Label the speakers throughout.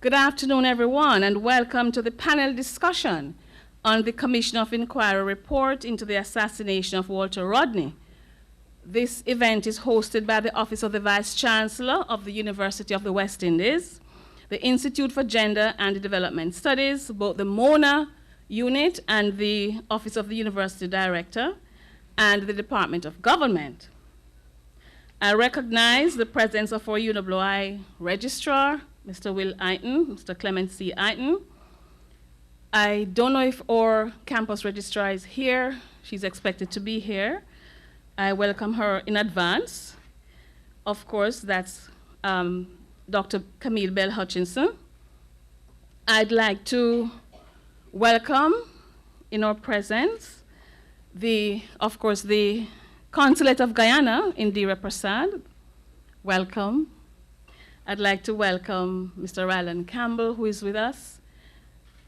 Speaker 1: Good afternoon, everyone, and welcome to the panel discussion on the Commission of Inquiry report into the assassination of Walter Rodney. This event is hosted by the Office of the Vice Chancellor of the University of the West Indies, the Institute for Gender and Development Studies, both the MONA unit and the Office of the University Director, and the Department of Government. I recognize the presence of our UWI Registrar, Mr. Will Eiton, Mr. Clement C. Eiton. I don't know if our campus registrar is here. She's expected to be here. I welcome her in advance. Of course, that's Dr. Camille Bell Hutchinson. I'd like to welcome in our presence of course, the Consulate of Guyana, Indira Prasad. Welcome. I'd like to welcome Mr. Ryland Campbell, who is with us,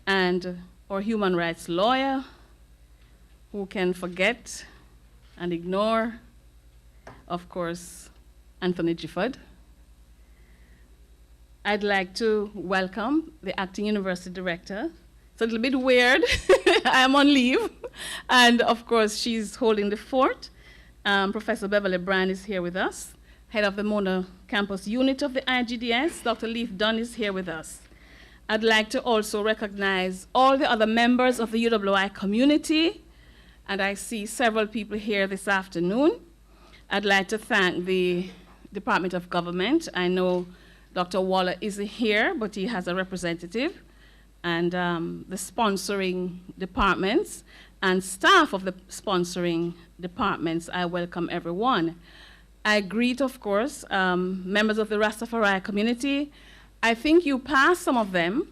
Speaker 1: and our human rights lawyer, who can forget and ignore, of course, Anthony Gifford. I'd like to welcome the acting university director. It's a little bit weird. I am on leave. And of course, she's holding the fort. Professor Beverly Brand is here with us. Head of the Mona campus unit of the IGDS, Dr. Leif Dunn is here with us. I'd like to also recognize all the other members of the UWI community, and I see several people here this afternoon. I'd like to thank the Department of Government. I know Dr. Waller isn't here, but he has a representative, and the sponsoring departments and staff of the sponsoring departments. I welcome everyone. I greet, of course, members of the Rastafari community. I think you passed some of them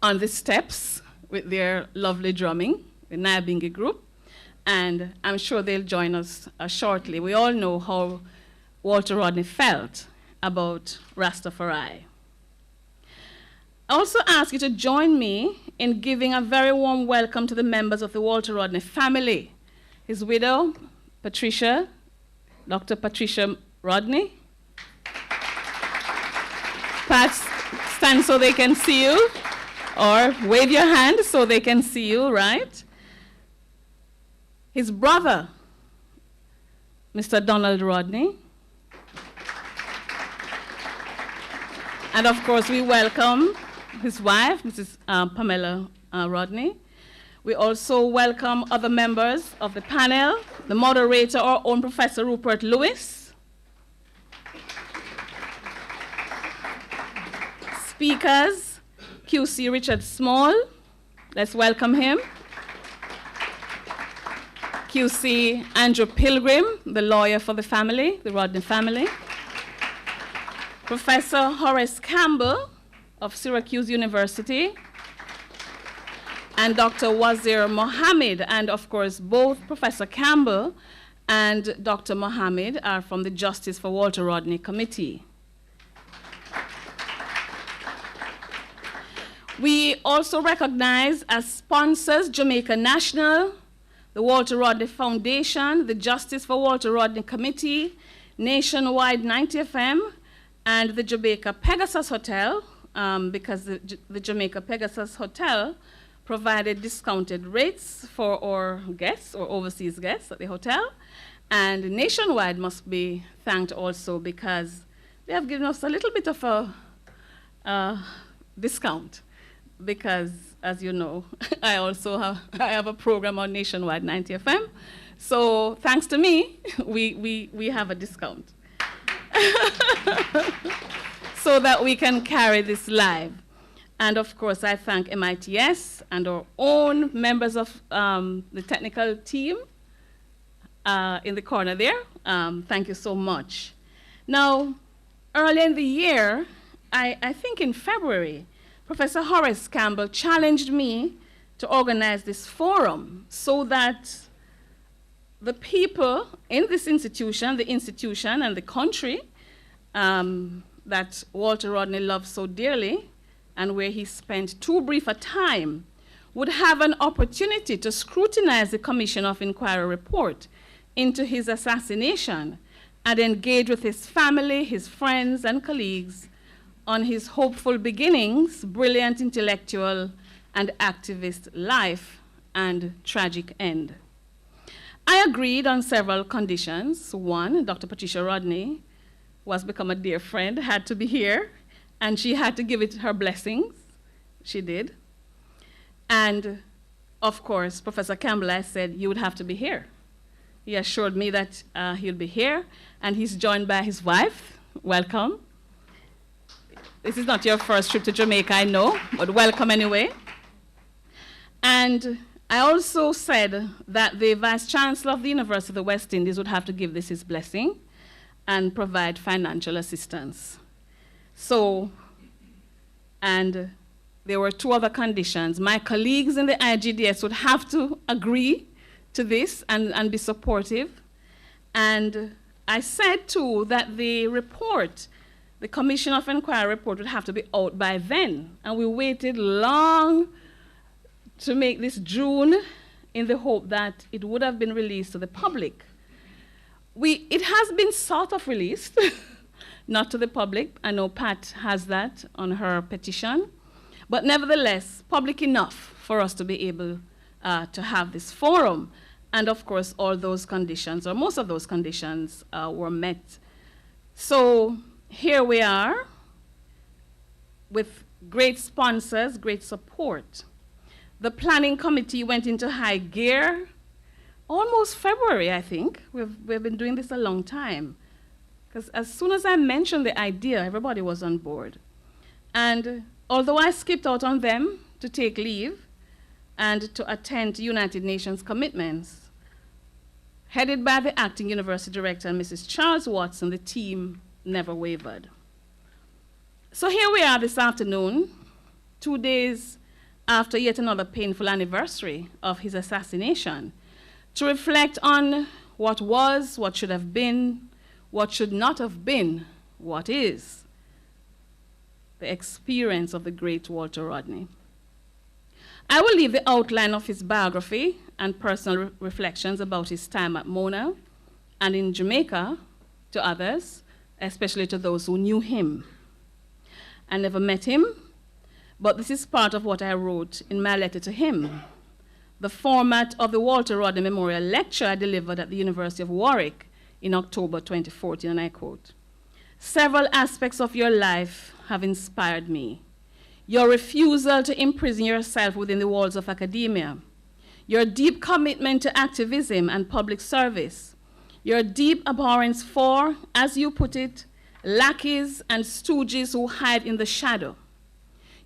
Speaker 1: on the steps with their lovely drumming, the Nyabingi group, and I'm sure they'll join us shortly. We all know how Walter Rodney felt about Rastafari. I also ask you to join me in giving a very warm welcome to the members of the Walter Rodney family, his widow, Patricia, Dr. Patricia Rodney. Pat, stand so they can see you, or wave your hand so they can see you, right? His brother, Mr. Donald Rodney. And of course, we welcome his wife, Mrs. Pamela Rodney. We also welcome other members of the panel, the moderator, our own Professor Rupert Lewis. Speakers, QC Richard Small. Let's welcome him. QC Andrew Pilgrim, the lawyer for the family, the Rodney family. Professor Horace Campbell of Syracuse University. And Dr. Wazir Mohammed, and of course, both Professor Campbell and Dr. Mohammed are from the Justice for Walter Rodney Committee. We also recognize as sponsors Jamaica National, the Walter Rodney Foundation, the Justice for Walter Rodney Committee, Nationwide 90 FM, and the Jamaica Pegasus Hotel, because the Jamaica Pegasus Hotel provided discounted rates for our guests or overseas guests at the hotel. And Nationwide must be thanked also because they have given us a little bit of a discount because, as you know, I have a program on Nationwide 90 FM. So thanks to me, we have a discount so that we can carry this live. And of course, I thank MITS and our own members of the technical team in the corner there. Thank you so much. Now, early in the year, I think in February, Professor Horace Campbell challenged me to organize this forum so that the people in this institution, the institution and the country that Walter Rodney loved so dearly, and where he spent too brief a time, would have an opportunity to scrutinize the Commission of Inquiry report into his assassination and engage with his family, his friends, and colleagues on his hopeful beginnings, brilliant intellectual and activist life, and tragic end. I agreed on several conditions. One, Dr. Patricia Rodney, who has become a dear friend, had to be here, and she had to give it her blessings. She did. And of course, Professor Campbell, I said, you would have to be here. He assured me that he'll be here, and he's joined by his wife. Welcome. This is not your first trip to Jamaica, I know, but welcome anyway. And I also said that the Vice Chancellor of the University of the West Indies would have to give this his blessing and provide financial assistance. So, and there were two other conditions. My colleagues in the IGDS would have to agree to this and be supportive. And I said too that the report, the Commission of Inquiry report, would have to be out by then. And we waited long to make this June in the hope that it would have been released to the public. It has been sort of released, not to the public. I know Pat has that on her petition. But nevertheless, public enough for us to be able to have this forum. And of course, all those conditions, or most of those conditions, were met. So here we are with great sponsors, great support. The planning committee went into high gear almost February, I think. We've been doing this a long time. Because as soon as I mentioned the idea, everybody was on board. And although I skipped out on them to take leave and to attend to United Nations commitments, headed by the acting university director, Mrs. Charles Watson, the team never wavered. So here we are this afternoon, 2 days after yet another painful anniversary of his assassination, to reflect on what was, what should have been, what should not have been, what is the experience of the great Walter Rodney. I will leave the outline of his biography and personal reflections about his time at Mona and in Jamaica to others, especially to those who knew him. I never met him, but this is part of what I wrote in my letter to him. The format of the Walter Rodney Memorial Lecture I delivered at the University of Warwick in October 2014, and I quote, "Several aspects of your life have inspired me. Your refusal to imprison yourself within the walls of academia, your deep commitment to activism and public service, your deep abhorrence for, as you put it, lackeys and stooges who hide in the shadow,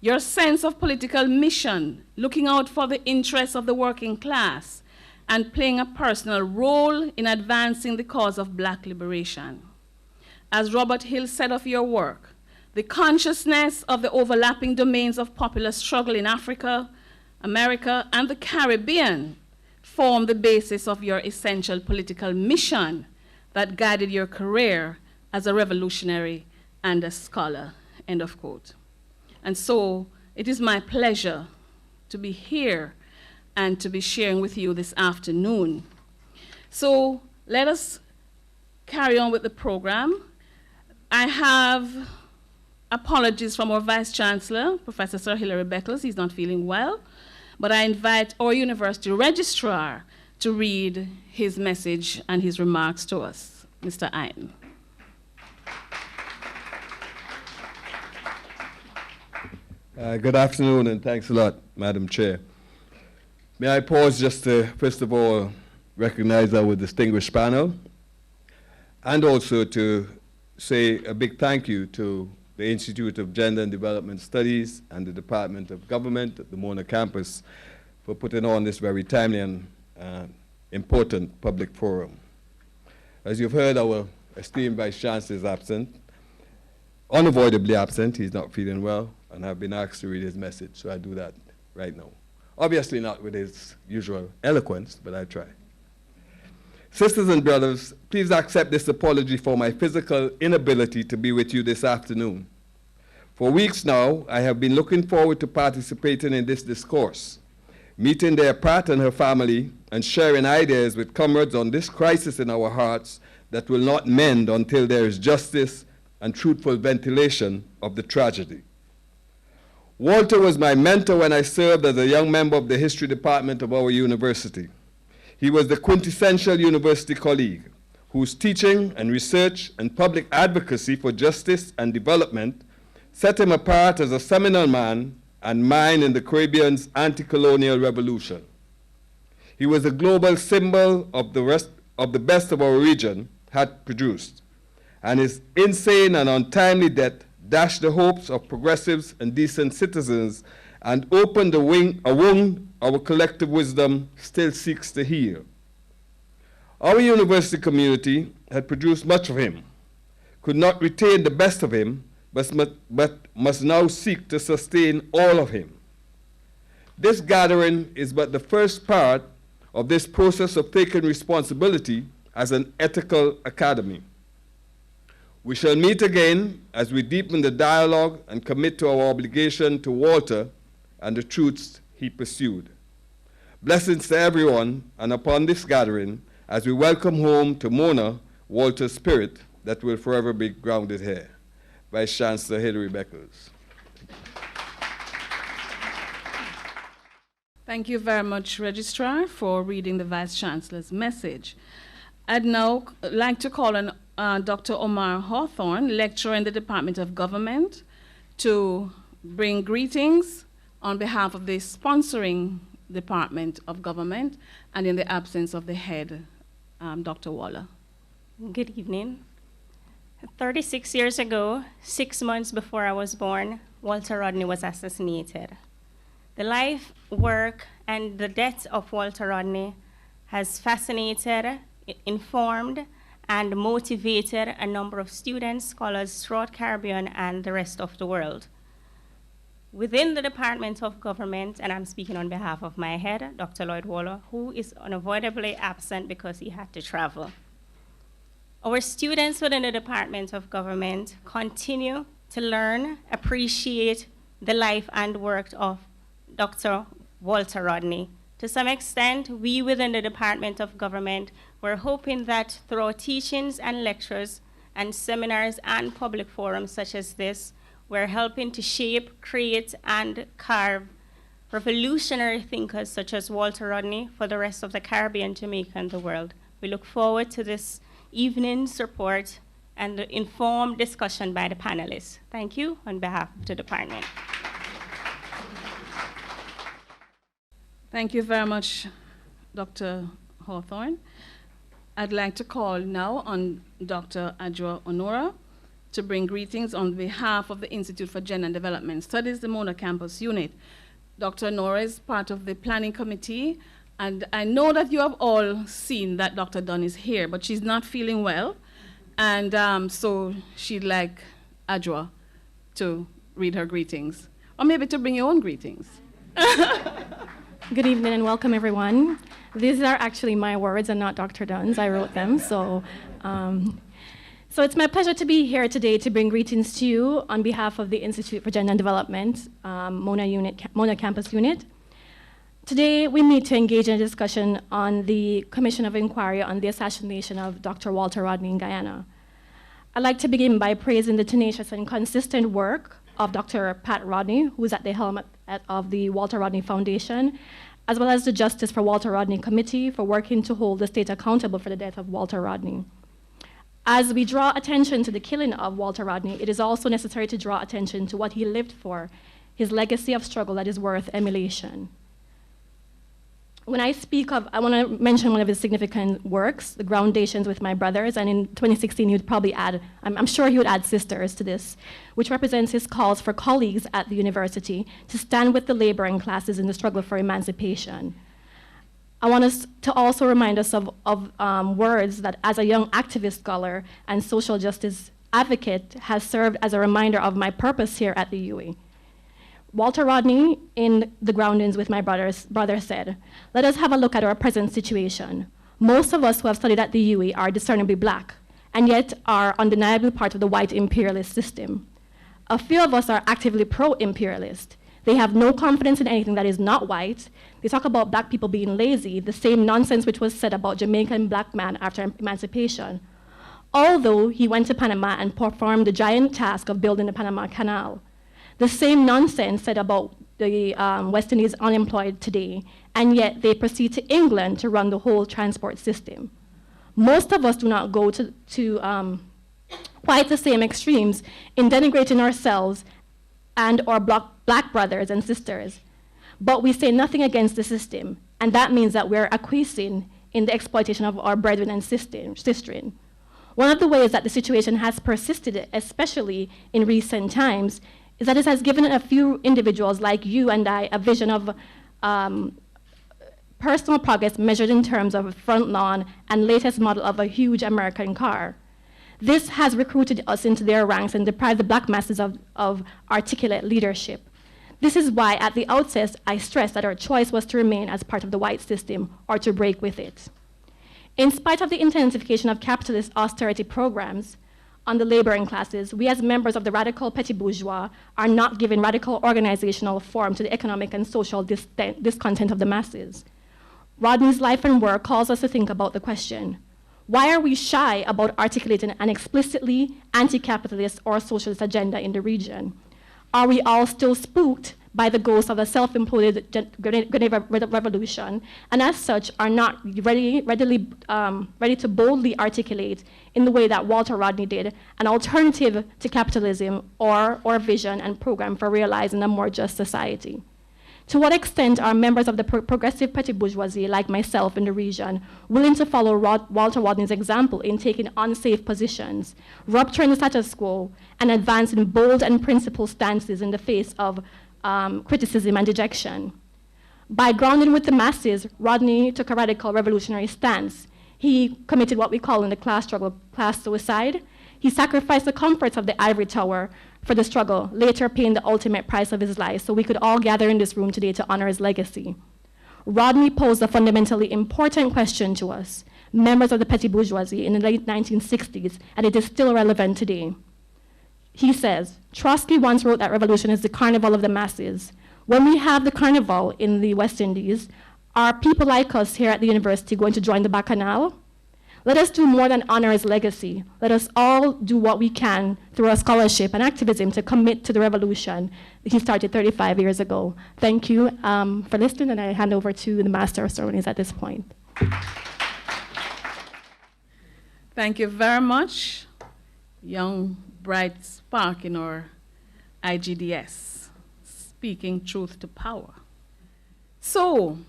Speaker 1: your sense of political mission, looking out for the interests of the working class and playing a personal role in advancing the cause of black liberation. As Robert Hill said of your work, the consciousness of the overlapping domains of popular struggle in Africa, America, and the Caribbean form the basis of your essential political mission that guided your career as a revolutionary and a scholar," end of quote. And so it is my pleasure to be here and to be sharing with you this afternoon. So let us carry on with the program. I have apologies from our Vice Chancellor, Professor Sir Hilary Beckles. He's not feeling well. But I invite our university registrar to read his message and his remarks to us. Mr. Ayn.
Speaker 2: Good afternoon, and thanks a lot, Madam Chair. May I pause just to, first of all, recognize our distinguished panel, and also to say a big thank you to the Institute of Gender and Development Studies and the Department of Government at the Mona campus for putting on this very timely and important public forum. As you've heard, our esteemed Vice Chancellor is absent, unavoidably absent. He's not feeling well, and I've been asked to read his message, so I do that right now. Obviously not with his usual eloquence, but I try. Sisters and brothers, please accept this apology for my physical inability to be with you this afternoon. For weeks now, I have been looking forward to participating in this discourse, meeting dear Pat and her family, and sharing ideas with comrades on this crisis in our hearts that will not mend until there is justice and truthful ventilation of the tragedy. Walter was my mentor when I served as a young member of the history department of our university. He was the quintessential university colleague whose teaching and research and public advocacy for justice and development set him apart as a seminal man and mind in the Caribbean's anti-colonial revolution. He was a global symbol of the best of our region had produced, and his insane and untimely death dashed the hopes of progressives and decent citizens and opened a wound our collective wisdom still seeks to heal. Our university community had produced much of him, could not retain the best of him, but must now seek to sustain all of him. This gathering is but the first part of this process of taking responsibility as an ethical academy. We shall meet again as we deepen the dialogue and commit to our obligation to Walter and the truths he pursued. Blessings to everyone and upon this gathering as we welcome home to Mona Walter's spirit that will forever be grounded here. Vice Chancellor Hilary Beckles.
Speaker 1: Thank you very much, Registrar, for reading the Vice Chancellor's message. I'd now like to call on Dr. Omar Hawthorne, lecturer in the Department of Government, to bring greetings on behalf of the sponsoring Department of Government and in the absence of the head, Dr. Waller.
Speaker 3: Good evening. 36 years ago, 6 months before I was born, Walter Rodney was assassinated. The life, work, and the death of Walter Rodney has fascinated, informed, and motivated a number of students, scholars throughout Caribbean and the rest of the world. Within the Department of Government, and I'm speaking on behalf of my head, Dr. Lloyd Waller, who is unavoidably absent because he had to travel. Our students within the Department of Government continue to learn, appreciate the life and work of Dr. Walter Rodney. To some extent, we within the Department of Government were hoping that through our teachings and lectures and seminars and public forums such as this, we're helping to shape, create, and carve revolutionary thinkers such as Walter Rodney for the rest of the Caribbean, Jamaica, and the world. We look forward to this evening's report and the informed discussion by the panelists. Thank you on behalf of the department.
Speaker 1: Thank you very much, Dr. Hawthorne. I'd like to call now on Dr. Adjoa Onora to bring greetings on behalf of the Institute for Gender and Development Studies, the Mona Campus Unit. Dr. Onora is part of the planning committee, and I know that you have all seen that Dr. Dunn is here, but she's not feeling well, and so she'd like Adjoa to read her greetings, or maybe to bring your own greetings.
Speaker 4: Good evening and welcome, everyone. These are actually my words and not Dr. Dunn's. I wrote them, so it's my pleasure to be here today to bring greetings to you on behalf of the Institute for Gender and Development, Mona Campus Unit. Today, we meet to engage in a discussion on the Commission of Inquiry on the assassination of Dr. Walter Rodney in Guyana. I'd like to begin by praising the tenacious and consistent work of Dr. Pat Rodney, who's at the helm of the Walter Rodney Foundation, as well as the Justice for Walter Rodney Committee for working to hold the state accountable for the death of Walter Rodney. As we draw attention to the killing of Walter Rodney, it is also necessary to draw attention to what he lived for, his legacy of struggle that is worth emulation. When I speak of, I want to mention one of his significant works, The Groundations with My Brothers, and in 2016 he would probably add, I'm sure he would add Sisters to this, which represents his calls for colleagues at the university to stand with the laboring classes in the struggle for emancipation. I want us to also remind us of words that as a young activist scholar and social justice advocate has served as a reminder of my purpose here at the UWI. Walter Rodney, in The Groundings with My brother said, "Let us have a look at our present situation. Most of us who have studied at the UWI are discernibly black, and yet are undeniably part of the white imperialist system. A few of us are actively pro-imperialist. They have no confidence in anything that is not white. They talk about black people being lazy, the same nonsense which was said about Jamaican black man after emancipation. although he went to Panama and performed the giant task of building the Panama Canal. The same nonsense said about the West Indies unemployed today, and yet they proceed to England to run the whole transport system. Most of us do not go to quite the same extremes in denigrating ourselves and our black brothers and sisters, but we say nothing against the system, and that means that we're acquiescing in the exploitation of our brethren and sistren. One of the ways that the situation has persisted, especially in recent times, is that it has given a few individuals like you and I a vision of personal progress measured in terms of front lawn and latest model of a huge American car. This has recruited us into their ranks and deprived the black masses of articulate leadership. This is why at the outset I stressed that our choice was to remain as part of the white system or to break with it. In spite of the intensification of capitalist austerity programs on the laboring classes, we as members of the radical petit bourgeois are not given radical organizational form to the economic and social discontent of the masses. Rodney's life and work calls us to think about the question, why are we shy about articulating an explicitly anti-capitalist or socialist agenda in the region? Are we all still spooked by the ghost of a self-imploded Grenadian Revolution, and as such are not ready to boldly articulate, in the way that Walter Rodney did, an alternative to capitalism or vision and program for realizing a more just society? To what extent are members of the progressive petty bourgeoisie, like myself in the region, willing to follow Walter Rodney's example in taking unsafe positions, rupturing the status quo, and advancing bold and principled stances in the face of criticism and dejection? By grounding with the masses, Rodney took a radical revolutionary stance. He committed what we call in the class struggle, class suicide. He sacrificed the comforts of the ivory tower for the struggle, later paying the ultimate price of his life, so we could all gather in this room today to honor his legacy. Rodney posed a fundamentally important question to us, members of the petty bourgeoisie, in the late 1960s, and it is still relevant today. He says, Trotsky once wrote that revolution is the carnival of the masses. When we have the carnival in the West Indies, are people like us here at the university going to join the Bacchanal? Let us do more than honor his legacy. Let us all do what we can through our scholarship and activism to commit to the revolution he started 35 years ago. Thank you for listening, and I hand over to the Master of Ceremonies at this point.
Speaker 1: Thank you very much, young bright spark in our IGDS, speaking truth to power. So,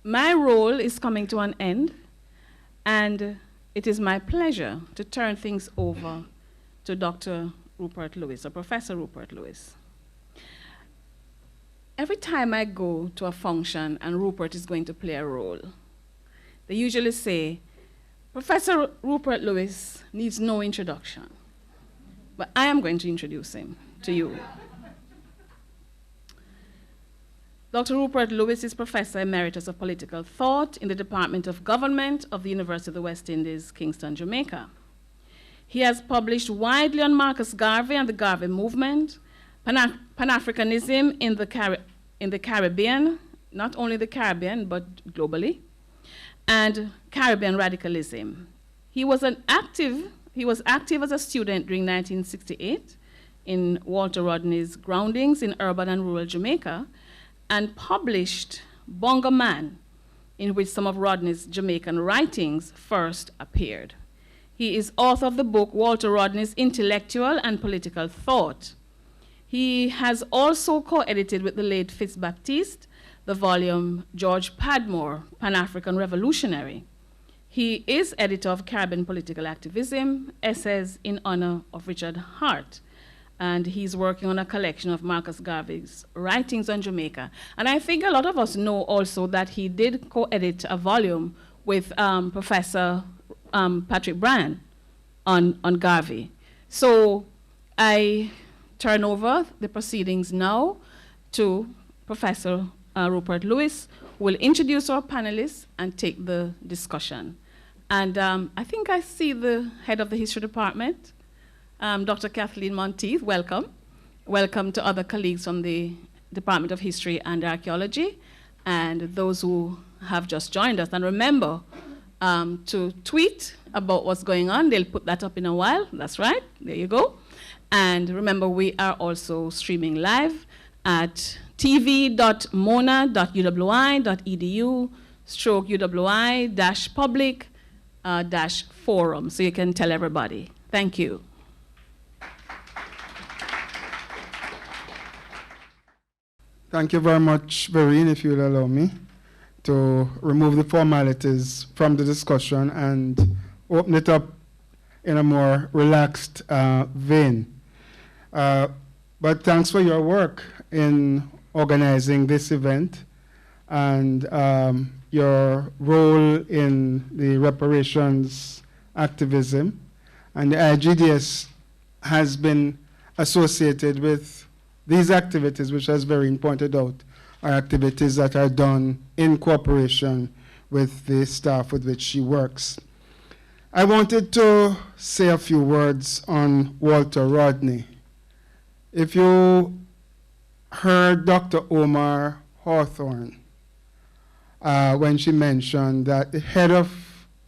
Speaker 1: my role is coming to an end, and it is my pleasure to turn things over to Dr. Rupert Lewis, or Professor Rupert Lewis. Every time I go to a function and Rupert is going to play a role, they usually say, Professor Rupert Lewis needs no introduction, but I am going to introduce him to you. Dr. Rupert Lewis is Professor Emeritus of Political Thought in the Department of Government of the University of the West Indies, Kingston, Jamaica. He has published widely on Marcus Garvey and the Garvey movement, Pan-Africanism in the Caribbean, not only the Caribbean, but globally, and Caribbean radicalism. He was active as a student during 1968 in Walter Rodney's groundings in urban and rural Jamaica, and published Bongo Man, in which some of Rodney's Jamaican writings first appeared. He is author of the book Walter Rodney's Intellectual and Political Thought. He has also co-edited with the late Fitzbaptiste the volume George Padmore, Pan-African Revolutionary. He is editor of Caribbean Political Activism, Essays in Honor of Richard Hart, and he's working on a collection of Marcus Garvey's writings on Jamaica. And I think a lot of us know also that he did co-edit a volume with Professor Patrick Brand on Garvey. So I turn over the proceedings now to Professor Rupert Lewis, who will introduce our panelists and take the discussion. And I think I see the head of the history department, Dr. Kathleen Monteith, welcome. Welcome to other colleagues from the Department of History and Archaeology, and those who have just joined us. And remember, to tweet about what's going on. They'll put that up in a while. That's right. There you go. And remember, we are also streaming live at tv.mona.uwi.edu/UWI-public-forum, so you can tell everybody. Thank you.
Speaker 5: Thank you very much, Vereen, if you'll allow me to remove the formalities from the discussion and open it up in a more relaxed vein. But thanks for your work in organizing this event and your role in the reparations activism. And the IGDS has been associated with these activities, which, as Vereen pointed out, are activities that are done in cooperation with the staff with which she works. I wanted to say a few words on Walter Rodney. If you heard Dr. Omar Hawthorne when she mentioned that the head of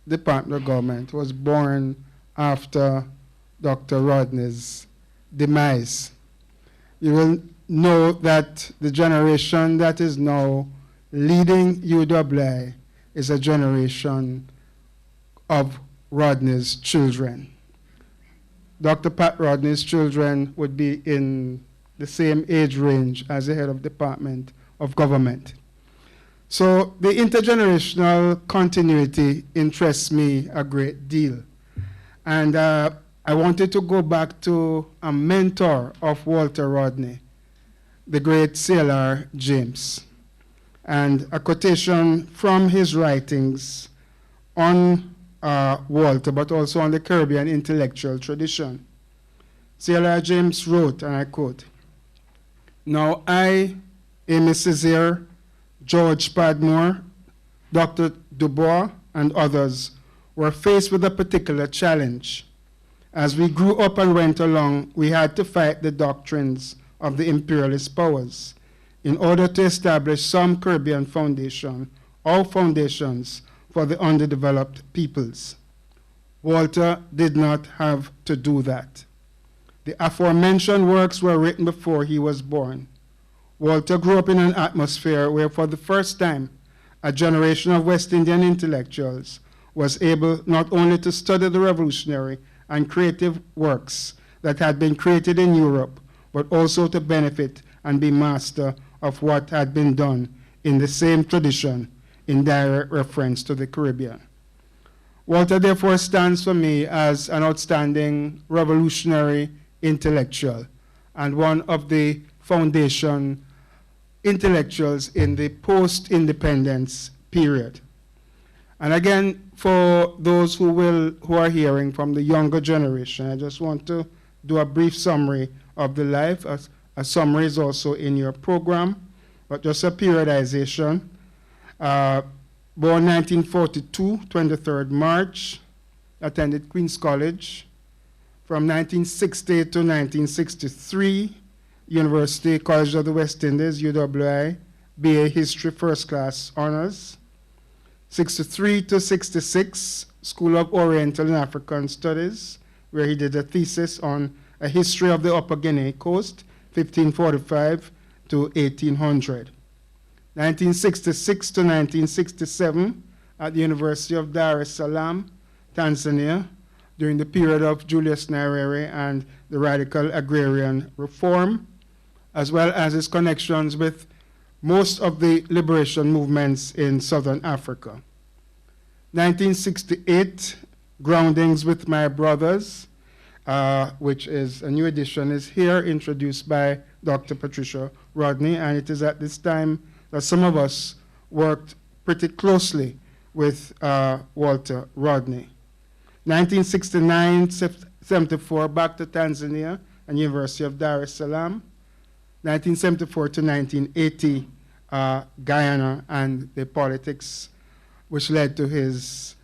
Speaker 5: the Department of Government was born after Dr. Rodney's demise, you will know that the generation that is now leading UWI is a generation of Rodney's children. Dr. Pat Rodney's children would be in the same age range as the head of Department of Government. So the intergenerational continuity interests me a great deal. And I wanted to go back to a mentor of Walter Rodney, the great Sailor James, and a quotation from his writings on Walter, but also on the Caribbean intellectual tradition. Sailor James wrote, and I quote, "Now I, Amy Césaire, George Padmore, Dr. Dubois, and others were faced with a particular challenge. As we grew up and went along, we had to fight the doctrines of the imperialist powers in order to establish some Caribbean foundation or foundations for the underdeveloped peoples. Walter did not have to do that. The aforementioned works were written before he was born. Walter grew up in an atmosphere where for the first time a generation of West Indian intellectuals was able not only to study the revolutionary and creative works that had been created in Europe, but also to benefit and be master of what had been done in the same tradition in direct reference to the Caribbean. Walter therefore stands for me as an outstanding revolutionary intellectual and one of the foundation intellectuals in the post-independence period. And again, for those who are hearing from the younger generation, I just want to do a brief summary of the life. A summary is also in your program, but just a periodization. Born 1942, 23rd March, attended Queen's College. From 1960 to 1963, University College of the West Indies, UWI, BA History First Class Honors. 63 to 66, School of Oriental and African Studies, where he did a thesis on a history of the Upper Guinea coast, 1545 to 1800. 1966 to 1967, at the University of Dar es Salaam, Tanzania, during the period of Julius Nyerere and the radical agrarian reform, as well as his connections with most of the liberation movements in Southern Africa. 1968, Groundings with My Brothers, which is a new edition, is here, introduced by Dr. Patricia Rodney, and it is at this time that some of us worked pretty closely with Walter Rodney. 1969-74, back to Tanzania and University of Dar es Salaam. 1974 to 1980, Guyana and the politics which led to his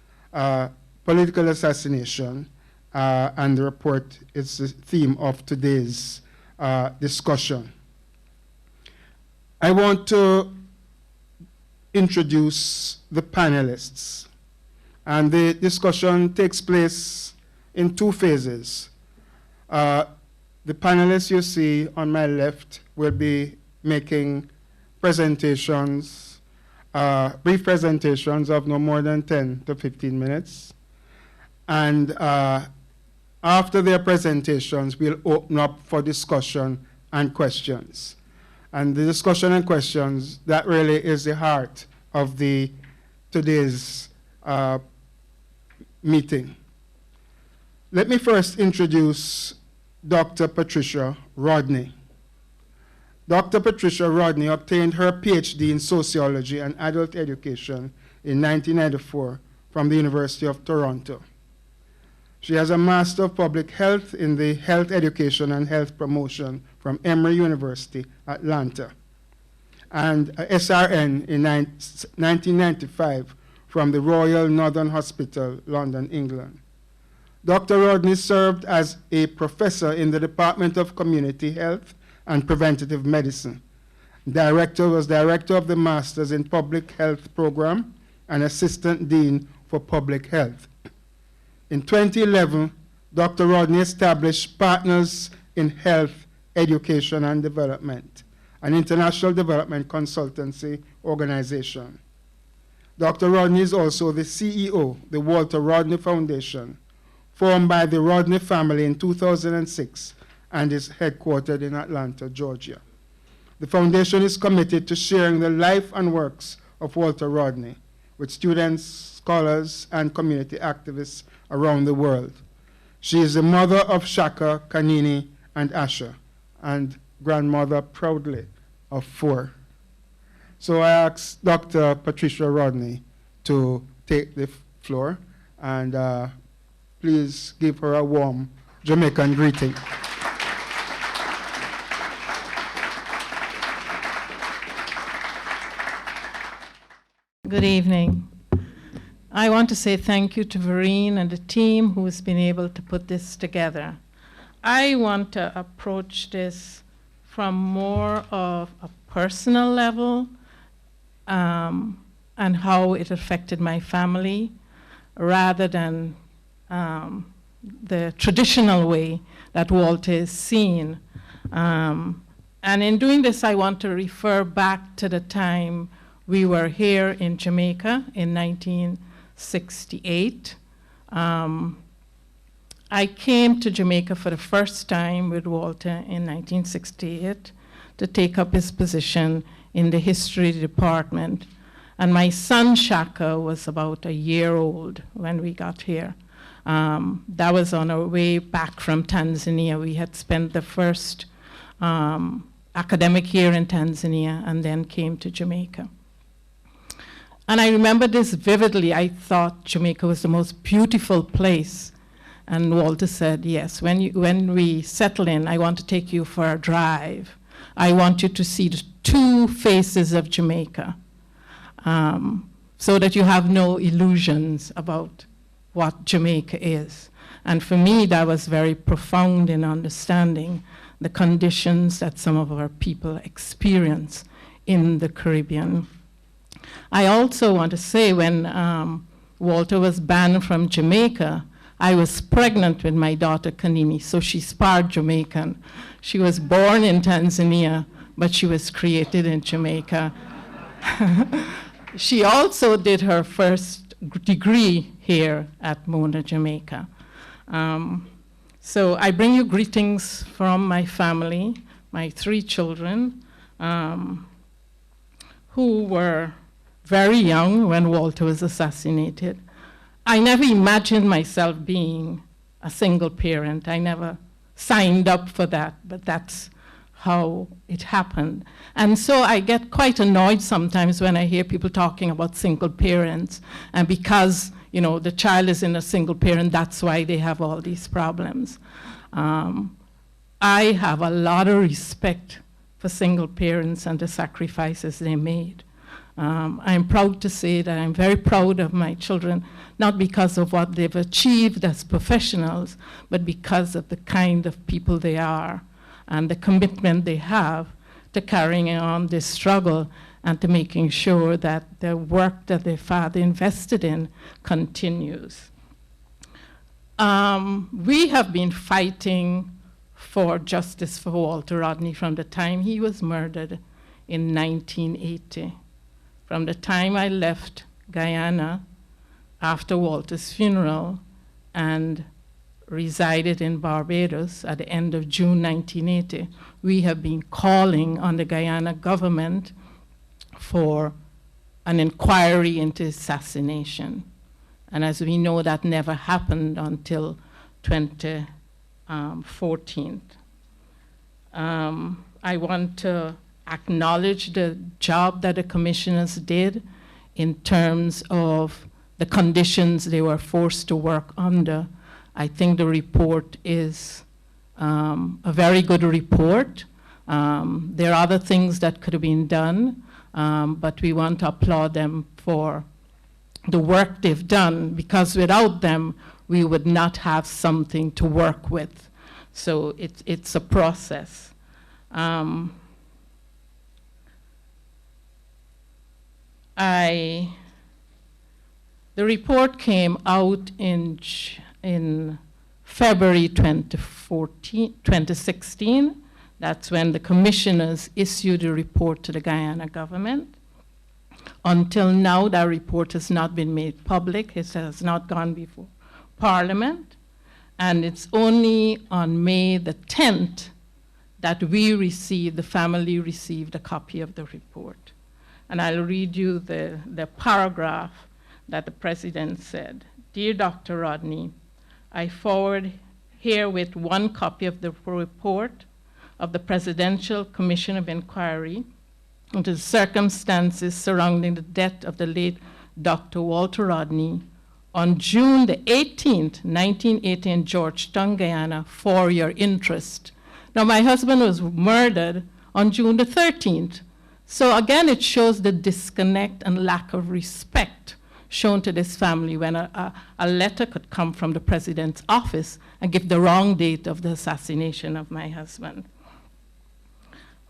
Speaker 5: political assassination, and the report is the theme of today's discussion. I want to introduce the panelists, And the discussion takes place in two phases. The panelists you see on my left will be making presentations, brief presentations of no more than 10 to 15 minutes. And after their presentations, we'll open up for discussion and questions. And the discussion and questions, that really is the heart of today's meeting. Let me first introduce Dr. Patricia Rodney. Dr. Patricia Rodney obtained her PhD in sociology and adult education in 1994 from the University of Toronto. She has a Master of Public Health in the Health Education and Health Promotion from Emory University, Atlanta, and a SRN in 1995 from the Royal Northern Hospital, London, England. Dr. Rodney served as a professor in the Department of Community Health and Preventative Medicine. Was director of the Masters in Public Health Program and Assistant Dean for Public Health. In 2011, Dr. Rodney established Partners in Health, Education and Development, an international development consultancy organization. Dr. Rodney is also the CEO, the Walter Rodney Foundation, formed by the Rodney family in 2006 and is headquartered in Atlanta, Georgia. The foundation is committed to sharing the life and works of Walter Rodney with students, scholars, and community activists around the world. She is the mother of Shaka, Kanini, and Asha, and grandmother proudly of 4. So I ask Dr. Patricia Rodney to take the floor, and please give her a warm Jamaican greeting.
Speaker 6: Good evening. I want to say thank you to Vereen and the team who's been able to put this together. I want to approach this from more of a personal level and how it affected my family rather than the traditional way that Walter is seen. And in doing this, I want to refer back to the time we were here in Jamaica in 1968. I came to Jamaica for the first time with Walter in 1968 to take up his position in the history department. And my son Shaka was about a year old when we got here. That was on our way back from Tanzania. We had spent the first academic year in Tanzania and then came to Jamaica. And I remember this vividly. I thought Jamaica was the most beautiful place. And Walter said, yes, when we settle in, I want to take you for a drive. I want you to see the 2 faces of Jamaica so that you have no illusions about what Jamaica is. And for me, that was very profound in understanding the conditions that some of our people experience in the Caribbean. I also want to say when Walter was banned from Jamaica, I was pregnant with my daughter Kanini, so she's part Jamaican. She was born in Tanzania, but she was created in Jamaica. She also did her first degree here at Mona, Jamaica. So I bring you greetings from my family, my 3 children, who were very young when Walter was assassinated. I never imagined myself being a single parent. I never signed up for that, but that's how it happened. And so I get quite annoyed sometimes when I hear people talking about single parents, and because the child is in a single parent, that's why they have all these problems. I have a lot of respect for single parents and the sacrifices they made. I'm proud to say that I'm very proud of my children, not because of what they've achieved as professionals, but because of the kind of people they are and the commitment they have to carrying on this struggle and to making sure that the work that their father invested in continues. We have been fighting for justice for Walter Rodney from the time he was murdered in 1980. From the time I left Guyana after Walter's funeral and resided in Barbados at the end of June 1980, we have been calling on the Guyana government for an inquiry into assassination. And as we know, that never happened until 2014. I want to acknowledge the job that the commissioners did in terms of the conditions they were forced to work under. I think the report is a very good report. There are other things that could have been done, but we want to applaud them for the work they've done, because without them, we would not have something to work with. So it's a process. The report came out in February 2016. That's when the commissioners issued a report to the Guyana government. Until now, that report has not been made public. It has not gone before Parliament. And it's only on May the 10th that the family received a copy of the report. And I'll read you the paragraph that the president said. Dear Dr. Rodney, I forward herewith one copy of the report of the Presidential Commission of Inquiry into the circumstances surrounding the death of the late Dr. Walter Rodney on June the 18th, 1980 in Georgetown, Guyana, for your interest. Now, my husband was murdered on June the 13th. So again, it shows the disconnect and lack of respect shown to this family when a letter could come from the president's office and give the wrong date of the assassination of my husband.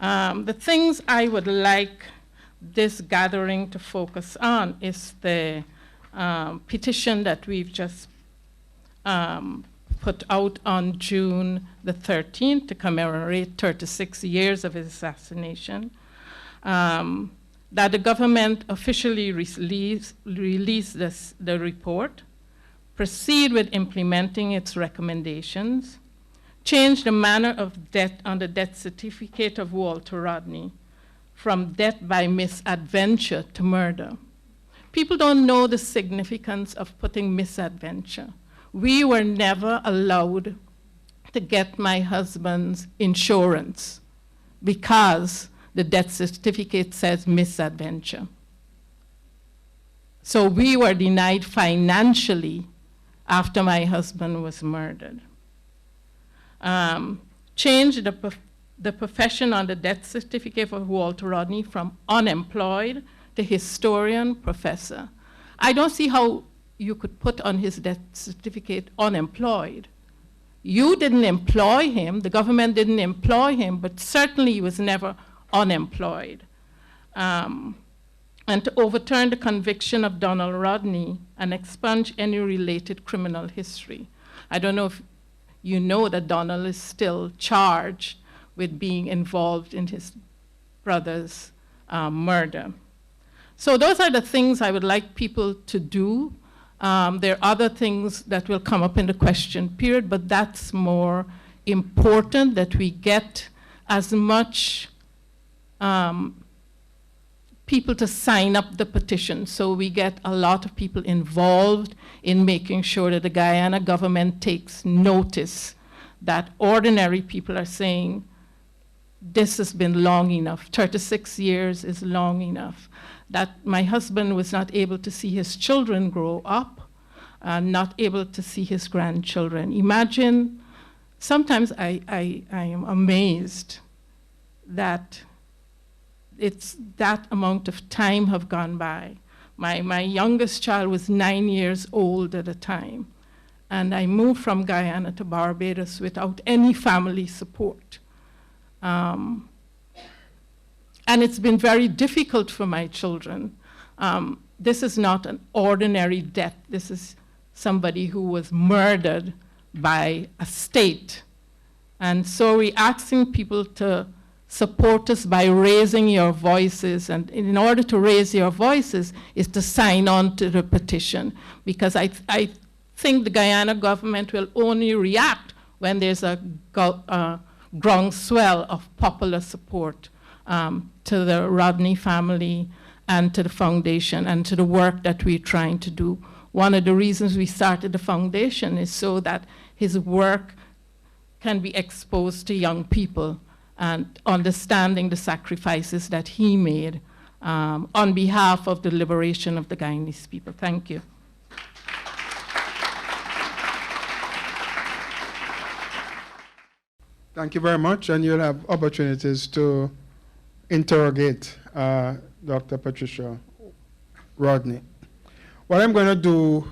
Speaker 6: The things I would like this gathering to focus on is the petition that we've just put out on June the 13th to commemorate 36 years of his assassination. That the government officially release the report, proceed with implementing its recommendations, change the manner of death on the death certificate of Walter Rodney from death by misadventure to murder. People don't know the significance of putting misadventure. We were never allowed to get my husband's insurance because the death certificate says misadventure. So we were denied financially after my husband was murdered. Change the profession on the death certificate of Walter Rodney from unemployed to historian professor. I don't see how you could put on his death certificate unemployed. You didn't employ him, the government didn't employ him, but certainly he was never unemployed. And to overturn the conviction of Donald Rodney and expunge any related criminal history. I don't know if you know that Donald is still charged with being involved in his brother's murder. So those are the things I would like people to do. There are other things that will come up in the question period, but that's more important that we get as much people to sign up the petition, so we get a lot of people involved in making sure that the Guyana government takes notice that ordinary people are saying, this has been long enough, 36 years is long enough, that my husband was not able to see his children grow up, not able to see his grandchildren. Imagine, sometimes I am amazed that it's that amount of time have gone by. My youngest child was 9 years old at the time, and I moved from Guyana to Barbados without any family support. And it's been very difficult for my children. This is not an ordinary death. This is somebody who was murdered by a state. And so we're asking people to support us by raising your voices. And in order to raise your voices is to sign on to the petition, because I think the Guyana government will only react when there's a groundswell of popular support to the Rodney family and to the foundation and to the work that we're trying to do. One of the reasons we started the foundation is so that his work can be exposed to young people and understanding the sacrifices that he made on behalf of the liberation of the Guyanese people. Thank you.
Speaker 5: Thank you very much, and you'll have opportunities to interrogate Dr. Patricia Rodney. What I'm going to do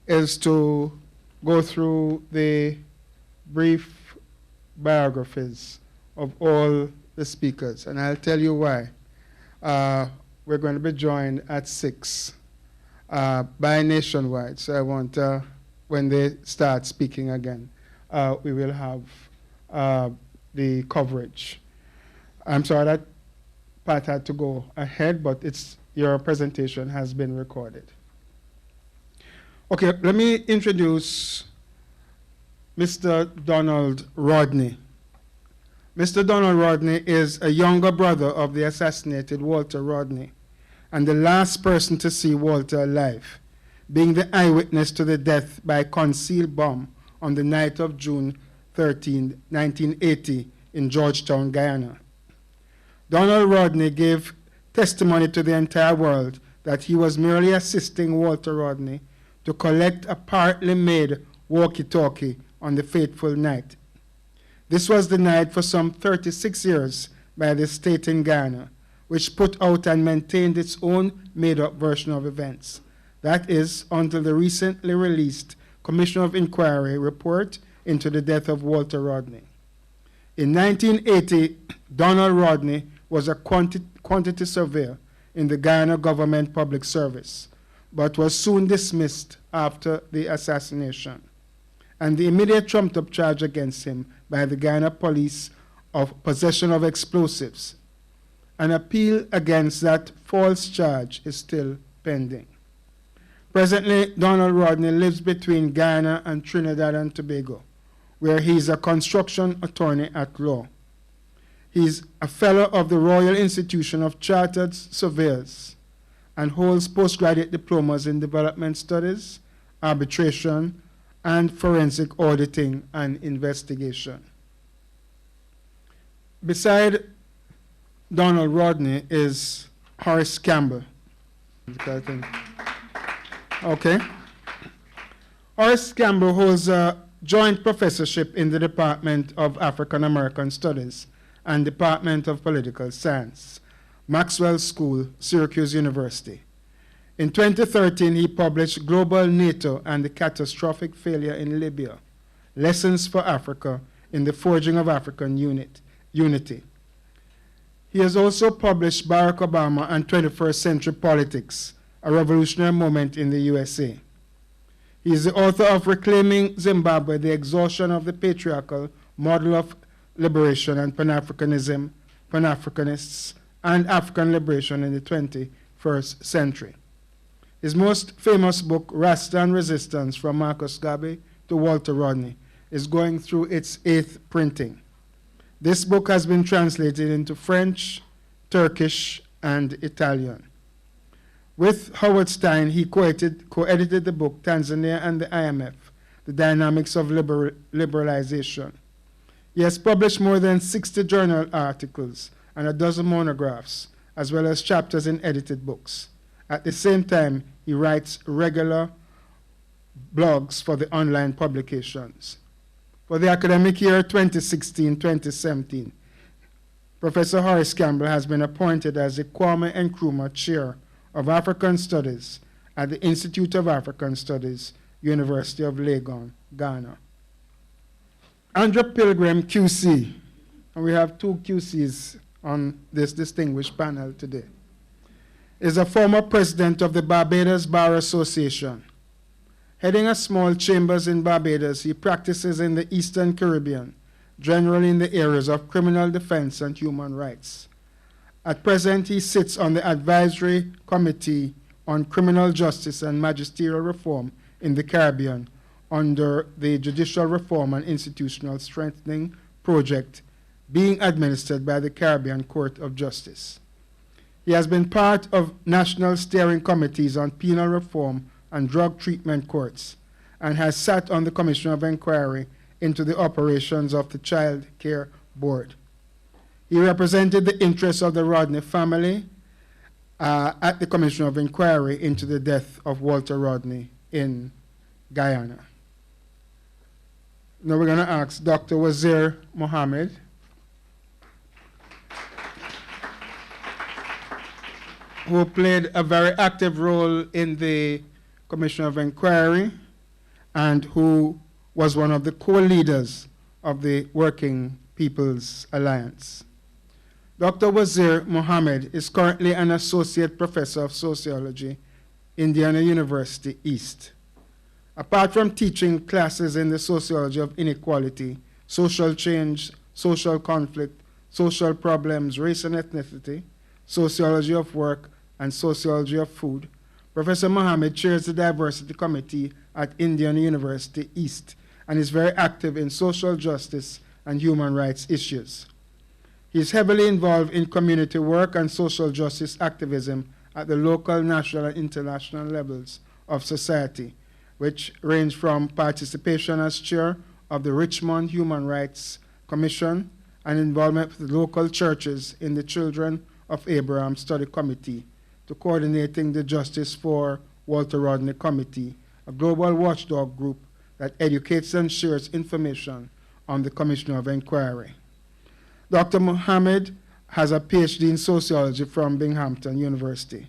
Speaker 5: is to go through the brief biographies of all the speakers, and I'll tell you why. We're going to be joined at 6 by Nationwide, so I want, when they start speaking again, we will have the coverage. I'm sorry that Pat had to go ahead, but your presentation has been recorded. Okay, let me introduce Mr. Donald Rodney. Mr. Donald Rodney is a younger brother of the assassinated Walter Rodney and the last person to see Walter alive, being the eyewitness to the death by concealed bomb on the night of June 13, 1980 in Georgetown, Guyana. Donald Rodney gave testimony to the entire world that he was merely assisting Walter Rodney to collect a partly made walkie-talkie on the fateful night. This was denied for some 36 years by the state in Guyana, which put out and maintained its own made-up version of events. That is, until the recently released Commission of Inquiry report into the death of Walter Rodney. In 1980, Donald Rodney was a quantity surveyor in the Guyana Government Public Service, but was soon dismissed after the assassination, and the immediate trumped-up charge against him by the Guyana police of possession of explosives. An appeal against that false charge is still pending. Presently, Donald Rodney lives between Guyana and Trinidad and Tobago, where he is a construction attorney at law. He is a fellow of the Royal Institution of Chartered Surveyors and holds postgraduate diplomas in development studies, arbitration, and forensic auditing and investigation. Beside Donald Rodney is Horace Campbell. Okay. Horace Campbell holds a joint professorship in the Department of African American Studies and Department of Political Science, Maxwell School, Syracuse University. In 2013, he published Global NATO and the Catastrophic Failure in Libya, Lessons for Africa in the Forging of African Unity. He has also published Barack Obama and 21st Century Politics, a Revolutionary Moment in the USA. He is the author of Reclaiming Zimbabwe, the Exhaustion of the Patriarchal Model of Liberation and Pan-Africanism, Pan-Africanists, and African Liberation in the 21st Century. His most famous book, Rasta and Resistance, From Marcus Garvey to Walter Rodney, is going through its 8th printing. This book has been translated into French, Turkish, and Italian. With Howard Stein, he co-edited the book Tanzania and the IMF, The Dynamics of Liberalization. He has published more than 60 journal articles and a dozen monographs, as well as chapters in edited books. At the same time, he writes regular blogs for the online publications. For the academic year 2016-2017, Professor Horace Campbell has been appointed as the Kwame Nkrumah Chair of African Studies at the Institute of African Studies, University of Legon, Ghana. Andrew Pilgrim, QC, and we have 2 QCs on this distinguished panel today. He is a former president of the Barbados Bar Association. Heading a small chambers in Barbados, he practices in the Eastern Caribbean, generally in the areas of criminal defense and human rights. At present, he sits on the Advisory Committee on Criminal Justice and Magisterial Reform in the Caribbean under the Judicial Reform and Institutional Strengthening Project being administered by the Caribbean Court of Justice. He has been part of national steering committees on penal reform and drug treatment courts, and has sat on the Commission of Inquiry into the operations of the Child Care Board. He represented the interests of the Rodney family at the Commission of Inquiry into the death of Walter Rodney in Guyana. Now we're going to ask Dr. Wazir Mohammed, who played a very active role in the Commission of Inquiry and who was one of the co-leaders of the Working People's Alliance. Dr. Wazir Mohammed is currently an associate professor of sociology, Indiana University East. Apart from teaching classes in the sociology of inequality, social change, social conflict, social problems, race and ethnicity, sociology of work, and sociology of food, Professor Mohammed chairs the Diversity Committee at Indiana University East and is very active in social justice and human rights issues. He is heavily involved in community work and social justice activism at the local, national, and international levels of society, which range from participation as chair of the Richmond Human Rights Commission and involvement with local churches in the Children of Abraham Study Committee to coordinating the Justice for Walter Rodney Committee, a global watchdog group that educates and shares information on the Commission of Inquiry. Dr. Mohammed has a PhD in sociology from Binghamton University.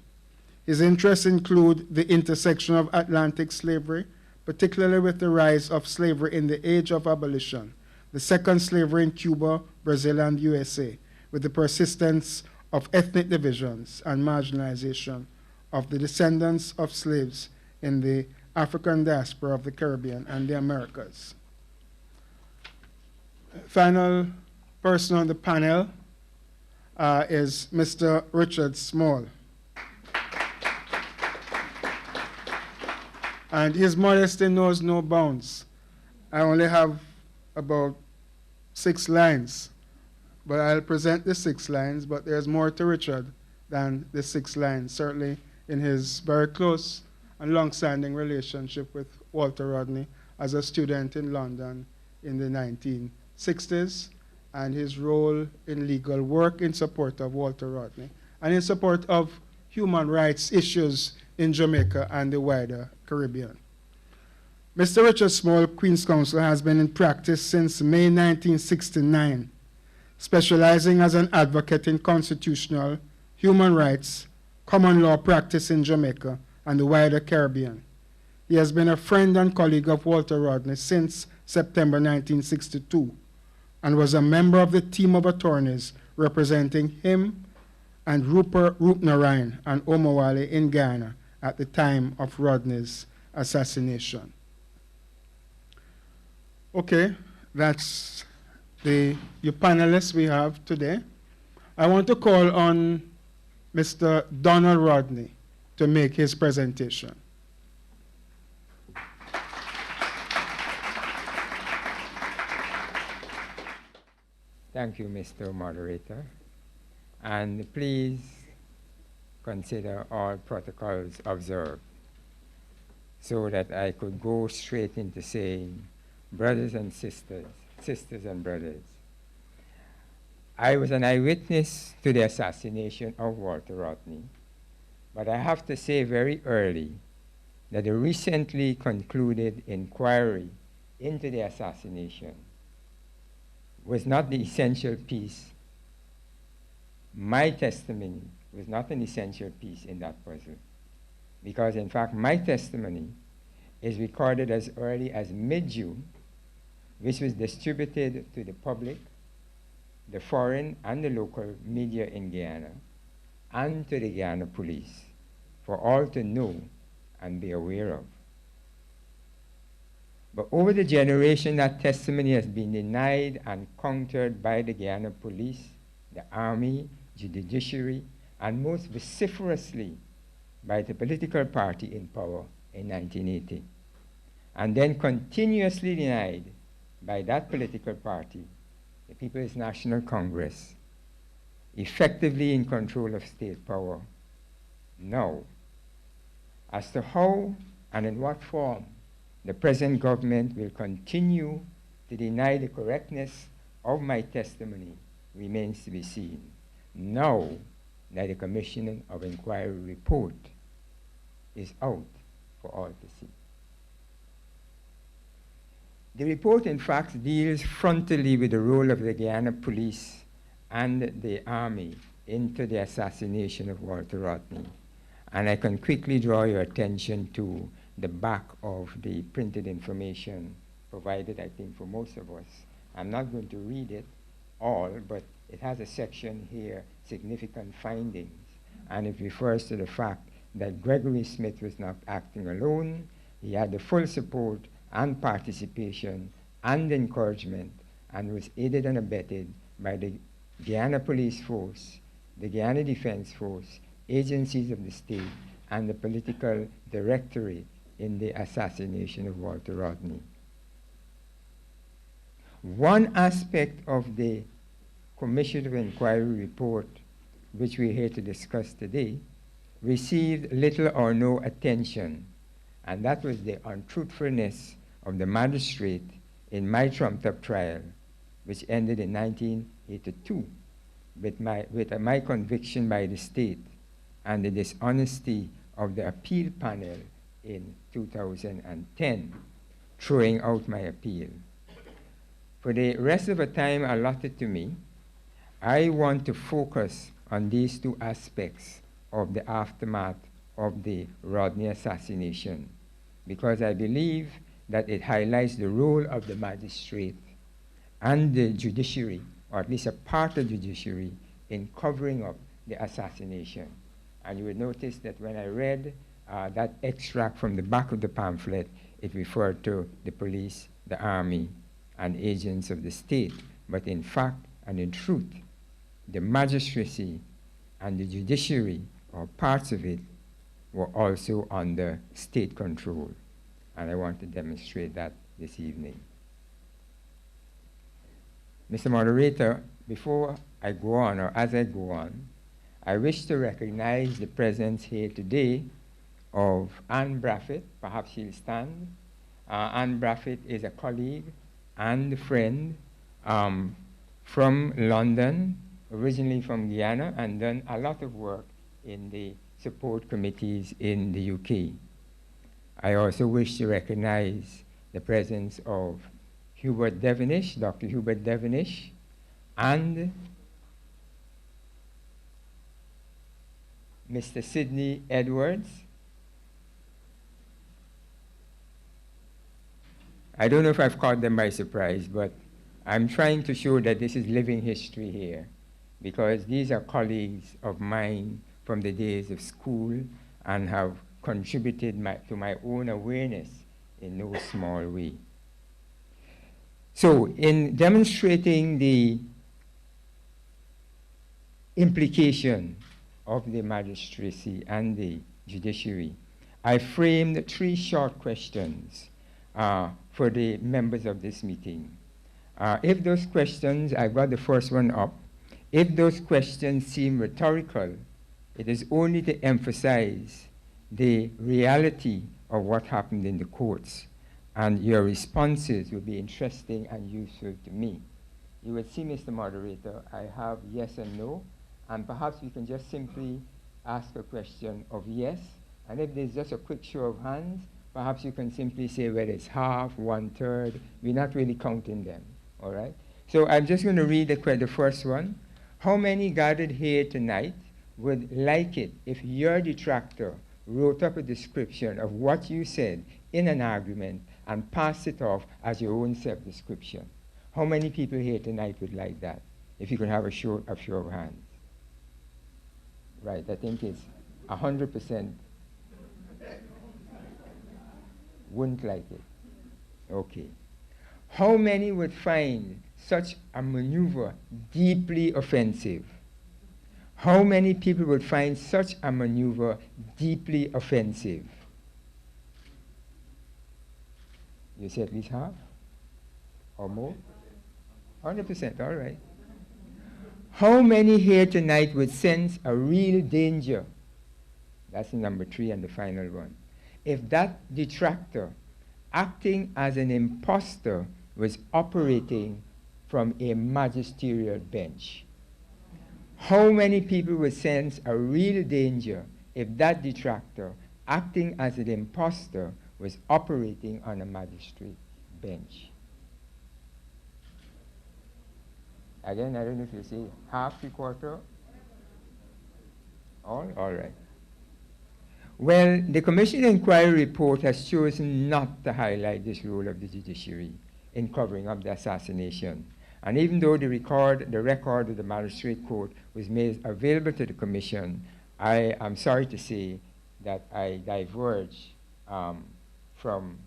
Speaker 5: His interests include the intersection of Atlantic slavery, particularly with the rise of slavery in the age of abolition, the second slavery in Cuba, Brazil, and USA, with the persistence of ethnic divisions and marginalization of the descendants of slaves in the African diaspora of the Caribbean and the Americas. Final person on the panel is Mr. Richard Small. And his modesty knows no bounds. I only have about 6 lines, but I'll present the 6 lines, but there's more to Richard than the 6 lines, certainly in his very close and long-standing relationship with Walter Rodney as a student in London in the 1960s, and his role in legal work in support of Walter Rodney, and in support of human rights issues in Jamaica and the wider Caribbean. Mr. Richard Small, Queen's Counsel, has been in practice since May 1969, specializing as an advocate in constitutional, human rights, common law practice in Jamaica and the wider Caribbean. He has been a friend and colleague of Walter Rodney since September 1962 and was a member of the team of attorneys representing him and Rupert Roopnaraine and Omowale in Ghana at the time of Rodney's assassination. Okay, that's your panelists we have today. I want to call on Mr. Donald Rodney to make his presentation.
Speaker 7: Thank you, Mr. Moderator. And please consider all protocols observed so that I could go straight into saying, brothers and sisters, sisters and brothers, I was an eyewitness to the assassination of Walter Rodney, but I have to say very early that the recently concluded inquiry into the assassination was not the essential piece. My testimony was not an essential piece in that puzzle, because in fact my testimony is recorded as early as mid-June, which was distributed to the public the foreign and the local media in Guyana, and to the Guyana police for all to know and be aware of. But over the generation, that testimony has been denied and countered by the Guyana police, the army, the judiciary, and most vociferously by the political party in power in 1980, and then continuously denied by that political party, the People's National Congress, effectively in control of state power. Now, as to how and in what form the present government will continue to deny the correctness of my testimony remains to be seen. Now that the Commission of Inquiry report is out for all to see. The report, in fact, deals frontally with the role of the Guyana police and the army into the assassination of Walter Rodney. And I can quickly draw your attention to the back of the printed information provided, I think, for most of us. I'm not going to read it all, but it has a section here, significant findings, and it refers to the fact that Gregory Smith was not acting alone. He had the full support and participation and encouragement, and was aided and abetted by the Guyana Police Force, the Guyana Defense Force, agencies of the state, and the political directorate in the assassination of Walter Rodney. One aspect of the Commission of Inquiry report, which we're here to discuss today, received little or no attention, and that was the untruthfulness of the magistrate in my trumped-up trial, which ended in 1982 with my conviction by the state and the dishonesty of the appeal panel in 2010, throwing out my appeal. For the rest of the time allotted to me, I want to focus on these two aspects of the aftermath of the Rodney assassination, because I believe that it highlights the role of the magistrate and the judiciary, or at least a part of the judiciary, in covering up the assassination. And you will notice that when I read that extract from the back of the pamphlet, it referred to the police, the army, and agents of the state. But in fact and in truth, the magistracy and the judiciary, or parts of it, were also under state control. And I want to demonstrate that this evening. Mr. Moderator, before I go on, or as I go on, I wish to recognize the presence here today of Anne Braffett. Perhaps she'll stand. Anne Braffett is a colleague and friend from London, originally from Guyana, and done a lot of work in the support committees in the UK. I also wish to recognize the presence of Hubert Devenish, Dr. Hubert Devenish, and Mr. Sidney Edwards. I don't know if I've caught them by surprise, but I'm trying to show that this is living history here, because these are colleagues of mine from the days of school and have contributed to my own awareness in no small way. So in demonstrating the implication of the magistracy and the judiciary, I framed 3 short questions for the members of this meeting. If those questions, I got the first one up, if those questions seem rhetorical, it is only to emphasize the reality of what happened in the courts, and your responses will be interesting and useful to me. You will see, Mr. Moderator, I have yes and no, and perhaps we can just simply ask a question of yes, and if there's just a quick show of hands, perhaps you can simply say whether it's half, 1/3. We're not really counting them, all right? So I'm just going to read the first one. How many gathered here tonight would like it if your detractor wrote up a description of what you said in an argument and passed it off as your own self-description? How many people here tonight would like that? If you could have a show of hands. Right, I think it's 100% wouldn't like it. Okay. How many would find such a maneuver deeply offensive? How many people would find such a maneuver deeply offensive? You say at least half? Or more? 100%, all right. How many here tonight would sense a real danger? That's number 3 and the final one. If that detractor, acting as an imposter, was operating from a magisterial bench. How many people would sense a real danger if that detractor, acting as an imposter, was operating on a magistrate bench? Again, I don't know if you see half, 3/4. All right. Well, the Commission Inquiry Report has chosen not to highlight this role of the judiciary in covering up the assassination. And even though the record of the Magistrate Court was made available to the Commission, I am sorry to say that I diverge from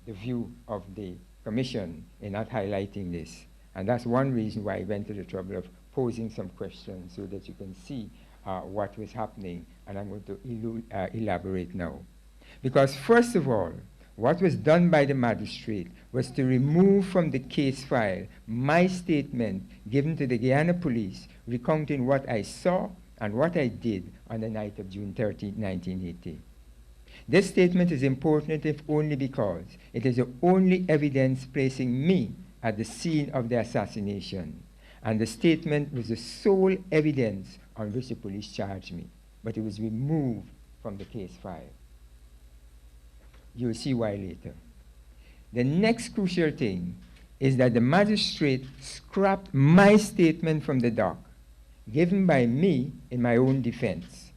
Speaker 7: the view of the Commission in not highlighting this. And that's one reason why I went to the trouble of posing some questions so that you can see what was happening, and I'm going to elaborate now. Because first of all, what was done by the magistrate was to remove from the case file my statement given to the Guyana police recounting what I saw and what I did on the night of June 13, 1980. This statement is important if only because it is the only evidence placing me at the scene of the assassination, and the statement was the sole evidence on which the police charged me, but it was removed from the case file. You'll see why later. The next crucial thing is that the magistrate scrapped my statement from the dock, given by me in my own defense.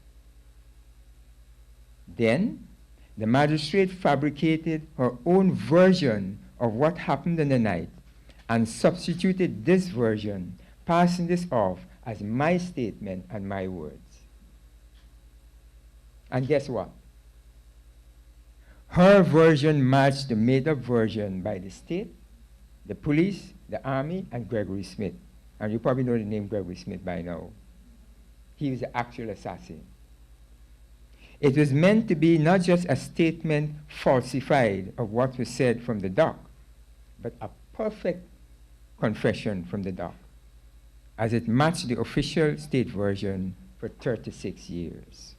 Speaker 7: Then, the magistrate fabricated her own version of what happened in the night and substituted this version, passing this off as my statement and my words. And guess what? Her version matched the made-up version by the state, the police, the army, and Gregory Smith. And you probably know the name Gregory Smith by now. He was the actual assassin. It was meant to be not just a statement falsified of what was said from the dock, but a perfect confession from the dock, as it matched the official state version for 36 years.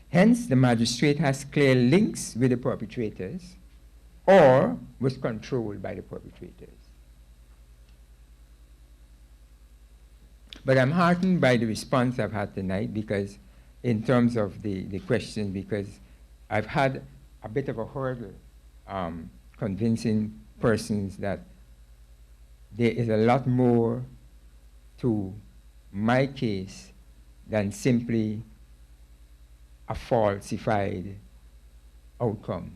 Speaker 7: Hence, the magistrate has clear links with the perpetrators or was controlled by the perpetrators. But I'm heartened by the response I've had tonight, because in terms of the question, because I've had a bit of a hurdle convincing persons that there is a lot more to my case than simply a falsified outcome.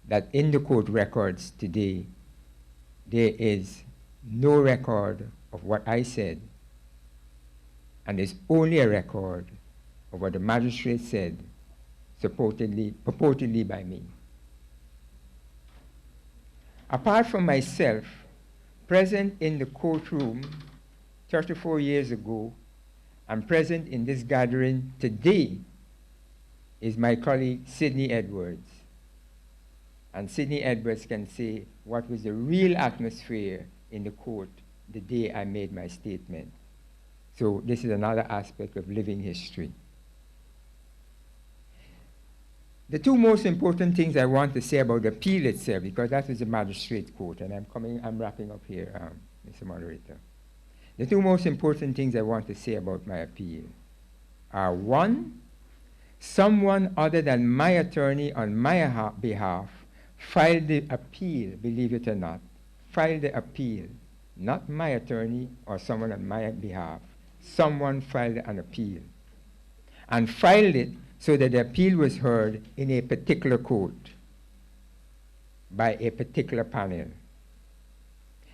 Speaker 7: That in the court records today, there is no record of what I said, and there's only a record of what the magistrate said, purportedly by me. Apart from myself, present in the courtroom 34 years ago, and present in this gathering today, is my colleague Sidney Edwards. And Sidney Edwards can say what was the real atmosphere in the court the day I made my statement. So this is another aspect of living history. The two most important things I want to say about the appeal itself, because that was the magistrate court, and I'm wrapping up here, Mr. Moderator. The two most important things I want to say about my appeal are: one, someone other than my attorney on my behalf filed the appeal, believe it or not, filed the appeal, not my attorney or someone on my behalf. Someone filed an appeal, and filed it so that the appeal was heard in a particular court by a particular panel.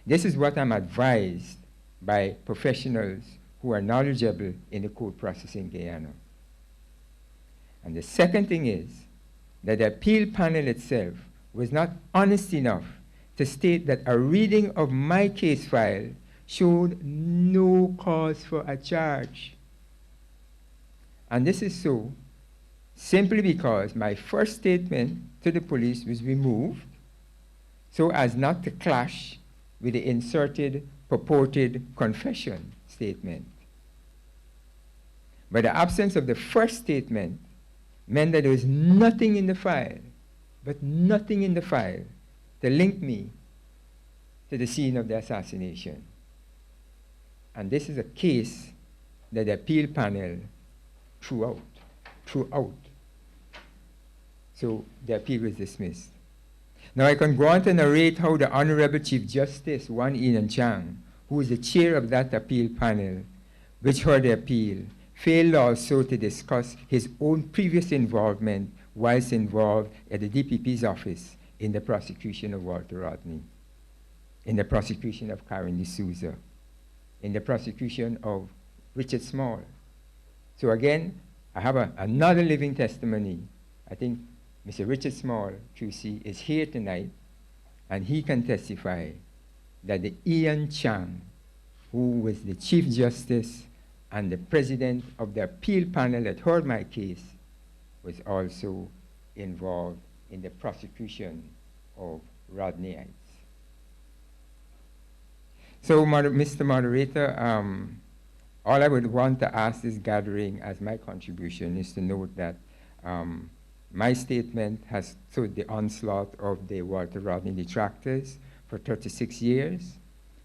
Speaker 7: This is what I'm advised by professionals who are knowledgeable in the court process in Guyana. And the second thing is that the appeal panel itself was not honest enough to state that a reading of my case file showed no cause for a charge. And this is so simply because my first statement to the police was removed so as not to clash with the inserted purported confession statement. But the absence of the first statement meant that there was nothing in the file, but nothing in the file to link me to the scene of the assassination. And this is a case that the appeal panel threw out. So the appeal was dismissed. Now I can go on to narrate how the Honorable Chief Justice Wan Ian Chang, who is the chair of that appeal panel, which heard the appeal, failed also to discuss his own previous involvement whilst involved at the DPP's office in the prosecution of Walter Rodney, in the prosecution of Karen D'Souza, in the prosecution of Richard Small. So again, I have another living testimony. I think Mr. Richard Small, QC, is here tonight, and he can testify that the Ian Chang, who was the Chief Justice and the President of the appeal panel that heard my case, was also involved in the prosecution of Rodneyites. So, Mr. Moderator, all I would want to ask this gathering as my contribution is to note that my statement has stood the onslaught of the Walter Rodney detractors for 36 years,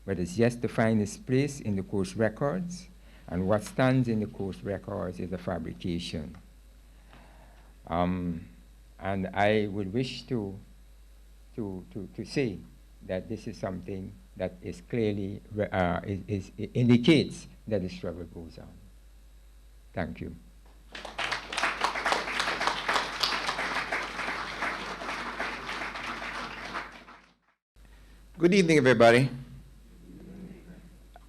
Speaker 7: but it's yet to find its place in the court's records, and what stands in the court's records is a fabrication. And I would wish to say that this is something that is clearly indicates that the struggle goes on. Thank you.
Speaker 8: Good evening, everybody.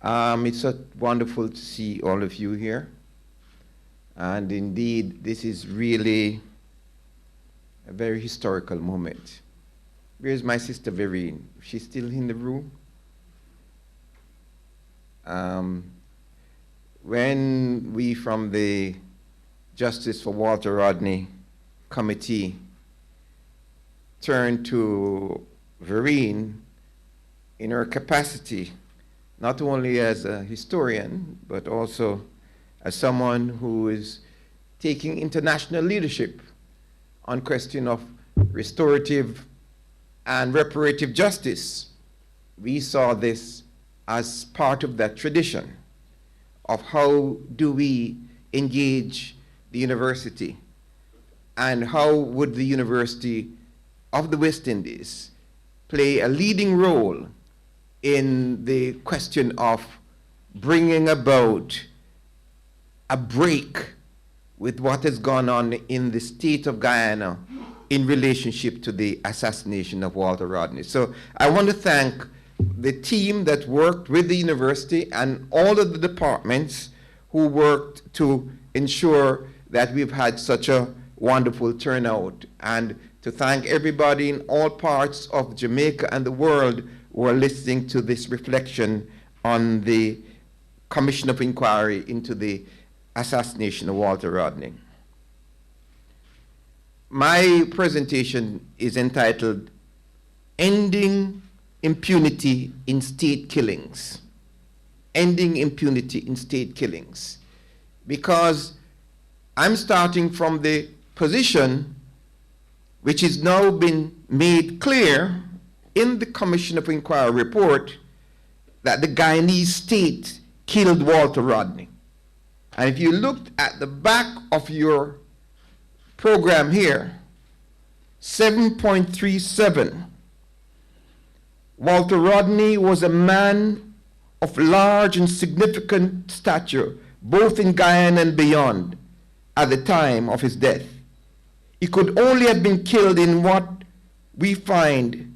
Speaker 8: It's so wonderful to see all of you here. And indeed, this is really a very historical moment. Where's my sister Vereen? She's still in the room? When we from the Justice for Walter Rodney Committee turned to Vereen in her capacity, not only as a historian, but also as someone who is taking international leadership on question of restorative and reparative justice, we saw this as part of that tradition of how do we engage the university and how would the University of the West Indies play a leading role in the question of bringing about a break with what has gone on in the state of Guyana in relationship to the assassination of Walter Rodney. So I want to thank the team that worked with the university and all of the departments who worked to ensure that we've had such a wonderful turnout, and to thank everybody in all parts of Jamaica and the world who are listening to this reflection on the Commission of Inquiry into the assassination of Walter Rodney. My presentation is entitled Ending Impunity in State Killings. Ending Impunity in State Killings. Because I'm starting from the position which has now been made clear in the Commission of Inquiry report that the Guyanese state killed Walter Rodney. And if you looked at the back of your program here, 7.37, Walter Rodney was a man of large and significant stature, both in Guyana and beyond, at the time of his death. He could only have been killed in what we find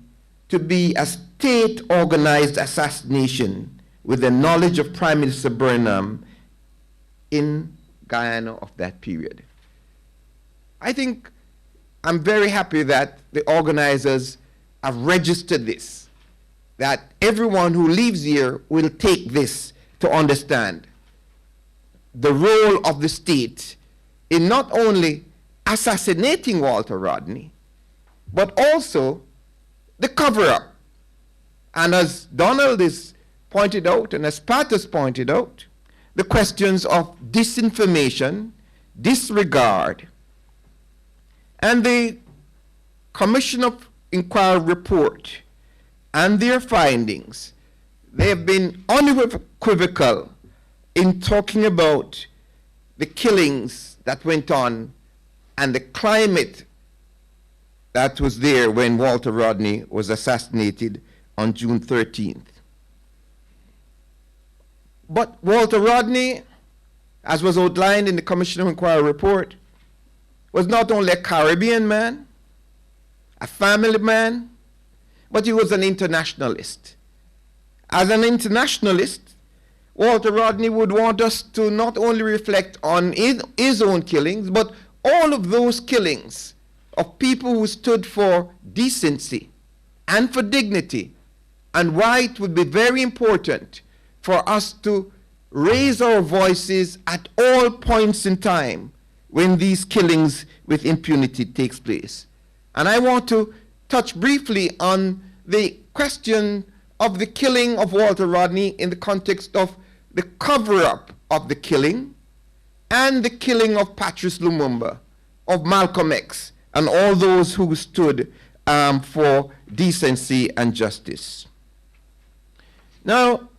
Speaker 8: to be a state-organized assassination with the knowledge of Prime Minister Burnham in Guyana of that period. I think I'm very happy that the organizers have registered this, that everyone who lives here will take this to understand the role of the state in not only assassinating Walter Rodney, but also the cover-up. And as Donald has pointed out, and as Pat has pointed out, the questions of disinformation, disregard, and the Commission of Inquiry report and their findings. They have been unequivocal in talking about the killings that went on and the climate that was there when Walter Rodney was assassinated on June 13th. But Walter Rodney, as was outlined in the Commission of Inquiry report, was not only a Caribbean man, a family man, but he was an internationalist. As an internationalist, Walter Rodney would want us to not only reflect on his own killings, but all of those killings of people who stood for decency and for dignity, and why it would be very important for us to raise our voices at all points in time when these killings with impunity takes place. And I want to touch briefly on the question of the killing of Walter Rodney in the context of the cover-up of the killing and the killing of Patrice Lumumba, of Malcolm X, and all those who stood for decency and justice. Now,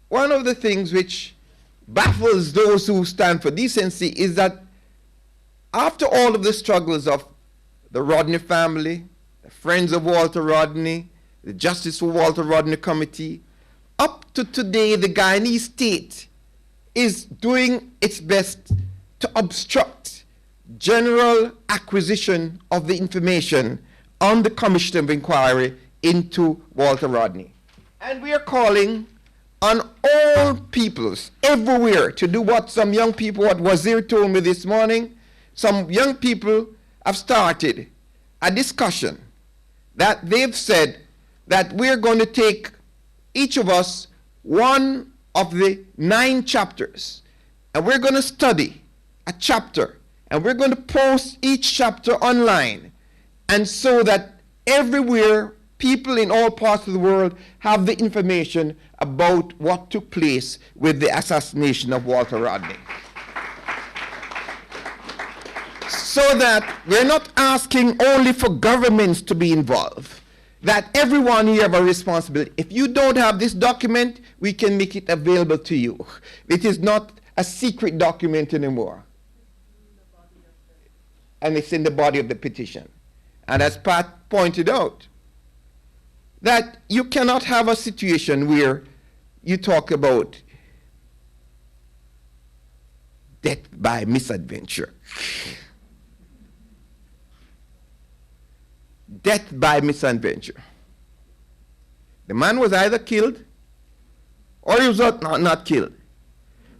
Speaker 8: one of the things which baffles those who stand for decency is that after all of the struggles of the Rodney family, the Friends of Walter Rodney, the Justice for Walter Rodney Committee, up to today, the Guyanese state is doing its best to obstruct general acquisition of the information on the Commission of Inquiry into Walter Rodney. And we are calling on all peoples everywhere to do what some young people, what Wazir told me this morning, some young people have started a discussion that they've said that we're going to take each of us one of the 9 chapters, and we're going to study a chapter, and we're going to post each chapter online, and so that everywhere people in all parts of the world have the information about what took place with the assassination of Walter Rodney. So that we're not asking only for governments to be involved, that everyone here have a responsibility. If you don't have this document, we can make it available to you. It is not a secret document anymore. And it's in the body of the petition. And as Pat pointed out, that you cannot have a situation where you talk about death by misadventure. Death by misadventure. The man was either killed or he was not killed.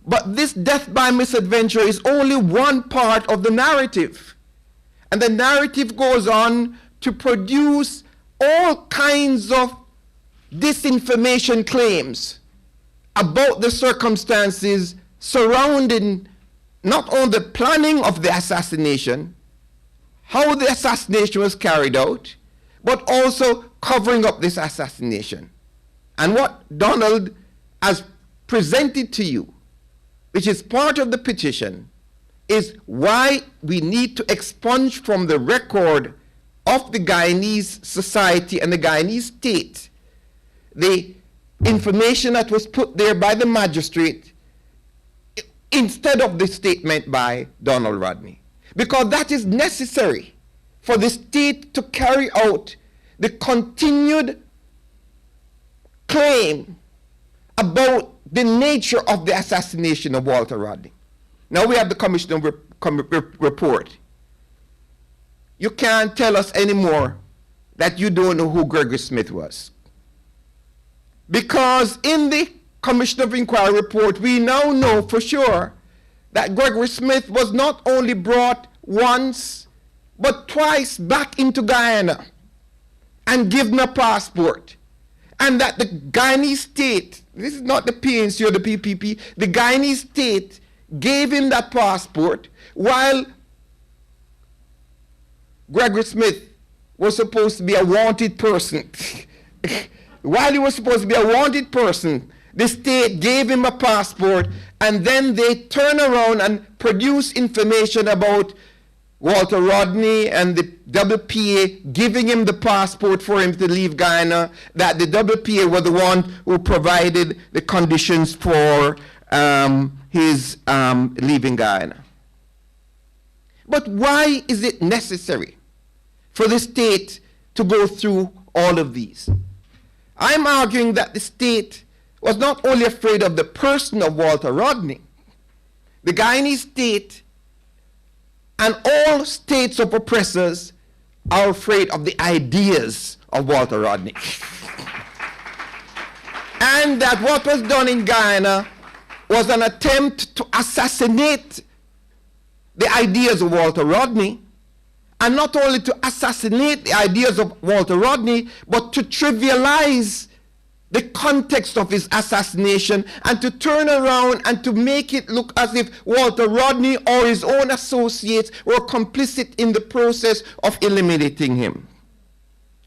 Speaker 8: But this death by misadventure is only one part of the narrative. And the narrative goes on to produce all kinds of disinformation claims about the circumstances surrounding not only the planning of the assassination, how the assassination was carried out, but also covering up this assassination. And what Donald has presented to you, which is part of the petition, is why we need to expunge from the record of the Guyanese society and the Guyanese state the information that was put there by the magistrate instead of the statement by Donald Rodney. Because that is necessary for the state to carry out the continued claim about the nature of the assassination of Walter Rodney. Now we have the Commission report. You can't tell us anymore that you don't know who Gregory Smith was. Because in the Commission of Inquiry report, we now know for sure that Gregory Smith was not only brought once, but twice back into Guyana and given a passport. And that the Guyanese state, this is not the PNC or the PPP, the Guyanese state gave him that passport while Gregory Smith was supposed to be a wanted person. While he was supposed to be a wanted person, the state gave him a passport, and then they turn around and produce information about Walter Rodney and the WPA giving him the passport for him to leave Guyana, that the WPA were the one who provided the conditions for his leaving Guyana. But why is it necessary for the state to go through all of these? I'm arguing that the state was not only afraid of the person of Walter Rodney, the Guyanese state and all states of oppressors are afraid of the ideas of Walter Rodney. And that what was done in Guyana was an attempt to assassinate the ideas of Walter Rodney, and not only to assassinate the ideas of Walter Rodney, but to trivialize the context of his assassination and to turn around and to make it look as if Walter Rodney or his own associates were complicit in the process of eliminating him.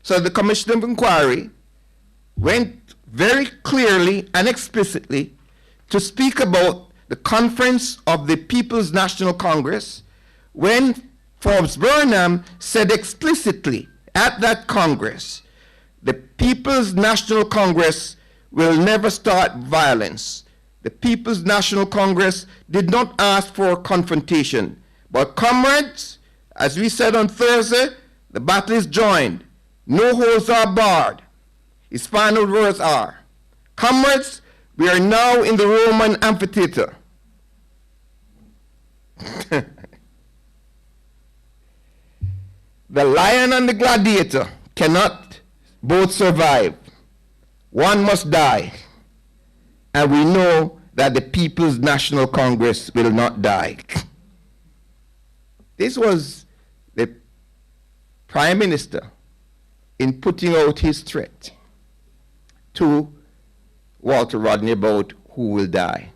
Speaker 8: So the Commission of Inquiry went very clearly and explicitly to speak about the conference of the People's National Congress, when Forbes Burnham said explicitly at that Congress, the People's National Congress will never start violence. The People's National Congress did not ask for confrontation. But comrades, as we said on Thursday, the battle is joined. No holds are barred. His final words are, comrades, we are now in the Roman amphitheater. The lion and the gladiator cannot both survive. One must die. And we know that the People's National Congress will not die. This was the Prime Minister in putting out his threat to Walter Rodney about who will die.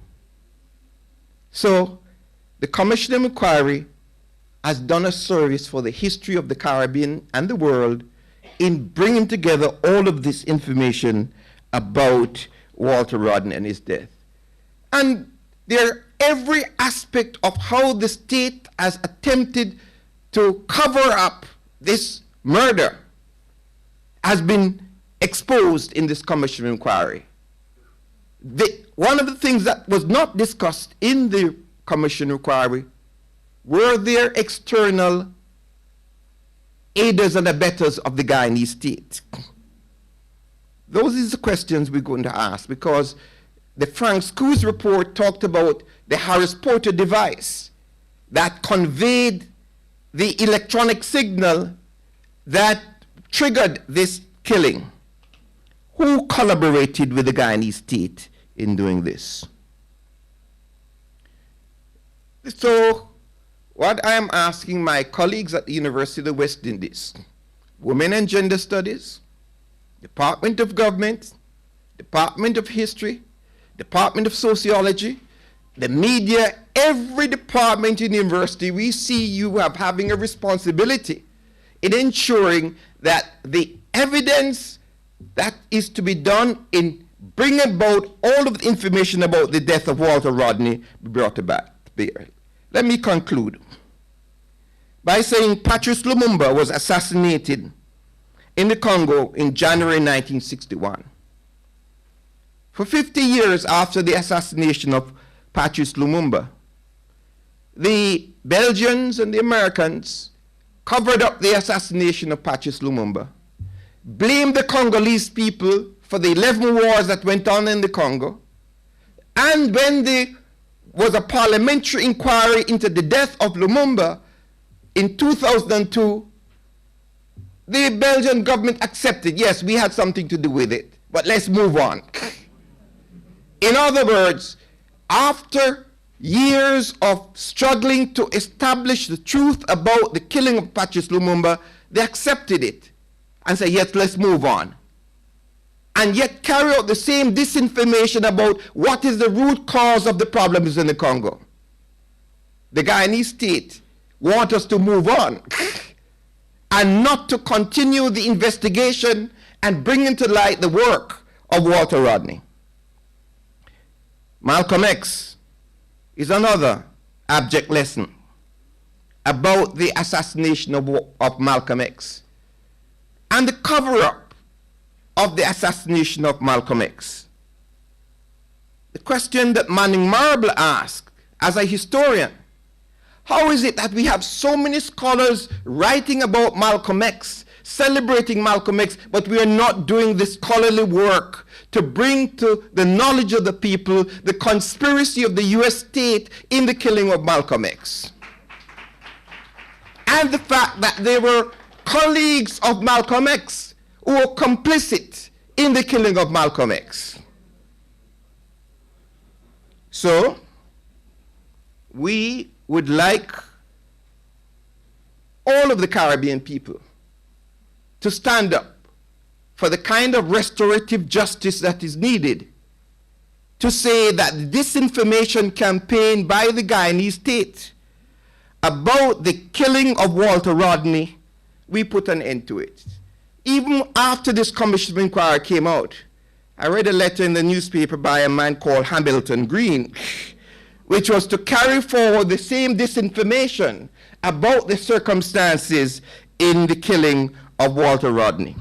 Speaker 8: So the Commission of Inquiry has done a service for the history of the Caribbean and the world in bringing together all of this information about Walter Rodney and his death. And there, every aspect of how the state has attempted to cover up this murder has been exposed in this Commission of Inquiry. One of the things that was not discussed in the Commission of Inquiry were their external aiders and abettors of the Guyanese state. Those are the questions we're going to ask, because the Frank Scuse report talked about the Harris Porter device that conveyed the electronic signal that triggered this killing. Who collaborated with the Guyanese state in doing this? So, what I am asking my colleagues at the University of the West Indies, Women and Gender Studies, Department of Government, Department of History, Department of Sociology, the media, every department in the university, we see you having a responsibility in ensuring that the evidence that is to be done in bringing about all of the information about the death of Walter Rodney be brought about there. Let me conclude by saying Patrice Lumumba was assassinated in the Congo in January 1961. For 50 years after the assassination of Patrice Lumumba, the Belgians and the Americans covered up the assassination of Patrice Lumumba, blamed the Congolese people for the 11 wars that went on in the Congo, and when there was a parliamentary inquiry into the death of Lumumba in 2002, the Belgian government accepted, yes, we had something to do with it. but let's move on. In other words, after years of struggling to establish the truth about the killing of Patrice Lumumba, they accepted it and said, yes, let's move on. And yet carry out the same disinformation about what is the root cause of the problems in the Congo. The Guyanese state wants us to move on and not to continue the investigation and bring into light the work of Walter Rodney. Malcolm X is another abject lesson about the assassination of Malcolm X and the cover-up of the assassination of Malcolm X. The question that Manning Marable asked as a historian, how is it that we have so many scholars writing about Malcolm X, celebrating Malcolm X, but we are not doing this scholarly work to bring to the knowledge of the people the conspiracy of the US state in the killing of Malcolm X? And the fact that they were colleagues of Malcolm X who were complicit in the killing of Malcolm X. So, we would like all of the Caribbean people to stand up for the kind of restorative justice that is needed to say that the disinformation campaign by the Guyanese state about the killing of Walter Rodney, we put an end to it. Even after this commission of inquiry came out, I read a letter in the newspaper by a man called Hamilton Green, which was to carry forward the same disinformation about the circumstances in the killing of Walter Rodney.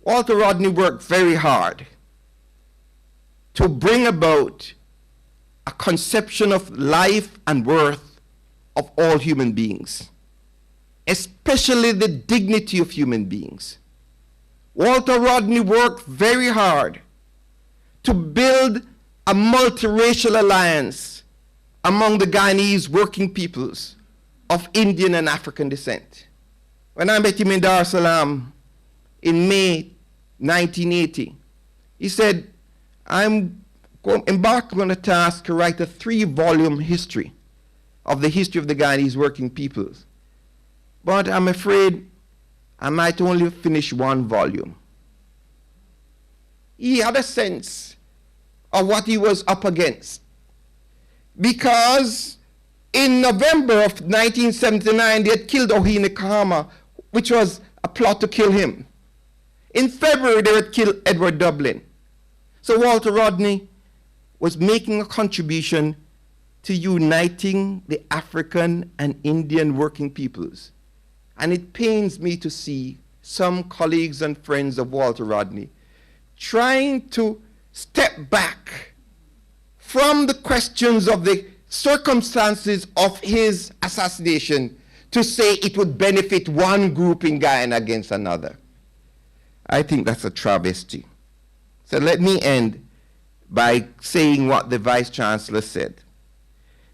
Speaker 8: Walter Rodney worked very hard to bring about a conception of life and worth of all human beings, especially the dignity of human beings. Walter Rodney worked very hard to build a multiracial alliance among the Guyanese working peoples of Indian and African descent. When I met him in Dar es Salaam in May 1980, he said, I'm embarking on a task to write a 3-volume history of the history of the Guyanese working peoples. But I'm afraid I might only finish 1 volume. He had a sense of what he was up against, because in November of 1979, they had killed Ohene Kahama, which was a plot to kill him. In February, they had killed Edward Dublin. So Walter Rodney was making a contribution to uniting the African and Indian working peoples. And it pains me to see some colleagues and friends of Walter Rodney trying to step back from the questions of the circumstances of his assassination to say it would benefit one group in Guyana against another. I think that's a travesty. So let me end by saying what the Vice Chancellor said,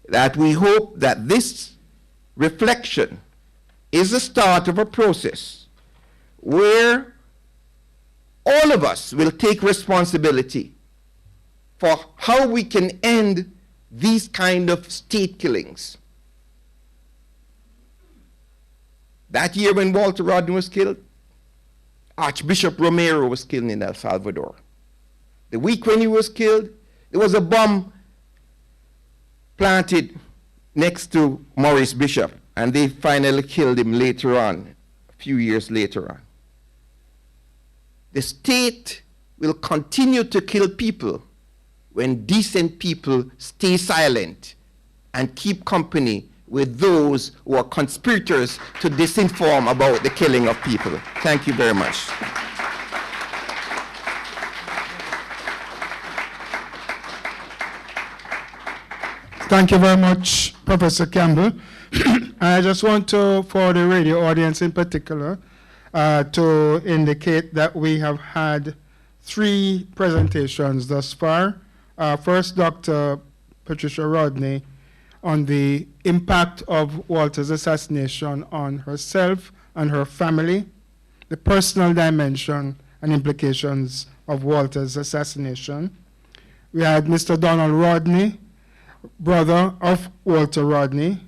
Speaker 8: that we hope that this reflection is the start of a process where all of us will take responsibility for how we can end these kind of state killings. That year when Walter Rodney was killed, Archbishop Romero was killed in El Salvador. The week when he was killed, there was a bomb planted next to Maurice Bishop, and they finally killed him later on, a few years later on. The state will continue to kill people when decent people stay silent and keep company with those who are conspirators to disinform about the killing of people. Thank you very much.
Speaker 5: Thank you very much, Professor Campbell. I just want to, for the radio audience in particular, to indicate that we have had 3 presentations thus far. First, Dr. Patricia Rodney on the impact of Walter's assassination on herself and her family, the personal dimension and implications of Walter's assassination. We had Mr. Donald Rodney, brother of Walter Rodney,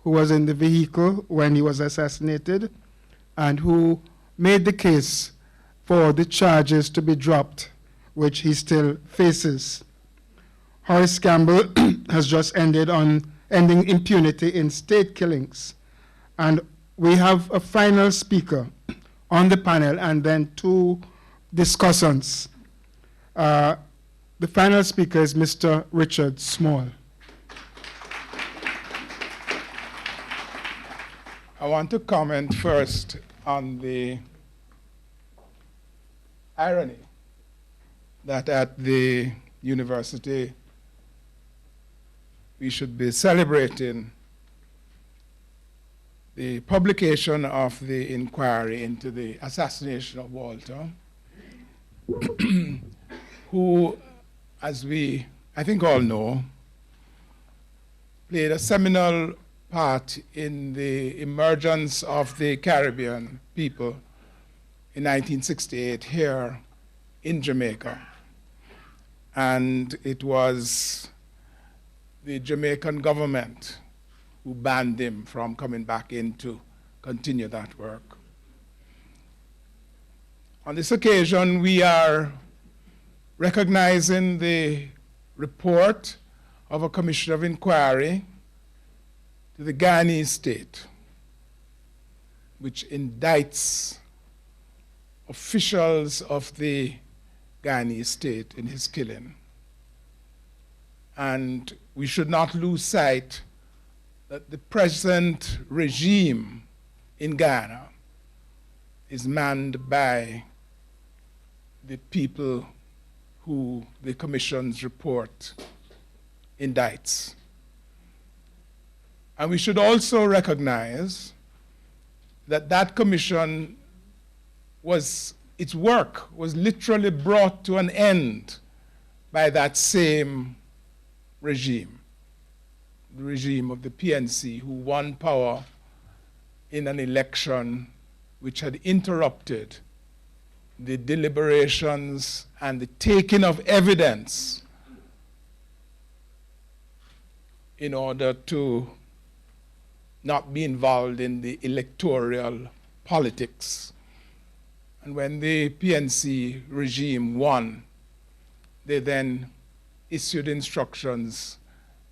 Speaker 5: who was in the vehicle when he was assassinated and who made the case for the charges to be dropped, which he still faces. Horace Campbell has just ending impunity in state killings. And we have a final speaker on the panel and then two discussants. The final speaker is Mr. Richard Small.
Speaker 9: I want to comment first on the irony that at the university we should be celebrating the publication of the inquiry into the assassination of Walter, who, as we, I think, all know, played a seminal part in the emergence of the Caribbean people in 1968 here in Jamaica. And it was the Jamaican government who banned him from coming back in to continue that work. On this occasion, we are recognizing the report of a commission of inquiry to the Ghanaian state, which indicts officials of the Ghanaian state in his killing. And we should not lose sight that the present regime in Ghana is manned by the people who the Commission's report indicts. And we should also recognize that that commission its work was literally brought to an end by that same regime, the regime of the PNC, who won power in an election which had interrupted the deliberations and the taking of evidence in order to not be involved in the electoral politics. And when the PNC regime won, they then issued instructions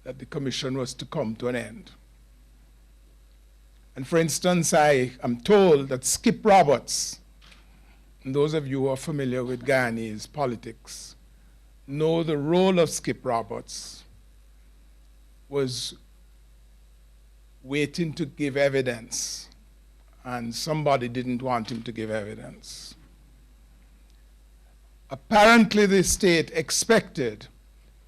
Speaker 9: that the commission was to come to an end. And for instance, I am told that Skip Roberts, and those of you who are familiar with Ghanaian politics, know the role of Skip Roberts was waiting to give evidence, and somebody didn't want him to give evidence. Apparently, the state expected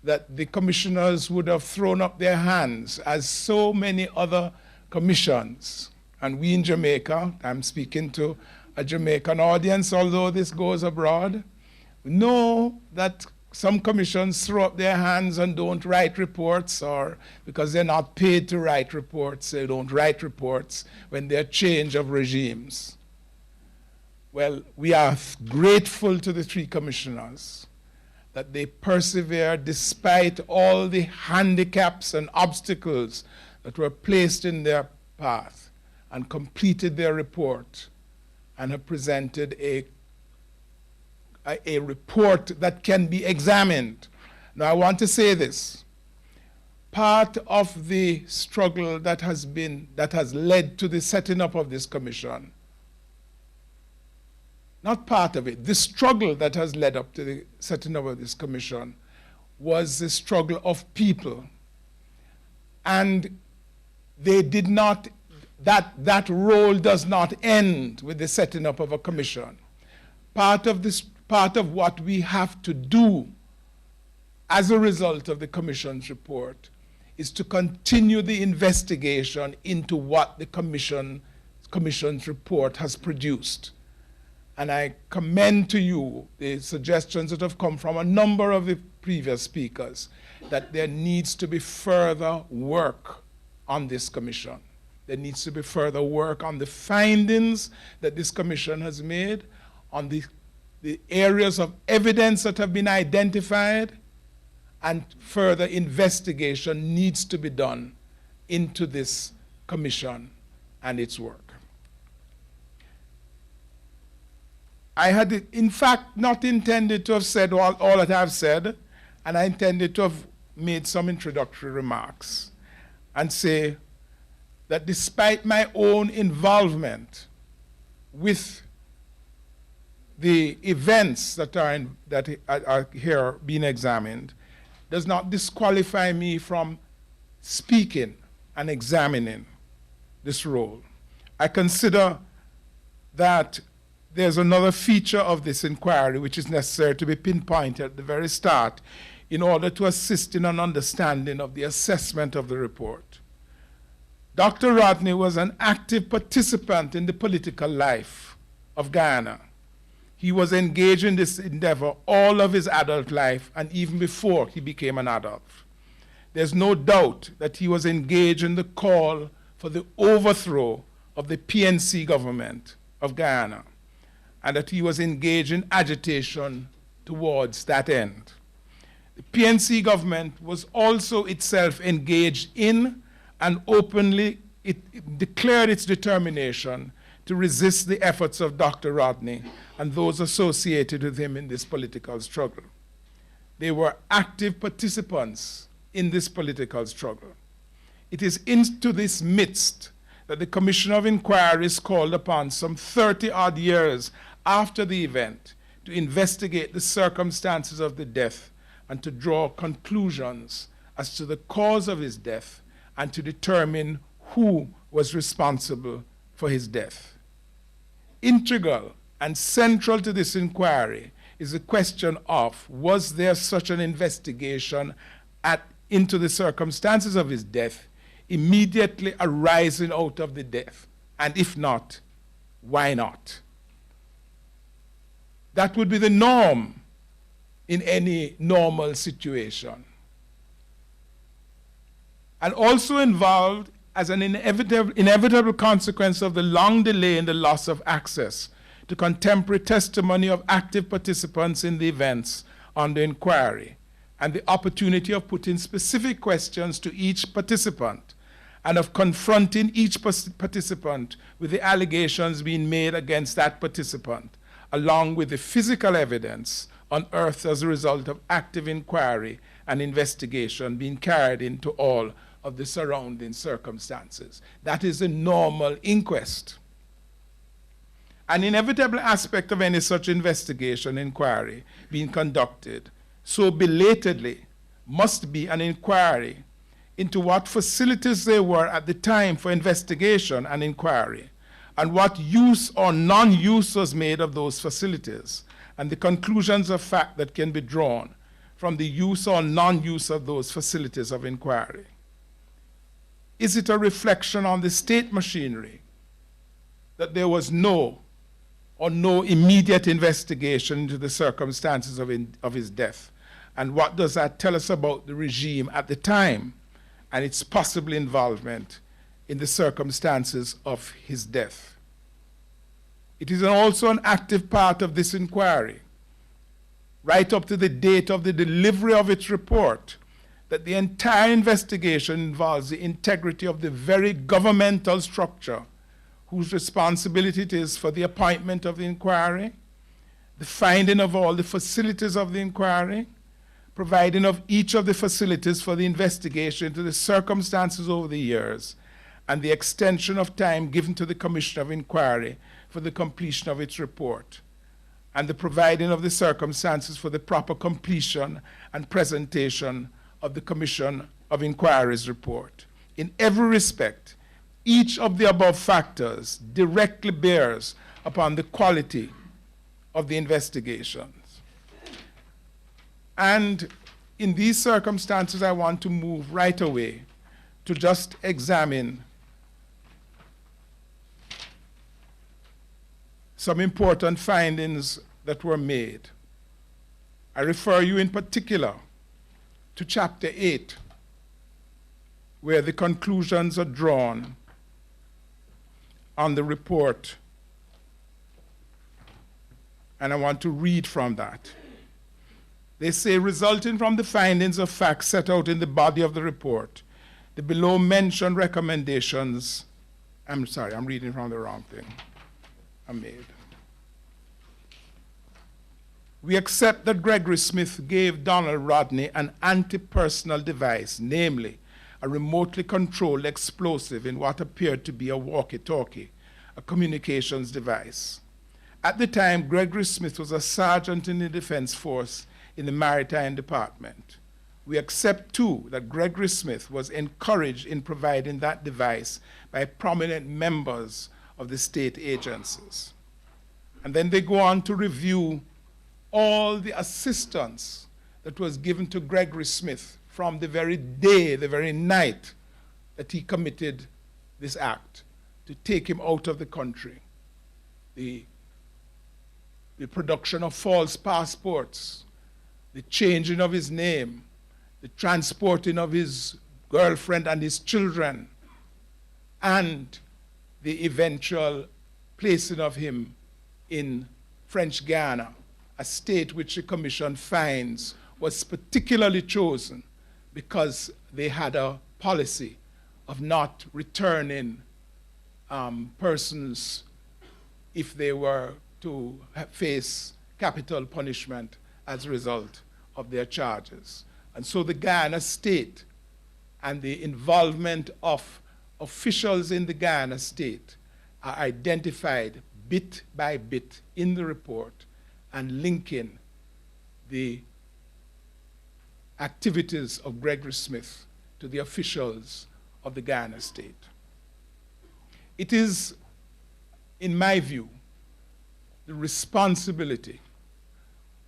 Speaker 9: that the commissioners would have thrown up their hands, as so many other commissions. And we in Jamaica, I'm speaking to a Jamaican audience, although this goes abroad, know that some commissions throw up their hands and don't write reports, or because they're not paid to write reports, they don't write reports when there's change of regimes. Well, we are grateful to the three commissioners that they persevered despite all the handicaps and obstacles that were placed in their path, and completed their report and have presented a report that can be examined. Now, I want to say this. Part of the struggle that has led to the setting up of this commission, not part of it, the struggle that has led up to the setting up of this commission was the struggle of people. And they did not, that role does not end with the setting up of a commission. Part of what we have to do as a result of the commission's report is to continue the investigation into what the commission's report has produced. And I commend to you the suggestions that have come from a number of the previous speakers that there needs to be further work on this commission. There needs to be further work on the findings that this commission has made, on the the areas of evidence that have been identified, and further investigation needs to be done into this commission and its work. I had, in fact, not intended to have said all that I've said, and I intended to have made some introductory remarks and say that despite my own involvement with the events that are here being examined, does not disqualify me from speaking and examining this role. I consider that there's another feature of this inquiry which is necessary to be pinpointed at the very start in order to assist in an understanding of the assessment of the report. Dr. Rodney was an active participant in the political life of Guyana. He was engaged in this endeavor all of his adult life and even before he became an adult. There's no doubt that he was engaged in the call for the overthrow of the PNC government of Guyana, and that he was engaged in agitation towards that end. The PNC government was also itself engaged in and openly declared its determination to resist the efforts of Dr. Rodney and those associated with him in this political struggle. They were active participants in this political struggle. It is into this midst that the Commission of Inquiry is called upon some 30-odd years after the event to investigate the circumstances of the death and to draw conclusions as to the cause of his death and to determine who was responsible for his death. Integral and central to this inquiry is the question of, was there such an investigation into the circumstances of his death immediately arising out of the death? And if not, why not? That would be the norm in any normal situation. And also involved as an inevitable consequence of the long delay in the loss of access to contemporary testimony of active participants in the events under inquiry, and the opportunity of putting specific questions to each participant, and of confronting each participant with the allegations being made against that participant, along with the physical evidence unearthed as a result of active inquiry and investigation being carried into all of the surrounding circumstances. That is a normal inquest. An inevitable aspect of any such investigation, inquiry being conducted so belatedly must be an inquiry into what facilities there were at the time for investigation and inquiry, and what use or non-use was made of those facilities, and the conclusions of fact that can be drawn from the use or non-use of those facilities of inquiry. Is it a reflection on the state machinery that there was no immediate investigation into the circumstances of his death? And what does that tell us about the regime at the time and its possible involvement in the circumstances of his death? It is also an active part of this inquiry, right up to the date of the delivery of its report, that the entire investigation involves the integrity of the very governmental structure whose responsibility it is for the appointment of the inquiry, the finding of all the facilities of the inquiry, providing of each of the facilities for the investigation into the circumstances over the years, and the extension of time given to the Commission of Inquiry for the completion of its report, and the providing of the circumstances for the proper completion and presentation of the Commission of Inquiry's report. In every respect, each of the above factors directly bears upon the quality of the investigations. And in these circumstances, I want to move right away to just examine some important findings that were made. I refer you in particular to Chapter 8, where the conclusions are drawn on the report and I want to read from that. They say, resulting from the findings of facts set out in the body of the report, the below mentioned recommendations, I'm sorry, I'm reading from the wrong thing I made. We accept that Gregory Smith gave Donald Rodney an anti-personal device, namely a remotely controlled explosive in what appeared to be a walkie-talkie, a communications device. At the time, Gregory Smith was a sergeant in the Defense Force in the Maritime Department. We accept, too, that Gregory Smith was encouraged in providing that device by prominent members of the state agencies. And then they go on to review all the assistance that was given to Gregory Smith from the very day, the very night that he committed this act to take him out of the country. The production of false passports, the changing of his name, the transporting of his girlfriend and his children, and the eventual placing of him in French Guiana, a state which the Commission finds was particularly chosen because they had a policy of not returning persons if they were to face capital punishment as a result of their charges. And so the Guyana state and the involvement of officials in the Guyana state are identified bit by bit in the report and linking the activities of Gregory Smith to the officials of the Guyana state. It is, in my view, the responsibility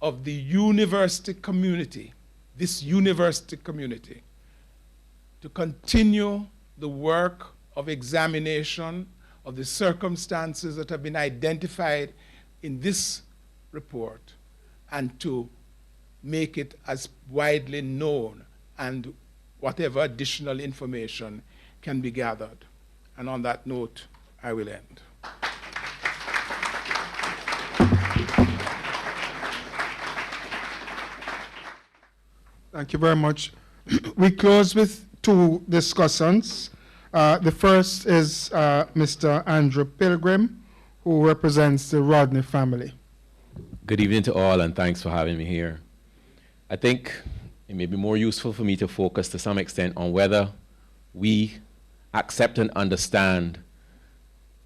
Speaker 9: of the university community, this university community, to continue the work of examination of the circumstances that have been identified in this report and to make it as widely known and whatever additional information can be gathered. And on that note, I will end.
Speaker 5: Thank you very much. We close with two discussants. The first is Mr. Andrew Pilgrim, who represents the Rodney family.
Speaker 10: Good evening to all, and thanks for having me here. I think it may be more useful for me to focus to some extent on whether we accept and understand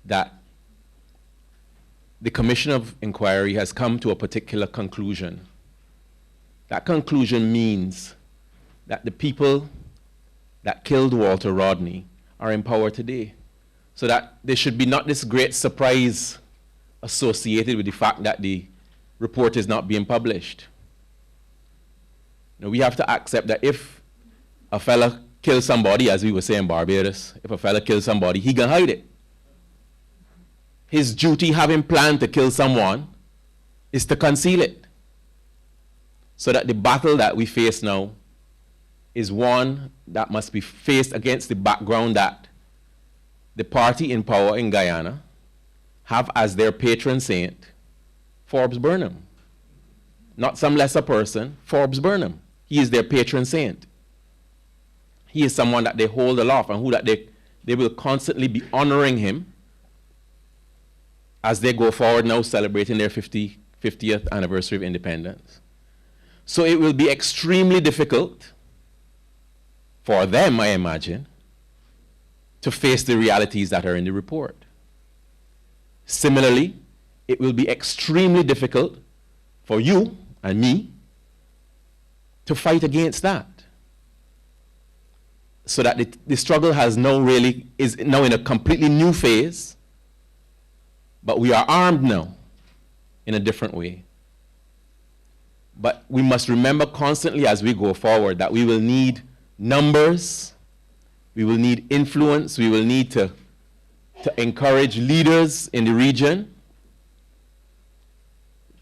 Speaker 10: that the Commission of Inquiry has come to a particular conclusion. That conclusion means that the people that killed Walter Rodney are in power today, so that there should be not this great surprise associated with the fact that the report is not being published. Now, we have to accept that if a fella kills somebody, as we were saying in Barbados, if a fella kills somebody, he can hide it. His duty, having planned to kill someone, is to conceal it. So that the battle that we face now is one that must be faced against the background that the party in power in Guyana have as their patron saint Forbes Burnham. Not some lesser person, Forbes Burnham. He is their patron saint. He is someone that they hold aloft and who that they will constantly be honoring him as they go forward now celebrating their 50th anniversary of independence. So it will be extremely difficult for them, I imagine, to face the realities that are in the report. Similarly, it will be extremely difficult for you and me to fight against that. So that the struggle is now in a completely new phase, but we are armed now in a different way. But we must remember constantly as we go forward that we will need numbers, we will need influence, we will need to encourage leaders in the region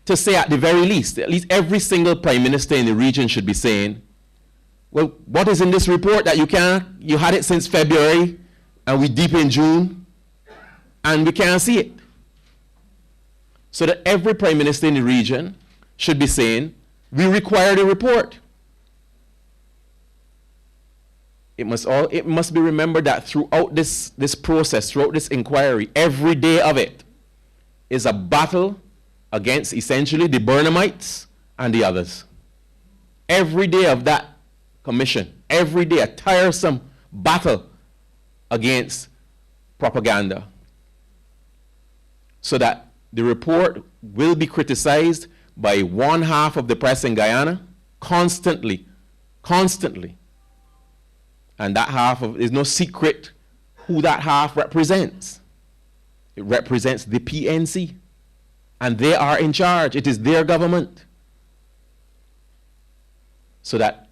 Speaker 10: to say at least every single prime minister in the region should be saying, well, what is in this report that you had it since February and we're deep in June and we can't see it. so that every prime minister in the region should be saying, we require the report. It must be remembered that throughout this process, throughout this inquiry, every day of it is a battle against essentially the Burnhamites and the others. Every day of that commission, every day a tiresome battle against propaganda, so that the report will be criticized by one half of the press in Guyana constantly. And that half is no secret who that half represents. It represents the PNC. And they are in charge. It is their government. So that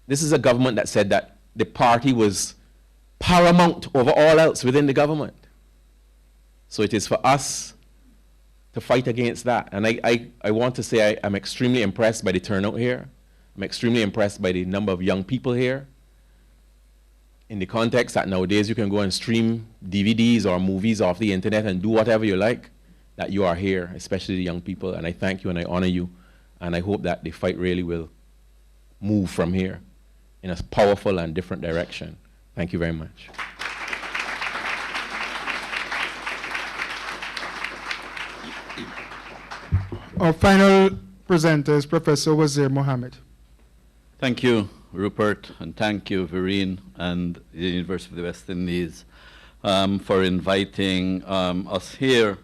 Speaker 10: this is a government that said that the party was paramount over all else within the government. So it is for us to fight against that. And I want to say I'm extremely impressed by the turnout here. I'm extremely impressed by the number of young people here. In the context that nowadays you can go and stream DVDs or movies off the internet and do whatever you like, that you are here, especially the young people. And I thank you and I honor you. And I hope that the fight really will move from here in a powerful and different direction. Thank you very much.
Speaker 5: Our final presenter is Professor Wazir Mohammed.
Speaker 11: Thank you, Rupert, and thank you, Vereen, and the University of the West Indies for inviting us here.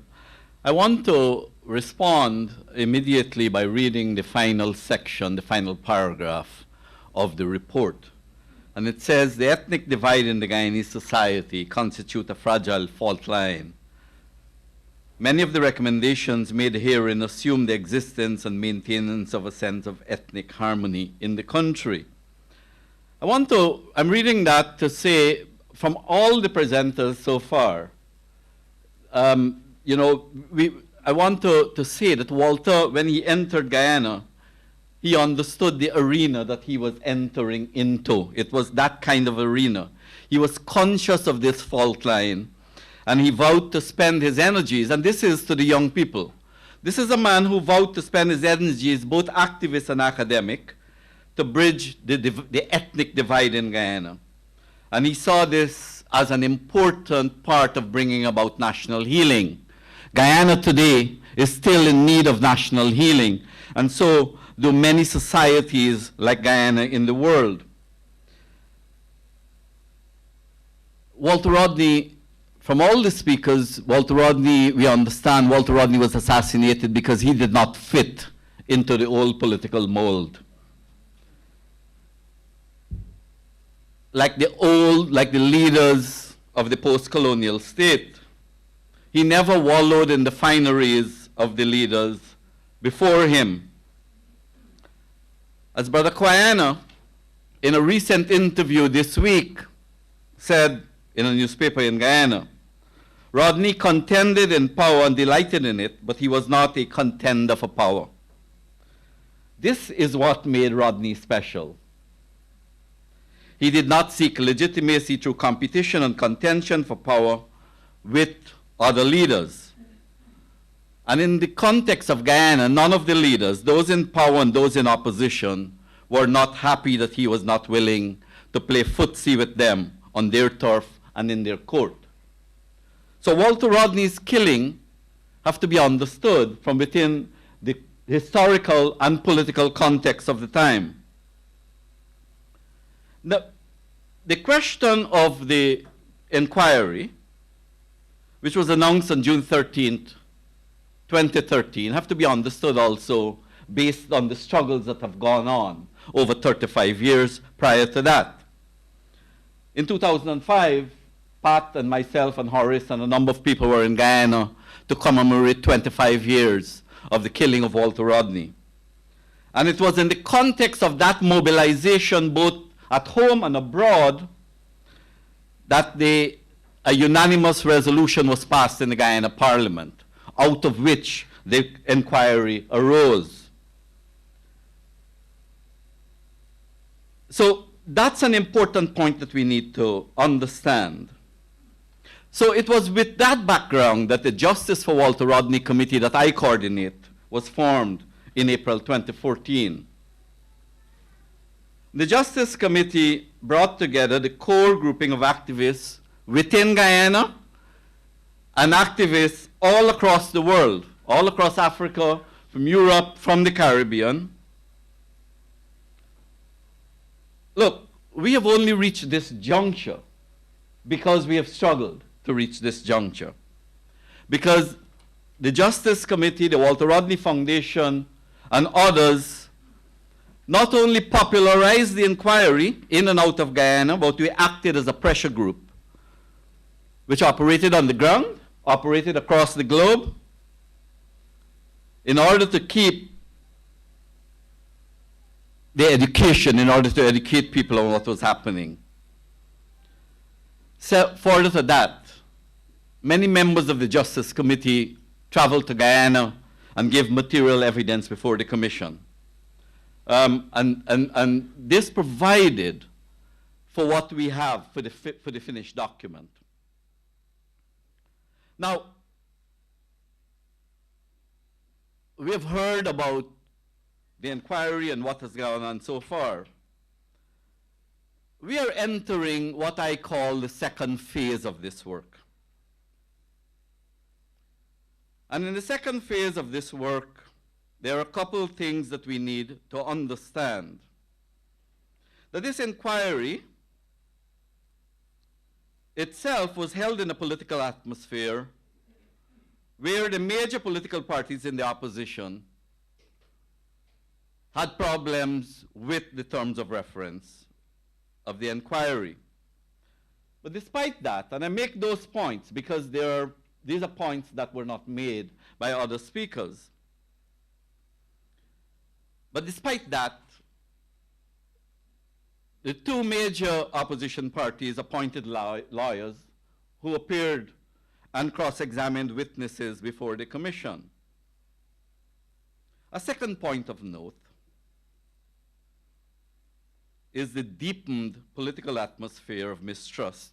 Speaker 11: I want to respond immediately by reading the final section, the final paragraph of the report. And it says, the ethnic divide in the Guyanese society constitute a fragile fault line. Many of the recommendations made herein assume the existence and maintenance of a sense of ethnic harmony in the country. I'm reading that to say, from all the presenters so far, I want to say that Walter, when he entered Guyana, he understood the arena that he was entering into. It was that kind of arena. He was conscious of this fault line, and he vowed to spend his energies, and this is to the young people. This is a man who vowed to spend his energies, both activist and academic, to bridge the ethnic divide in Guyana. And he saw this as an important part of bringing about national healing. Guyana today is still in need of national healing, and so do many societies like Guyana in the world. Walter Rodney, from all the speakers, we understand Walter Rodney was assassinated because he did not fit into the old political mold. Like the leaders of the post-colonial state, he never wallowed in the fineries of the leaders before him. As Brother Kwayana, in a recent interview this week, said in a newspaper in Guyana, Rodney contended in power and delighted in it, but he was not a contender for power. This is what made Rodney special. He did not seek legitimacy through competition and contention for power with other leaders. And in the context of Guyana, none of the leaders, those in power and those in opposition, were not happy that he was not willing to play footsie with them on their turf and in their court. So Walter Rodney's killing have to be understood from within the historical and political context of the time. The question of the inquiry, which was announced on June 13th, 2013, have to be understood also based on the struggles that have gone on over 35 years prior to that. In 2005, Pat and myself and Horace and a number of people were in Guyana to commemorate 25 years of the killing of Walter Rodney. And it was in the context of that mobilization, both at home and abroad, that a unanimous resolution was passed in the Guyana Parliament, out of which the inquiry arose. So that's an important point that we need to understand. So it was with that background that the Justice for Walter Rodney Committee that I coordinate was formed in April 2014. The Justice Committee brought together the core grouping of activists within Guyana and activists all across the world, all across Africa, from Europe, from the Caribbean. Look, we have only reached this juncture because we have struggled to reach this juncture. Because the Justice Committee, the Walter Rodney Foundation, and others not only popularized the inquiry in and out of Guyana, but we acted as a pressure group, which operated on the ground, operated across the globe, in order to keep the education, in order to educate people on what was happening. So further to that, many members of the Justice Committee traveled to Guyana and gave material evidence before the Commission. And this provided for what we have for the finished document. Now, we have heard about the inquiry and what has gone on so far. We are entering what I call the second phase of this work. And in the second phase of this work, there are a couple of things that we need to understand. That this inquiry itself was held in a political atmosphere where the major political parties in the opposition had problems with the terms of reference of the inquiry. But despite that, and I make those points because these are points that were not made by other speakers. But despite that, the two major opposition parties appointed lawyers who appeared and cross-examined witnesses before the Commission. A second point of note is the deepened political atmosphere of mistrust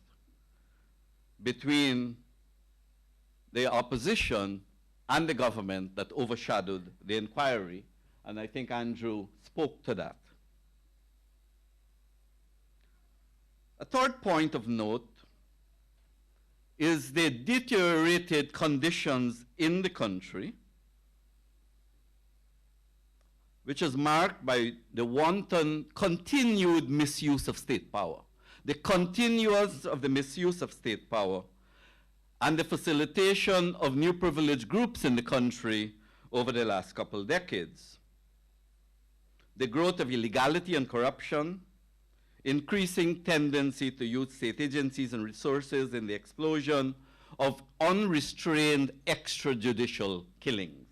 Speaker 11: between the opposition and the government that overshadowed the inquiry, and I think Andrew spoke to that. A third point of note is the deteriorated conditions in the country, which is marked by the wanton continued misuse of state power, the continuance of the misuse of state power, and the facilitation of new privileged groups in the country over the last couple of decades. The growth of illegality and corruption, increasing tendency to use state agencies and resources in the explosion of unrestrained extrajudicial killings.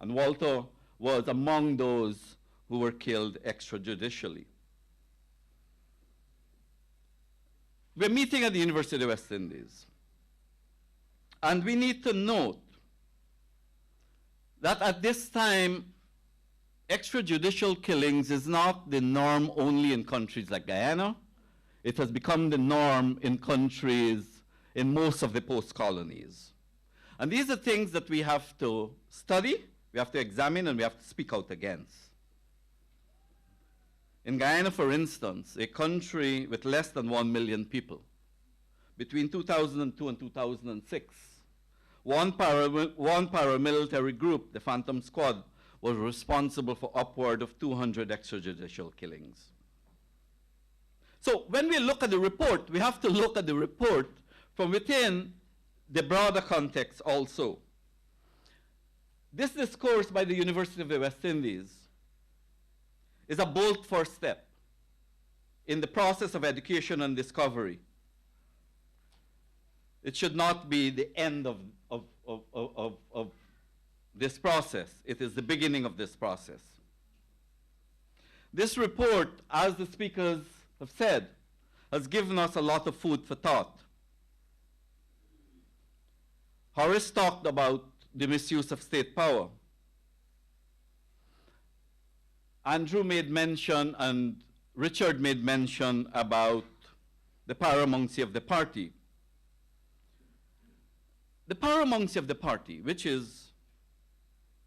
Speaker 11: And Walter was among those who were killed extrajudicially. We're meeting at the University of the West Indies. And we need to note that at this time, extrajudicial killings is not the norm only in countries like Guyana. It has become the norm in countries in most of the post-colonies. And these are things that we have to study, we have to examine, and we have to speak out against. In Guyana, for instance, a country with less than 1 million people, between 2002 and 2006, one paramilitary group, the Phantom Squad, was responsible for upward of 200 extrajudicial killings. So when we look at the report, we have to look at the report from within the broader context also. This discourse by the University of the West Indies is a bold first step in the process of education and discovery. It should not be the end of this process. It is the beginning of this process. This report, as the speakers have said, has given us a lot of food for thought. Horace talked about the misuse of state power. Andrew made mention and Richard made mention about the paramountcy of the party. the paramountcy of the party, which is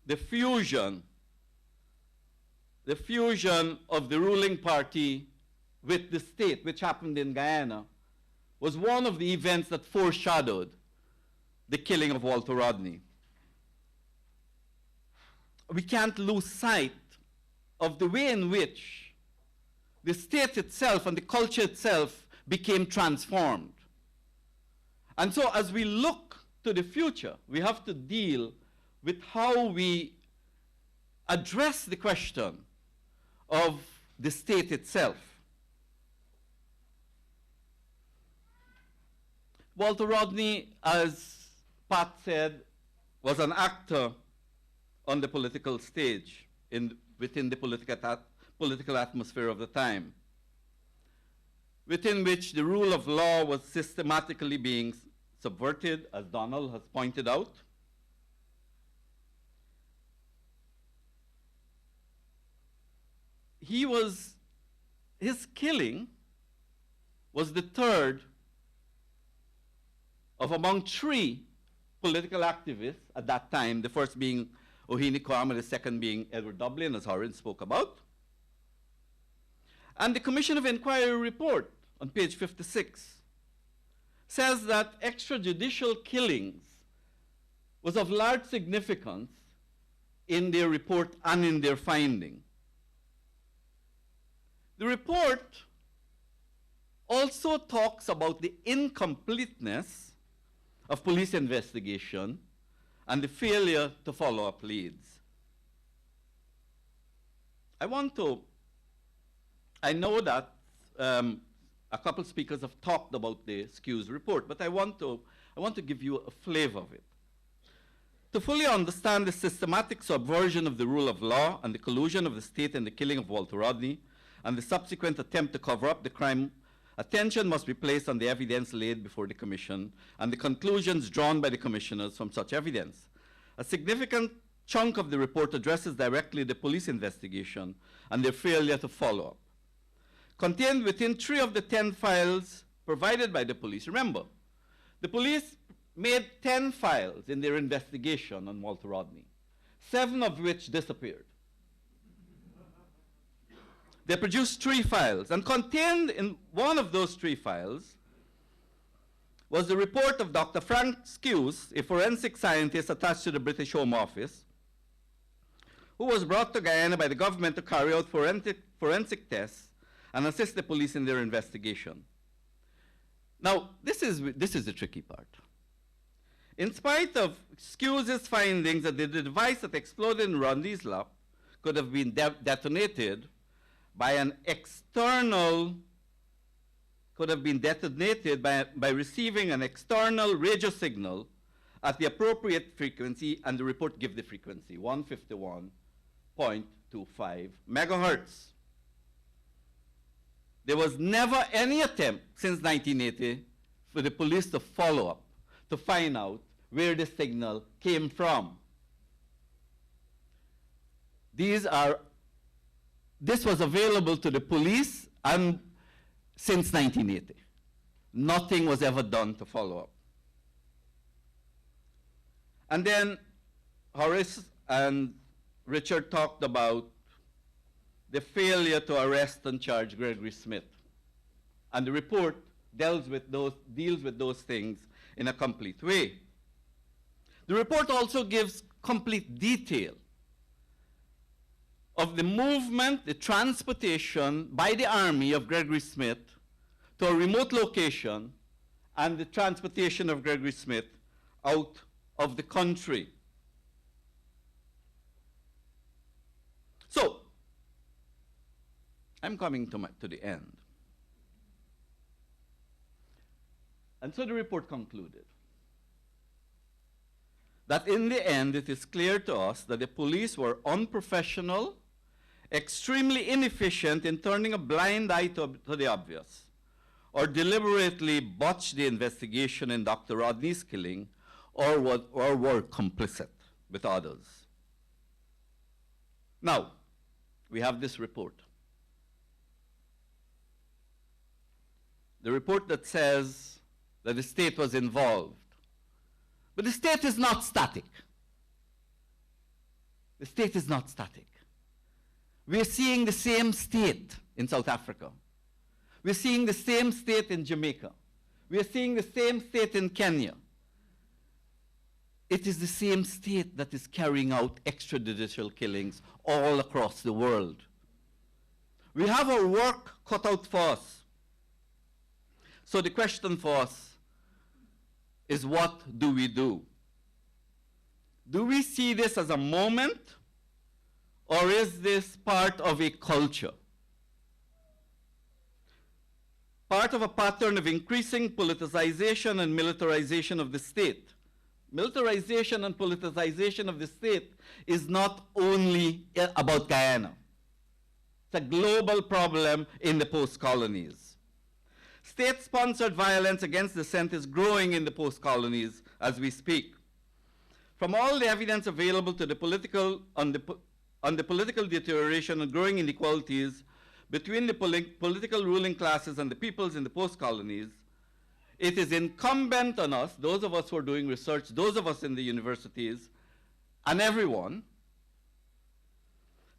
Speaker 11: the fusion of the ruling party with the state, which happened in Guyana, was one of the events that foreshadowed the killing of Walter Rodney. We can't lose sight of the way in which the state itself and the culture itself became transformed. And so as we look to the future, we have to deal with how we address the question of the state itself. Walter Rodney, as Pat said, was an actor on the political stage within the political atmosphere of the time, within which the rule of law was systematically being subverted, as Donald has pointed out. His killing was the third of among three political activists at that time, the first being Ohene Kwame, the second being Edward Dublin, as Horace spoke about. And the Commission of Inquiry report on page 56 says that extrajudicial killings was of large significance in their report and in their finding. The report also talks about the incompleteness of police investigation and the failure to follow up leads. I know that a couple speakers have talked about the SKU's report, but I want to give you a flavor of it. To fully understand the systematic subversion of the rule of law and the collusion of the state in the killing of Walter Rodney and the subsequent attempt to cover up the crime, attention must be placed on the evidence laid before the Commission and the conclusions drawn by the commissioners from such evidence. A significant chunk of the report addresses directly the police investigation and their failure to follow up. Contained within 3 of the 10 files provided by the police. Remember, the police made 10 files in their investigation on Walter Rodney, 7 of which disappeared. They produced 3 files, and contained in one of those 3 files was the report of Dr. Frank Skuse, a forensic scientist attached to the British Home Office, who was brought to Guyana by the government to carry out forensic tests and assist the police in their investigation. Now, this is the tricky part. In spite of Skuse's findings that the device that exploded in Rodney's lap could have been detonated by an external, by receiving an external radio signal at the appropriate frequency, and the report gives the frequency, 151.25 megahertz. There was never any attempt since 1980 for the police to follow up, to find out where the signal came from. This was available to the police and since 1980. Nothing was ever done to follow up. And then Horace and Richard talked about the failure to arrest and charge Gregory Smith. And the report deals with those things in a complete way. The report also gives complete detail of the movement, the transportation by the army of Gregory Smith to a remote location and the transportation of Gregory Smith out of the country. So, I'm coming to the end. And so the report concluded that in the end it is clear to us that the police were unprofessional, extremely inefficient in turning a blind eye to the obvious, or deliberately botched the investigation in Dr. Rodney's killing, or were complicit with others. Now, we have this report. The report that says that the state was involved But the state is not static. The state is not static. We're seeing the same state in South Africa. We're seeing the same state in Jamaica. We're seeing the same state in Kenya. It is the same state that is carrying out extrajudicial killings all across the world. We have our work cut out for us. So the question for us is, what do we do? Do we see this as a moment, or is this part of a culture? Part of a pattern of increasing politicization and militarization of the state. Militarization and politicization of the state is not only about Guyana. It's a global problem in the post-colonies. State-sponsored violence against dissent is growing in the post-colonies as we speak. From all the evidence available to the on the political deterioration and growing inequalities between the political ruling classes and the peoples in the post-colonies, it is incumbent on us, those of us who are doing research, those of us in the universities, and everyone,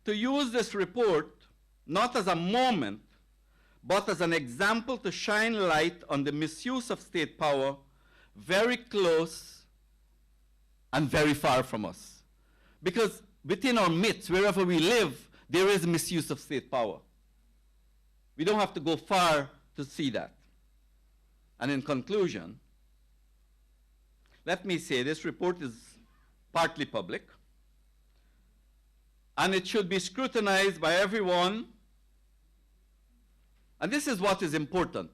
Speaker 11: to use this report not as a moment, but as an example to shine light on the misuse of state power very close and very far from us. Because within our midst, wherever we live, there is misuse of state power. We don't have to go far to see that. And in conclusion, let me say this report is partly public, and it should be scrutinized by everyone. And this is what is important,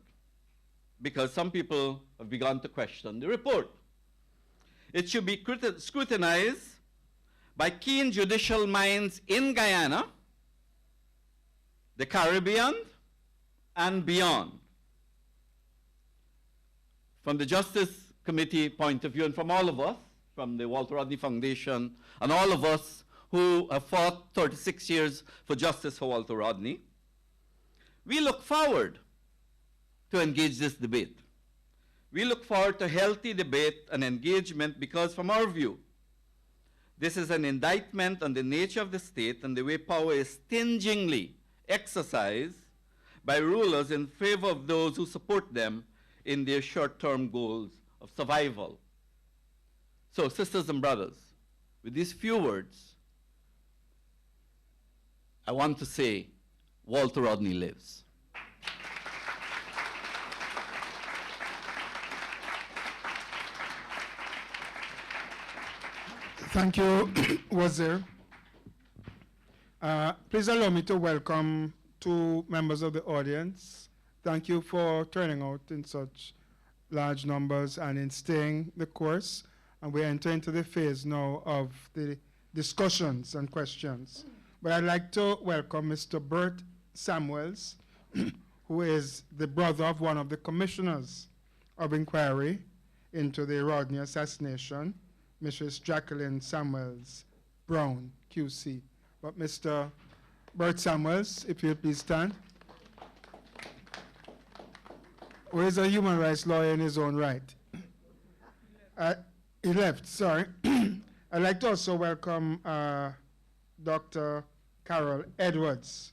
Speaker 11: because some people have begun to question the report. It should be scrutinized by keen judicial minds in Guyana, the Caribbean, and beyond. From the Justice Committee point of view, and from all of us, from the Walter Rodney Foundation, and all of us who have fought 36 years for justice for Walter Rodney, we look forward to engage this debate. We look forward to healthy debate and engagement because, from our view, this is an indictment on the nature of the state and the way power is stingingly exercised by rulers in favor of those who support them in their short-term goals of survival. So, sisters and brothers, with these few words, I want to say, Walter Rodney lives.
Speaker 5: Thank you, Wazir. Please allow me to welcome two members of the audience. Thank you for turning out in such large numbers and in staying the course. And we enter into the phase now of the discussions and questions. But I'd like to welcome Mr. Bert Samuels, who is the brother of one of the commissioners of inquiry into the Rodney assassination, Mrs. Jacqueline Samuels Brown, QC. But Mr. Bert Samuels, if you'll please stand. Who is a human rights lawyer in his own right. He left, sorry. I'd like to also welcome Dr. Carol Edwards,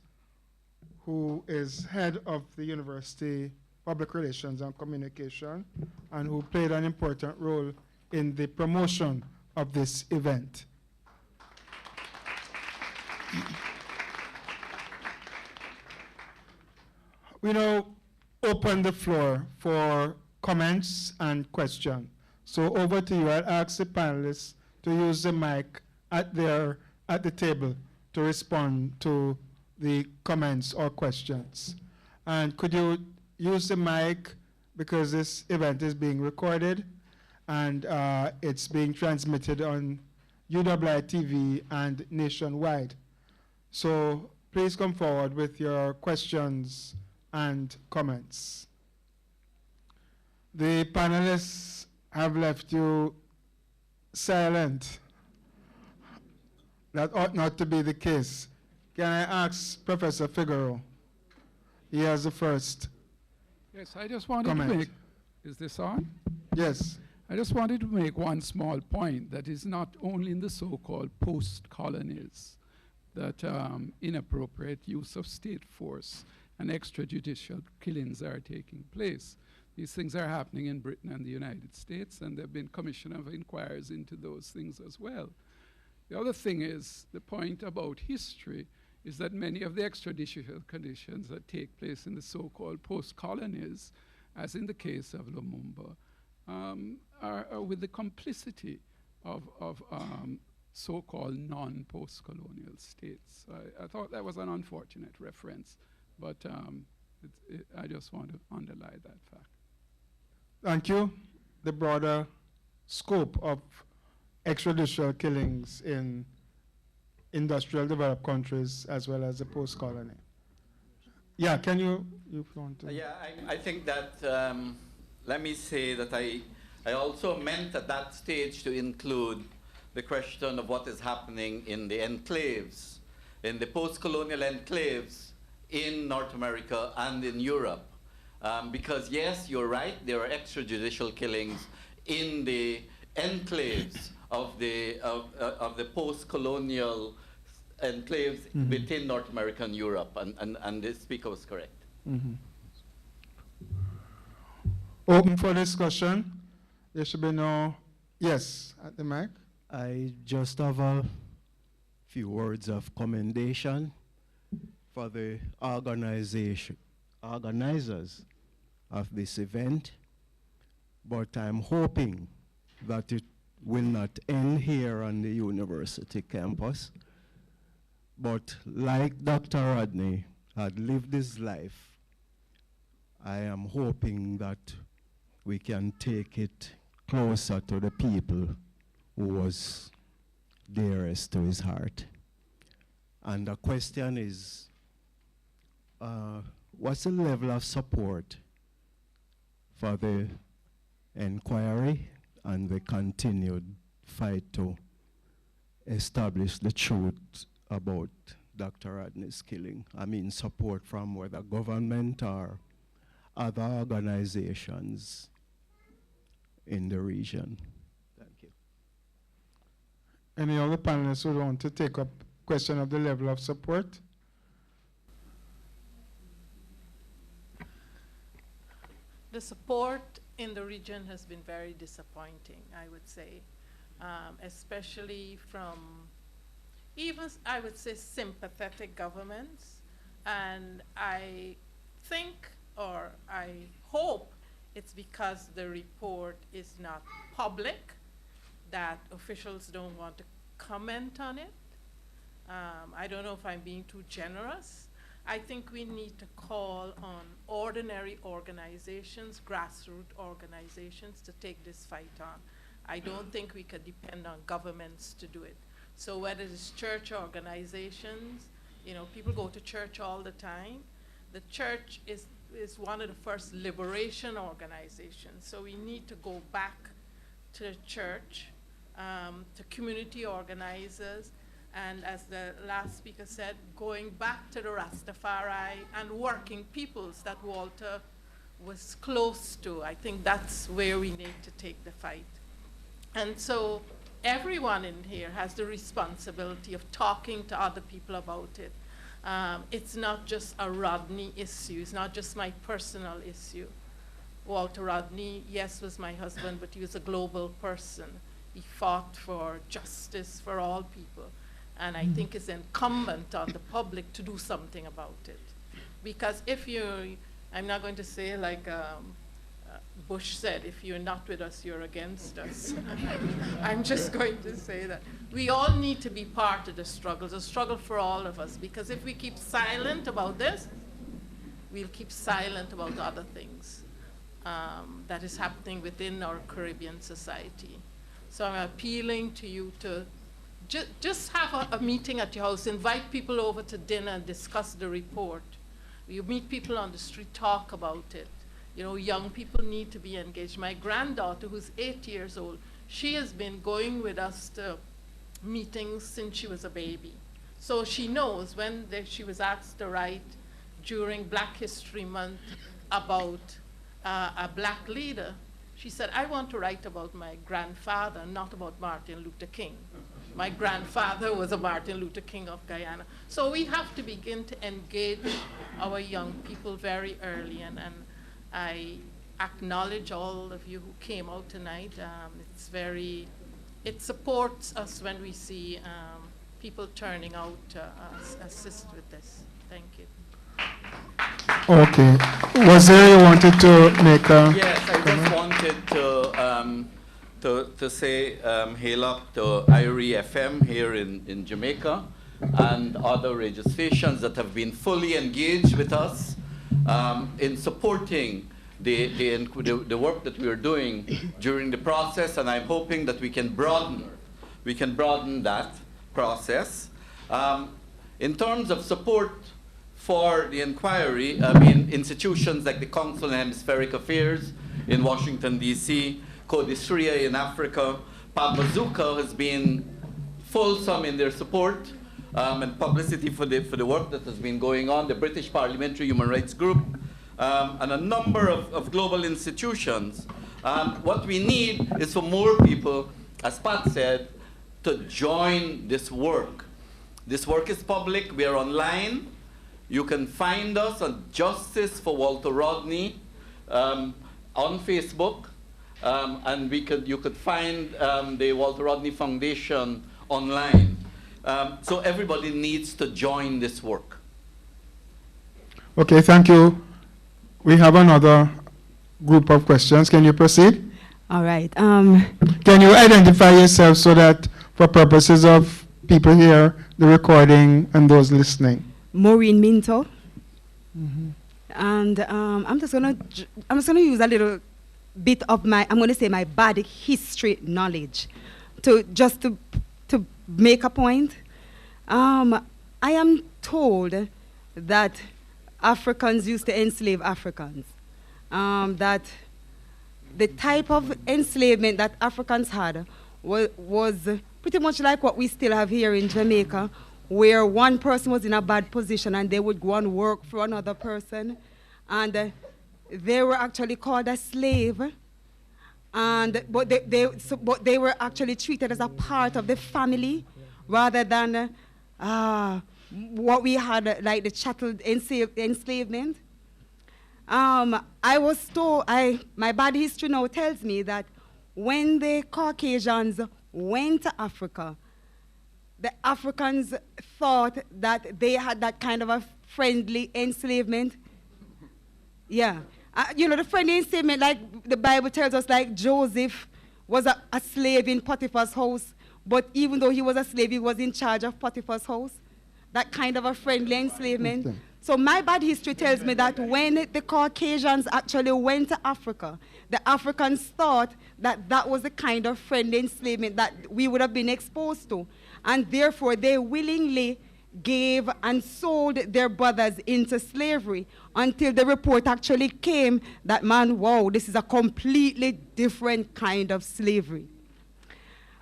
Speaker 5: who is head of the University Public Relations and Communication, and who played an important role in the promotion of this event. We now open the floor for comments and questions. So over to you. I'll ask the panelists to use the mic at the table to respond to the comments or questions. And could you use the mic, because this event is being recorded and it's being transmitted on UWI TV and nationwide. So please come forward with your questions and comments. The panelists have left you silent. That ought not to be the case. Can I ask Professor Figueroa? He has the first.
Speaker 12: Yes, I just wanted
Speaker 5: comment.
Speaker 12: to make, is this on?
Speaker 5: Yes.
Speaker 12: I just wanted to make one small point that is not only in the so-called post-colonies that inappropriate use of state force and extrajudicial killings are taking place. These things are happening in Britain and the United States, and there have been commission of inquiries into those things as well. The other thing is, the point about history is that many of the extrajudicial conditions that take place in the so-called post-colonies, as in the case of Lumumba, are with the complicity of so-called non-post-colonial states. I thought that was an unfortunate reference, but I just want to underline that fact.
Speaker 5: Thank you. The broader scope of extrajudicial killings in industrial developed countries as well as the post-colony. Yeah, can you want to?
Speaker 11: Yeah, I think that, let me say that I also meant at that stage to include the question of what is happening in the enclaves, in the post-colonial enclaves in North America and in Europe. Because yes, you're right, there are extrajudicial killings in the enclaves of the post-colonial enclaves within North America and Europe, and the speaker was correct.
Speaker 5: Open for discussion. There should be no, yes, at the mic.
Speaker 13: I just have a few words of commendation for the organizers of this event, but I'm hoping that it will not end here on the university campus, but like Dr. Rodney had lived his life, I am hoping that we can take it closer to the people who was dearest to his heart. And the question is, what's the level of support for the inquiry and the continued fight to establish the truth about Dr. Rodney's killing? I mean, support from whether government or other organizations in the region. Thank you.
Speaker 5: Any other panelists who want to take up question of the level of support?
Speaker 14: The support in the region has been very disappointing, I would say, especially from even, I would say, sympathetic governments. And I think, or I hope, it's because the report is not public, that officials don't want to comment on it. I don't know if I'm being too generous. I think we need to call on ordinary organizations, grassroots organizations, to take this fight on. I don't think we could depend on governments to do it. So whether it's church organizations, you know, people go to church all the time. The church is one of the first liberation organizations. So we need to go back to the church, to community organizers, and as the last speaker said, going back to the Rastafari and working peoples that Walter was close to. I think that's where we need to take the fight. And so everyone in here has the responsibility of talking to other people about it. It's not just a Rodney issue. It's not just my personal issue. Walter Rodney, yes, was my husband, but he was a global person. He fought for justice for all people. And I think it's incumbent on the public to do something about it. Because if you, I'm not going to say like Bush said, if you're not with us, you're against us. I'm just going to say that. We all need to be part of the struggle. It's a struggle for all of us. Because if we keep silent about this, we'll keep silent about other things that is happening within our Caribbean society. So I'm appealing to you to just have a meeting at your house, invite people over to dinner and discuss the report. You meet people on the street, talk about it. You know, young people need to be engaged. My granddaughter, who's 8 years old, she has been going with us to meetings since she was a baby. So she knows when she was asked to write during Black History Month about a black leader, She said, I want to write about my grandfather, not about Martin Luther King. My grandfather was a Martin Luther King of Guyana. So we have to begin to engage our young people very early, and I acknowledge all of you who came out tonight. It supports us when we see people turning out to assist with this. Thank you.
Speaker 5: Okay. Wazir, you wanted to make a
Speaker 11: Yes, I just wanted to say hail up to IRE FM here in Jamaica and other radio stations that have been fully engaged with us in supporting the work that we are doing during the process, and I'm hoping that we can broaden that process. In terms of support for the inquiry, I mean, institutions like the Council on Hemispheric Affairs in Washington, D.C., Codistria in Africa, Pambazuka has been fulsome in their support and publicity for the work that has been going on, the British Parliamentary Human Rights Group, and a number of global institutions. What we need is for more people, as Pat said, to join this work. This work is public. We are online. You can find us on Justice for Walter Rodney on Facebook, and you could find the Walter Rodney Foundation online. So everybody needs to join this work.
Speaker 5: Okay, thank you. We have another group of questions. Can you proceed?
Speaker 15: All right.
Speaker 5: Can you identify yourself so that for purposes of people here, the recording, and those listening?
Speaker 15: Maureen Minto. And I'm just gonna use a little bit of my bad history knowledge to make a point. I am told that Africans used to enslave Africans. That the type of enslavement that Africans had was pretty much like what we still have here in Jamaica, where one person was in a bad position and they would go and work for another person, and they were actually called a slave, but they were actually treated as a part of the family rather than what we had, like the chattel enslavement. I was told, my bad history now tells me that when the Caucasians went to Africa, the Africans thought that they had that kind of a friendly enslavement. Yeah. You know, the friendly enslavement, like the Bible tells us, like Joseph was a slave in Potiphar's house, but even though he was a slave, he was in charge of Potiphar's house. That kind of a friendly enslavement. Okay. So my bad history tells me that when the Caucasians actually went to Africa, the Africans thought that that was the kind of friendly enslavement that we would have been exposed to. And therefore, they willingly gave and sold their brothers into slavery until the report actually came that, man, wow, this is a completely different kind of slavery.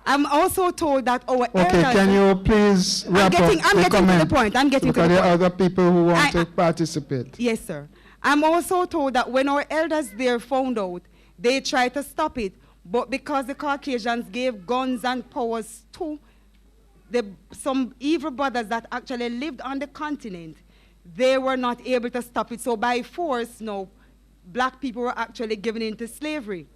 Speaker 15: I'm also told that our elders...
Speaker 5: Okay, can you please wrap up?
Speaker 15: I'm getting to the point. I'm getting to the point.
Speaker 5: Because there are other people who want to participate.
Speaker 15: Yes, sir. I'm also told that when our elders there found out, they tried to stop it, but because the Caucasians gave guns and powers to some evil brothers that actually lived on the continent, they were not able to stop it. So by force, no, black people were actually given into slavery.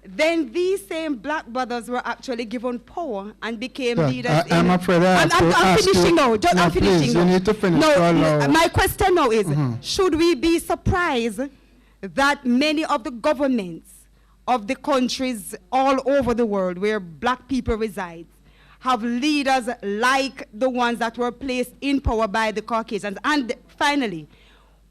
Speaker 15: Then these same black brothers were actually given power and became leaders.
Speaker 5: I'm afraid I'm
Speaker 15: finishing now. I'm finishing
Speaker 5: please,
Speaker 15: now.
Speaker 5: You need to finish.
Speaker 15: No, my question now is, should we be surprised that many of the governments of the countries all over the world where black people reside have leaders like the ones that were placed in power by the Caucasians? And finally,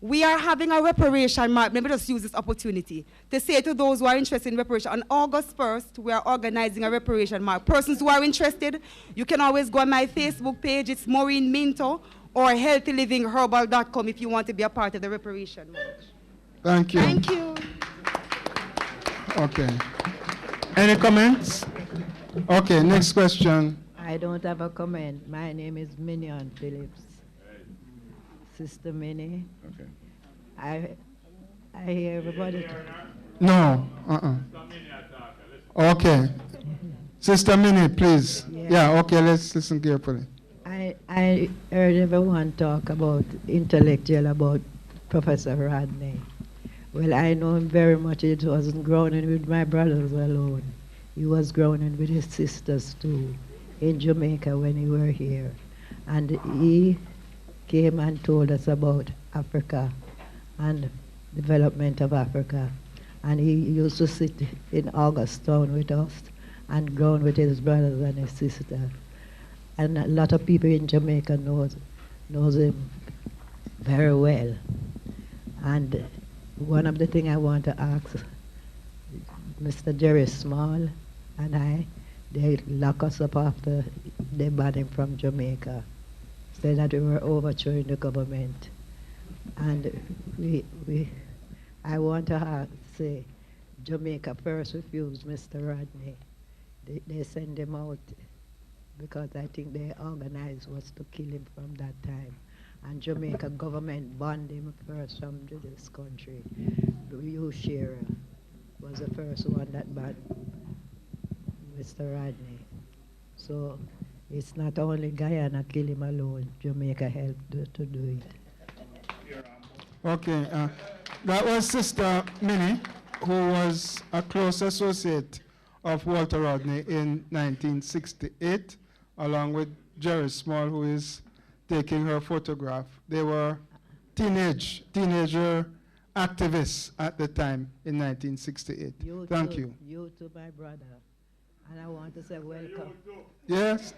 Speaker 15: we are having a reparation march. Let me just use this opportunity to say to those who are interested in reparation, on August 1st, we are organizing a reparation march. Persons who are interested, you can always go on my Facebook page. It's Maureen Minto, or healthylivingherbal.com if you want to be a part of the reparation march.
Speaker 5: Thank you.
Speaker 15: Thank you.
Speaker 5: Okay. Any comments? Okay, next question.
Speaker 16: I don't have a comment. My name is Minion Phillips. Sister Minnie.
Speaker 11: Okay.
Speaker 16: I hear everybody.
Speaker 5: No. Okay. Sister Minnie, please. Yeah, okay, let's listen carefully.
Speaker 16: I heard everyone talk about intellectual, about Professor Rodney. Well, I know him very much. It wasn't growing with my brothers alone. He was growing with his sisters too, in Jamaica when he were here. And he came and told us about Africa and development of Africa. And he used to sit in Augustown with us and grown with his brothers and his sisters. And a lot of people in Jamaica knows him very well. And one of the things I want to ask Mr. Jerry Small and I, they lock us up after they banned him from Jamaica, said that we were overthrowing the government. And I want to say Jamaica first refused Mr. Rodney. They sent him out because I think they organized was to kill him from that time. And Jamaica government banned him first from this country. Hugh Shearer was the first one that banned Mr. Rodney. So it's not only Guyana kill him alone, Jamaica helped to do it.
Speaker 5: Okay, that was Sister Minnie, who was a close associate of Walter Rodney in 1968, along with Jerry Small, who is taking her photograph. They were teenager activists at the time in 1968. Thank you.
Speaker 16: You too, my brother. And I want to say welcome.
Speaker 5: Yes,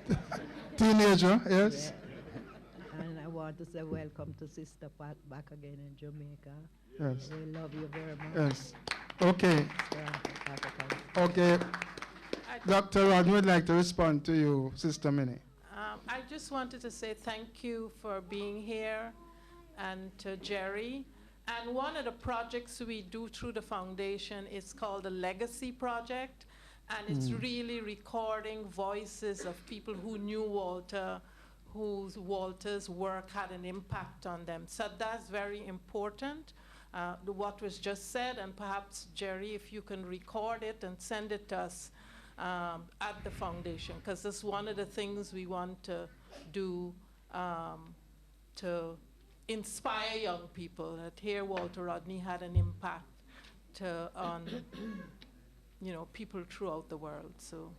Speaker 5: teenager, yes.
Speaker 16: Yeah. And I want to say welcome to Sister Pat back again in Jamaica.
Speaker 5: Yes.
Speaker 16: We love you very much.
Speaker 5: Yes. Okay. Okay. Dr. Rodney would like to respond to you, Sister Minnie.
Speaker 14: I just wanted to say thank you for being here, and to Jerry. And one of the projects we do through the foundation is called the Legacy Project, and it's really recording voices of people who knew Walter, whose Walter's work had an impact on them. So that's very important, what was just said, and perhaps, Jerry, if you can record it and send it to us at the foundation, because this is one of the things we want to do to inspire young people, that here Walter Rodney had an impact on people throughout the world. So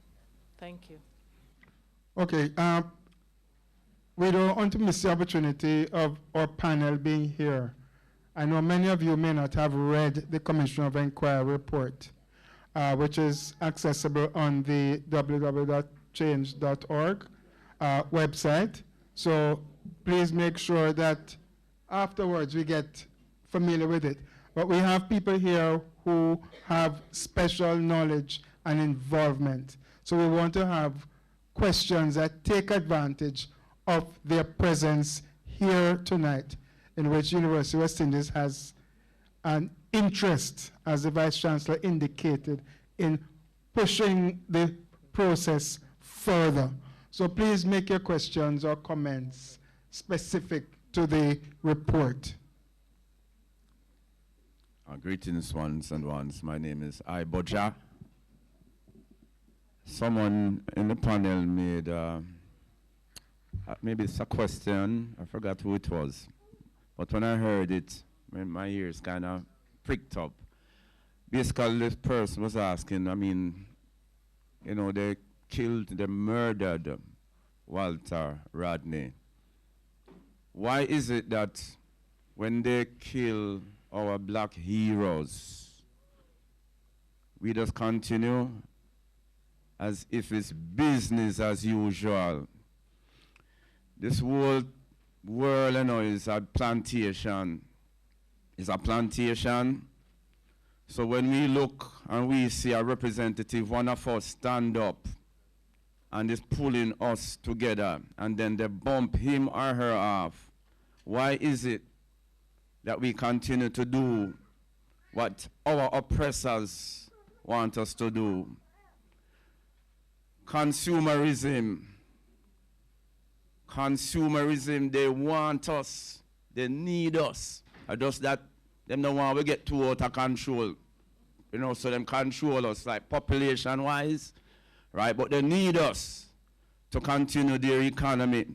Speaker 14: thank you.
Speaker 5: Okay, we don't want to miss the opportunity of our panel being here. I know many of you may not have read the Commission of Inquiry report, which is accessible on the www.change.org website. So please make sure that afterwards we get familiar with it. But we have people here who have special knowledge and involvement. So we want to have questions that take advantage of their presence here tonight, in which University of West Indies has an interest, as the Vice Chancellor indicated, in pushing the process further. So please make your questions or comments specific to the report.
Speaker 17: Greetings once and once. My name is Boja. Someone in the panel made, maybe it's a question, I forgot who it was. But when I heard it, my ears kind of pricked up. Basically, this person was asking, they murdered Walter Rodney. Why is it that when they kill our black heroes, we just continue as if it's business as usual? This whole world, is a plantation. It's a plantation. So when we look and we see a representative, one of us stand up and is pulling us together, and then they bump him or her off, why is it that we continue to do what our oppressors want us to do? Consumerism, they want us, they need us. Just that them don't want to get too out of control. you know, so them control us, like population-wise, right? But they need us to continue their economy.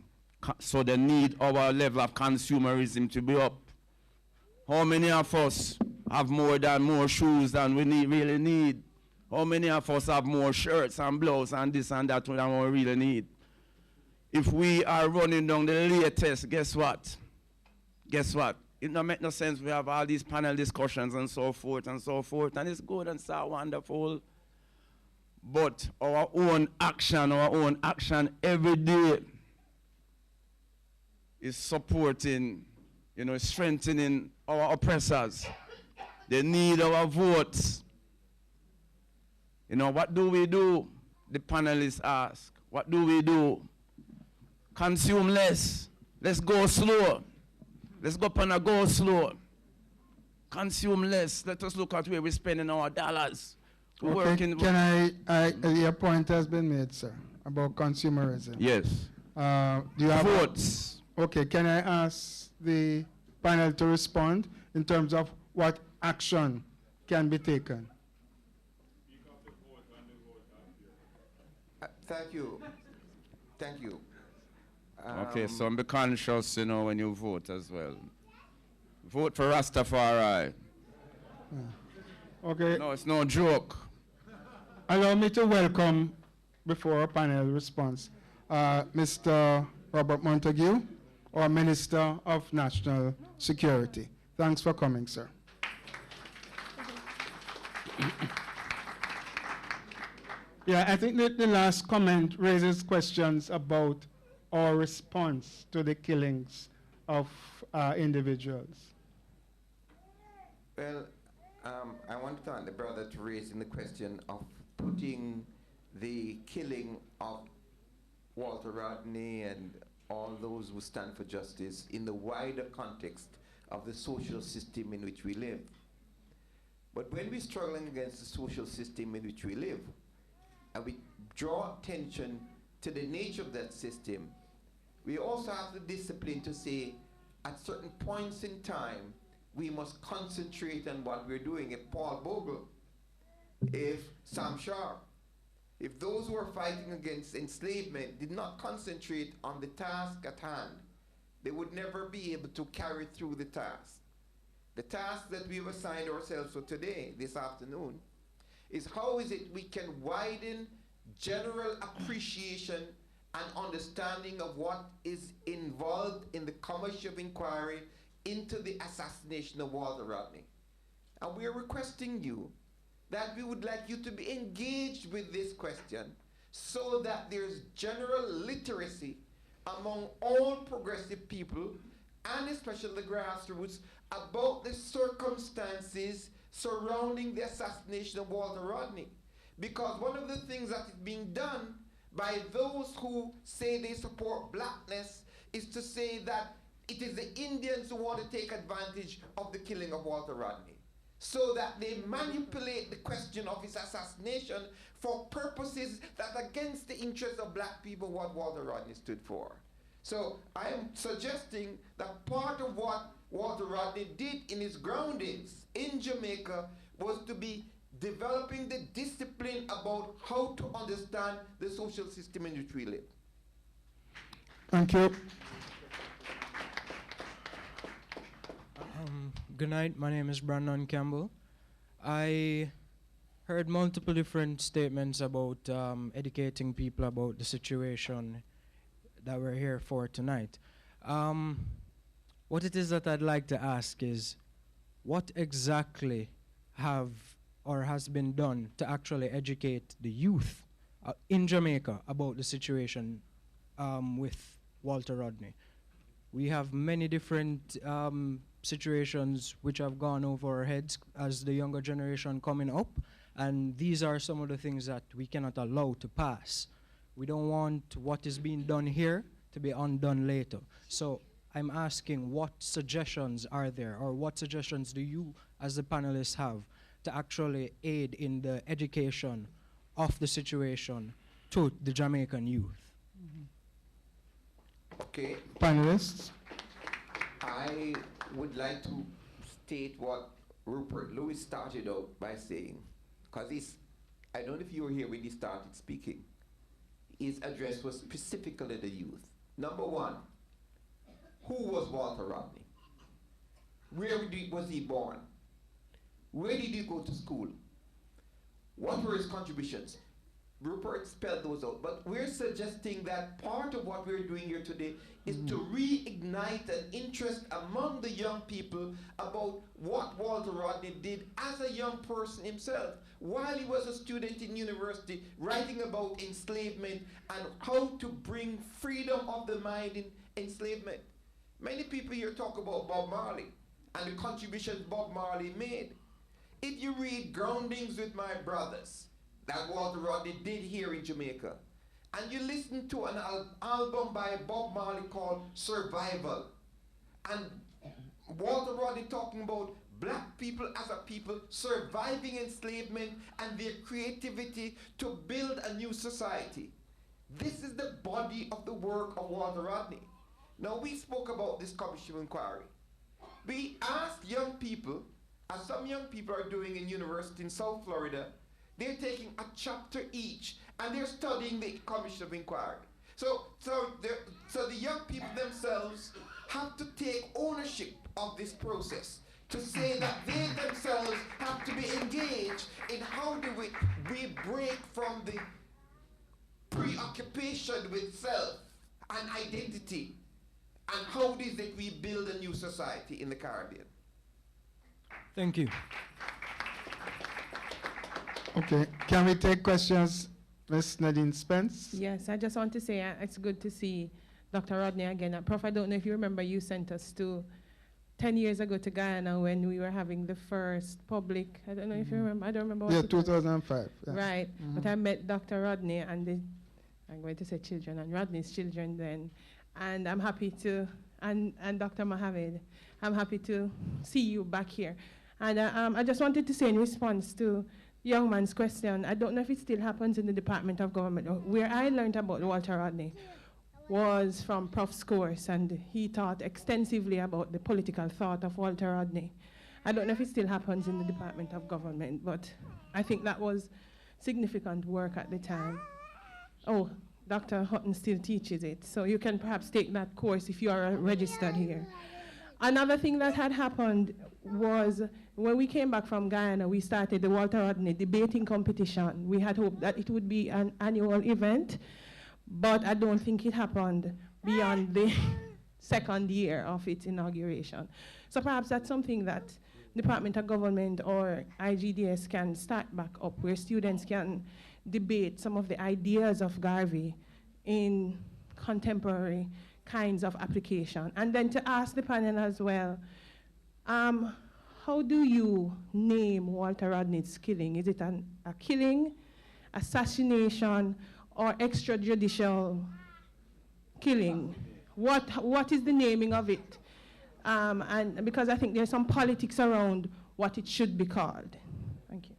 Speaker 17: So they need our level of consumerism to be up. How many of us have more shoes than we really need? How many of us have more shirts and blouses and this and that than we really need? If we are running down the latest, guess what? Guess what? It don't make no sense. We have all these panel discussions and so forth, and it's good and so wonderful. But our own action every day is supporting, you know, strengthening our oppressors. They need our votes. You know, what do we do? The panelists ask. What do we do? Consume less. Let's go slow. Let's go up and go slow. Consume less. Let us look at where we're spending our dollars.
Speaker 5: Okay. Your point has been made, sir, about consumerism.
Speaker 17: Yes.
Speaker 5: Do you have
Speaker 17: votes?
Speaker 5: Okay. Can I ask the panel to respond in terms of what action can be taken?
Speaker 8: Thank you. Thank you.
Speaker 17: Okay, so be conscious, you know, when you vote as well. Vote for Rastafari.
Speaker 5: Okay.
Speaker 17: No, it's no joke.
Speaker 5: Allow me to welcome, before our panel response, Mr. Robert Montague, our Minister of National Security. Thanks for coming, sir. Yeah, I think that the last comment raises questions about our response to the killings of individuals.
Speaker 8: Well, I want to thank the brother to raising the question of putting the killing of Walter Rodney and all those who stand for justice in the wider context of the social system in which we live. But when we're struggling against the social system in which we live, and we draw attention to the nature of that system, we also have the discipline to say, at certain points in time, we must concentrate on what we're doing. If Paul Bogle, if Sam Sharp, if those who are fighting against enslavement did not concentrate on the task at hand, they would never be able to carry through the task. The task that we've assigned ourselves for today, this afternoon, is how is it we can widen general appreciation and understanding of what is involved in the commission of inquiry into the assassination of Walter Rodney. And we are requesting you that we would like you to be engaged with this question so that there's general literacy among all progressive people and especially the grassroots about the circumstances surrounding the assassination of Walter Rodney. Because one of the things that is being done by those who say they support blackness is to say that it is the Indians who want to take advantage of the killing of Walter Rodney, so that they manipulate the question of his assassination for purposes that are against the interests of black people, what Walter Rodney stood for. So I am suggesting that part of what Walter Rodney did in his groundings in Jamaica was to be developing the discipline about how to understand the social system in which we live.
Speaker 5: Thank you.
Speaker 18: Good night, my name is Brandon Campbell. I heard multiple different statements about educating people about the situation that we're here for tonight. What it is that I'd like to ask is, what exactly has been done to actually educate the youth in Jamaica about the situation with Walter Rodney? We have many different situations which have gone over our heads as the younger generation coming up, and these are some of the things that we cannot allow to pass. We don't want what is being done here to be undone later. So I'm asking, what suggestions are there, or what suggestions do you as the panelists have to actually aid in the education of the situation to the Jamaican youth?
Speaker 8: Okay.
Speaker 5: Panelists?
Speaker 8: I would like to state what Rupert, Louis started out by saying, because I don't know if you were here when he started speaking, his address was specifically the youth. Number one, who was Walter Rodney? Where was he born? Where did he go to school? What were his contributions? Rupert spelled those out, but we're suggesting that part of what we're doing here today is to reignite an interest among the young people about what Walter Rodney did as a young person himself, while he was a student in university, writing about enslavement and how to bring freedom of the mind in enslavement. Many people here talk about Bob Marley and the contributions Bob Marley made. If you read Groundings with My Brothers, that Walter Rodney did here in Jamaica, and you listen to an album by Bob Marley called Survival, and Walter Rodney talking about black people as a people surviving enslavement and their creativity to build a new society. This is the body of the work of Walter Rodney. Now, we spoke about this commission of inquiry. We asked young people, as some young people are doing in university in South Florida, they're taking a chapter each, and they're studying the Commission of Inquiry. So the young people themselves have to take ownership of this process, to say that they themselves have to be engaged in how do we break from the preoccupation with self and identity, and how it is that we build a new society in the Caribbean.
Speaker 18: Thank you.
Speaker 5: Okay, can we take questions, Ms. Nadine Spence?
Speaker 19: Yes, I just want to say it's good to see Dr. Rodney again. Prof, I don't know if you remember, you sent us 10 years ago to Guyana when we were having the first public, I don't know if you remember, I don't remember what
Speaker 5: 2005. Yeah.
Speaker 19: Right, but I met Dr. Rodney and I'm going to say children, and Rodney's children then. And I'm happy to, and Dr. Mohammed, I'm happy to see you back here. And I just wanted to say in response to young man's question, I don't know if it still happens in the Department of Government. Where I learned about Walter Rodney was from Prof's course, and he taught extensively about the political thought of Walter Rodney. I don't know if it still happens in the Department of Government, but I think that was significant work at the time. Oh, Dr. Hutton still teaches it, so you can perhaps take that course if you are registered here. Another thing that had happened was when we came back from Guyana, we started the Walter Rodney debating competition. We had hoped that it would be an annual event, but I don't think it happened beyond the second year of its inauguration. So perhaps that's something that Department of Government or IGDS can start back up, where students can debate some of the ideas of Garvey in contemporary kinds of application. And then to ask the panel as well, how do you name Walter Rodney's killing? Is it a killing, assassination, or extrajudicial killing? What is the naming of it? And because I think there's some politics around what it should be called. Thank you.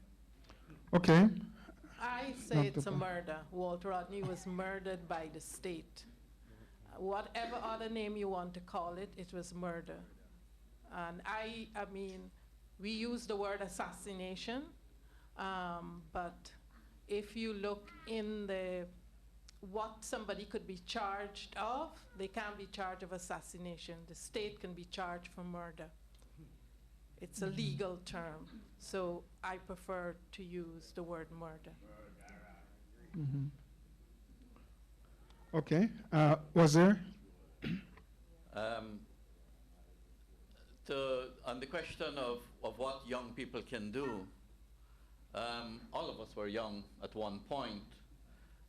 Speaker 5: Okay.
Speaker 14: I say it's a murder. Walter Rodney was murdered by the state. Whatever other name you want to call it, it was murder. And I mean, we use the word assassination, but if you look in what somebody could be charged of, they can't be charged of assassination. The state can be charged for murder. It's a legal term, so I prefer to use the word murder.
Speaker 5: Mm-hmm. Okay, Wazir?
Speaker 11: On the question of what young people can do, all of us were young at one point,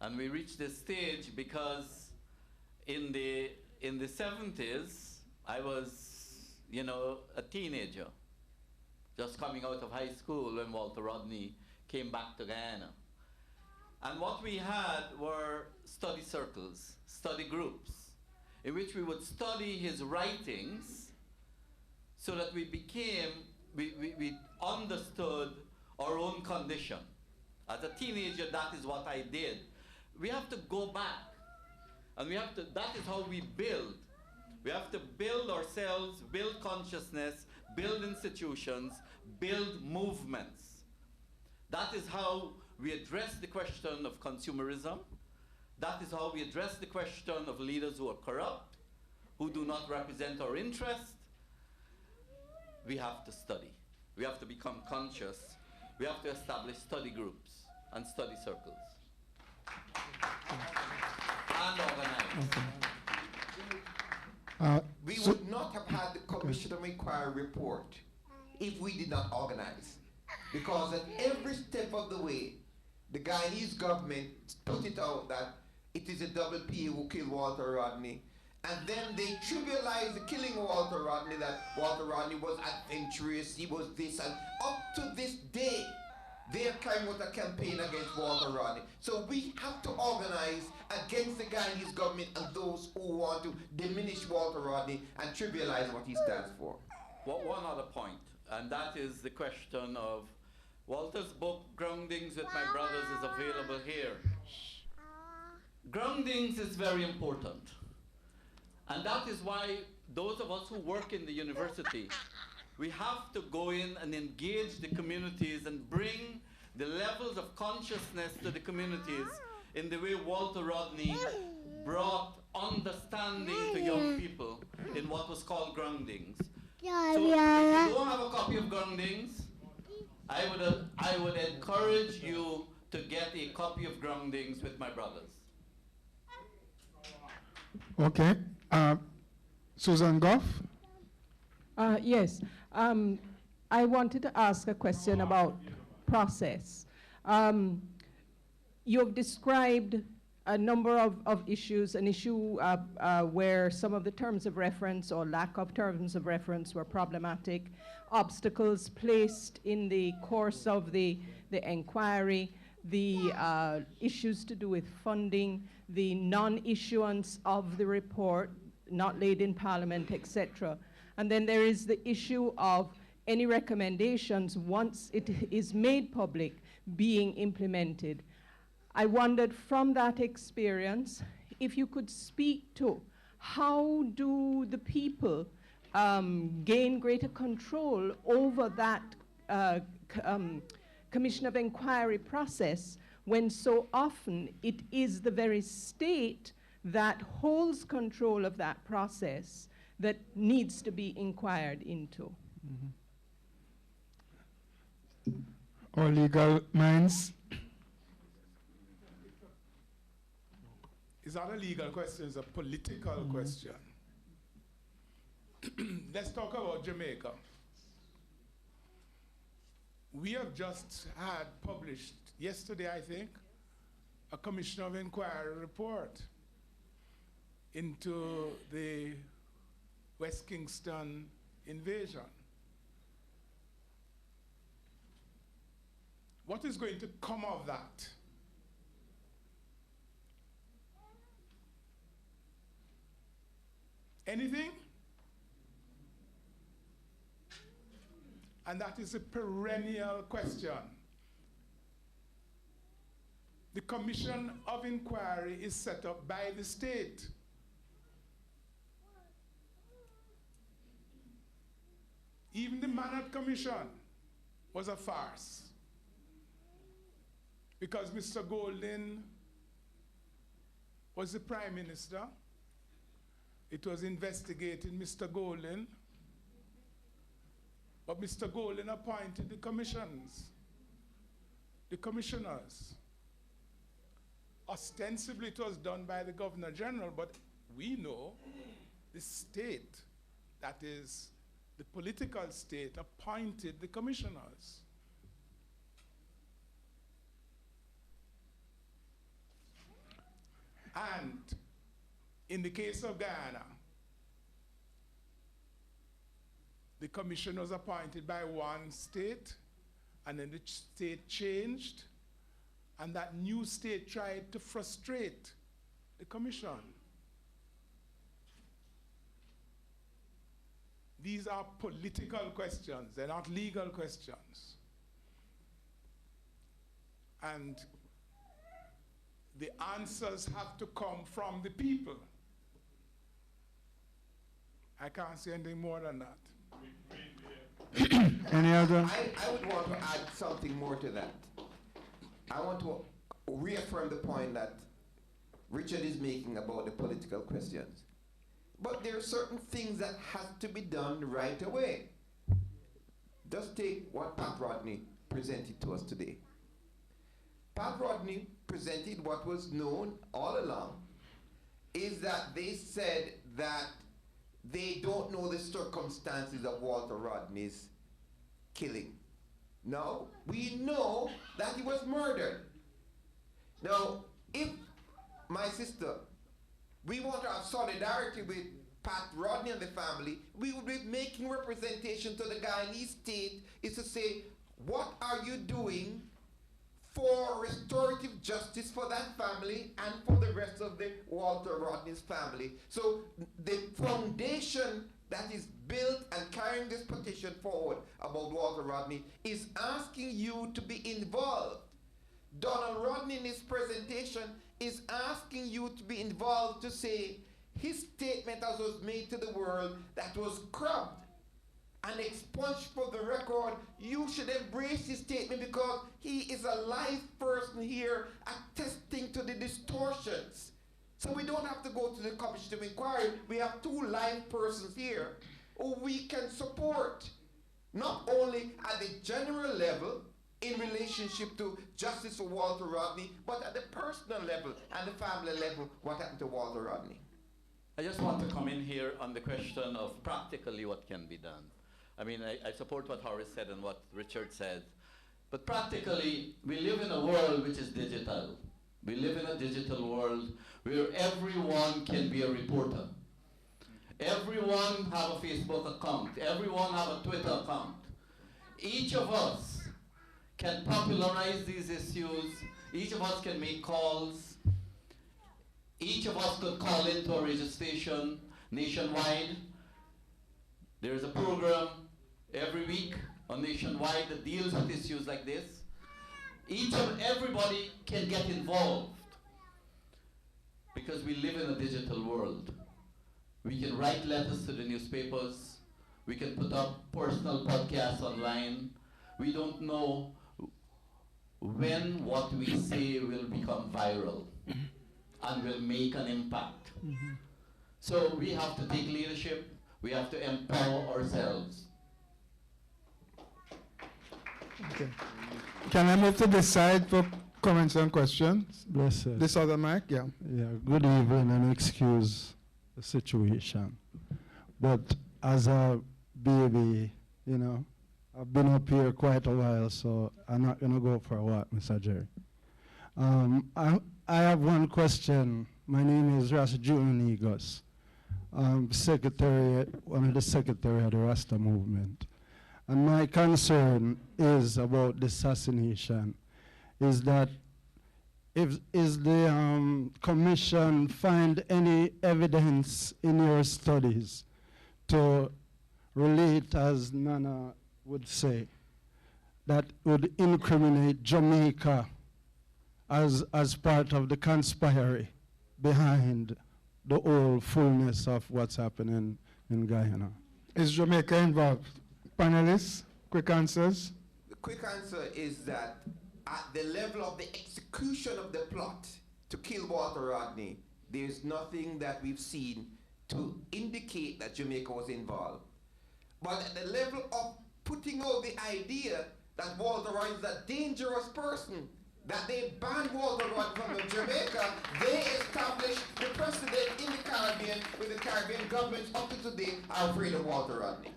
Speaker 11: and we reached this stage because in the 70s, I was, a teenager, just coming out of high school when Walter Rodney came back to Guyana. And what we had were study circles, study groups, in which we would study his writings so that we understood our own condition. As a teenager, that is what I did. We have to go back, and that is how we build. We have to build ourselves, build consciousness, build institutions, build movements. That is how we address the question of consumerism. That is how we address the question of leaders who are corrupt, who do not represent our interest. We have to study. We have to become conscious. We have to establish study groups and study circles. And organize.
Speaker 8: We would not have had the Commission of Inquiry report if we did not organize. Because at every step of the way, the Guyanese government put it out that it is a double P who killed Walter Rodney. And then they trivialized the killing of Walter Rodney, that Walter Rodney was adventurous, he was this, and up to this day, they are carrying out a campaign against Walter Rodney. So we have to organize against the Guyanese government and those who want to diminish Walter Rodney and trivialize what he stands for.
Speaker 11: Well, one other point, and that is the question of Walter's book, Groundings with My Brothers, is available here. Groundings is very important. And that is why those of us who work in the university, we have to go in and engage the communities and bring the levels of consciousness to the communities in the way Walter Rodney brought understanding to young people in what was called Groundings. So if you don't have a copy of Groundings, I would encourage you to get a copy of Groundings with My Brothers.
Speaker 5: Okay. Susan Goff?
Speaker 19: Yes. I wanted to ask a question about process. You've described a number of issues, an issue where some of the terms of reference or lack of terms of reference were problematic, obstacles placed in the course of the inquiry, the issues to do with funding, the non-issuance of the report, not laid in Parliament, etc. And then there is the issue of any recommendations, once it is made public, being implemented. I wondered from that experience if you could speak to how do the people gain greater control over that Commission of Inquiry process when so often it is the very state that holds control of that process that needs to be inquired into.
Speaker 5: Or legal minds?
Speaker 9: It's not a legal question, it's a political question. Let's talk about Jamaica. We have just had published, yesterday I think, a Commission of Inquiry report into the West Kingston invasion. What is going to come of that? Anything? And that is a perennial question. The Commission of Inquiry is set up by the state. Even the Manat Commission was a farce, because Mr. Golding was the Prime Minister. It was investigating Mr. Golding, but Mr. Golding appointed the commissioners. Ostensibly it was done by the Governor General, but we know the state, that is the political state, appointed the commissioners. And in the case of Guyana, the commission was appointed by one state, and then the state changed, and that new state tried to frustrate the commission. These are political questions, they're not legal questions. And the answers have to come from the people. I can't say anything more than that.
Speaker 5: Any other?
Speaker 8: I would want to add something more to that. I want to reaffirm the point that Richard is making about the political questions. But there are certain things that have to be done right away. Just take what Pat Rodney presented to us today. Pat Rodney presented what was known all along, is that they said that they don't know the circumstances of Walter Rodney's killing. Now, we know that he was murdered. Now, if, my sister, we want to have solidarity with Pat Rodney and the family, we would be making representation to the Guyanese state is to say, what are you doing for restorative justice for that family and for the rest of the Walter Rodney's family? So the foundation that is built and carrying this petition forward about Walter Rodney is asking you to be involved. Donald Rodney in his presentation is asking you to be involved to say his statement as was made to the world that was corrupt and expunged for the record, you should embrace his statement because he is a live person here attesting to the distortions. So we don't have to go to the Commission of Inquiry. We have two live persons here who we can support, not only at the general level in relationship to justice for Walter Rodney, but at the personal level and the family level, what happened to Walter Rodney.
Speaker 11: I just want to come in here on the question of practically what can be done. I mean, I support what Horace said and what Richard said, but practically, we live in a world which is digital. We live in a digital world where everyone can be a reporter. Everyone have a Facebook account. Everyone have a Twitter account. Each of us can popularize these issues. Each of us can make calls. Each of us could call into a radio station nationwide. There is a program every week on Nationwide that deals with issues like this. Everybody can get involved because we live in a digital world. We can write letters to the newspapers. We can put up personal podcasts online. We don't know when what we say will become viral and will make an impact. So we have to take leadership. We have to empower ourselves.
Speaker 5: Okay. Can I move to this side for comments and questions?
Speaker 13: Yes, sir.
Speaker 5: This other mic, yeah.
Speaker 13: Yeah, good evening and excuse the situation. But as a baby, you know, I've been up here quite a while, so I'm not going to go for a walk, Mr. Jerry. I have one question. My name is Ras Junigos. I'm one of the secretary of the Rasta movement. And my concern is about the assassination, is that is the commission find any evidence in your studies to relate, as Nana would say, that would incriminate Jamaica as part of the conspiracy behind the whole fullness of what's happening in Guyana?
Speaker 5: Is Jamaica involved? Panelists, quick answers.
Speaker 8: The quick answer is that at the level of the execution of the plot to kill Walter Rodney, there's nothing that we've seen to indicate that Jamaica was involved. But at the level of putting out the idea that Walter Rodney is a dangerous person, that they banned Walter Rodney from Jamaica, they established the precedent in the Caribbean with the Caribbean governments up to today are afraid of Walter Rodney.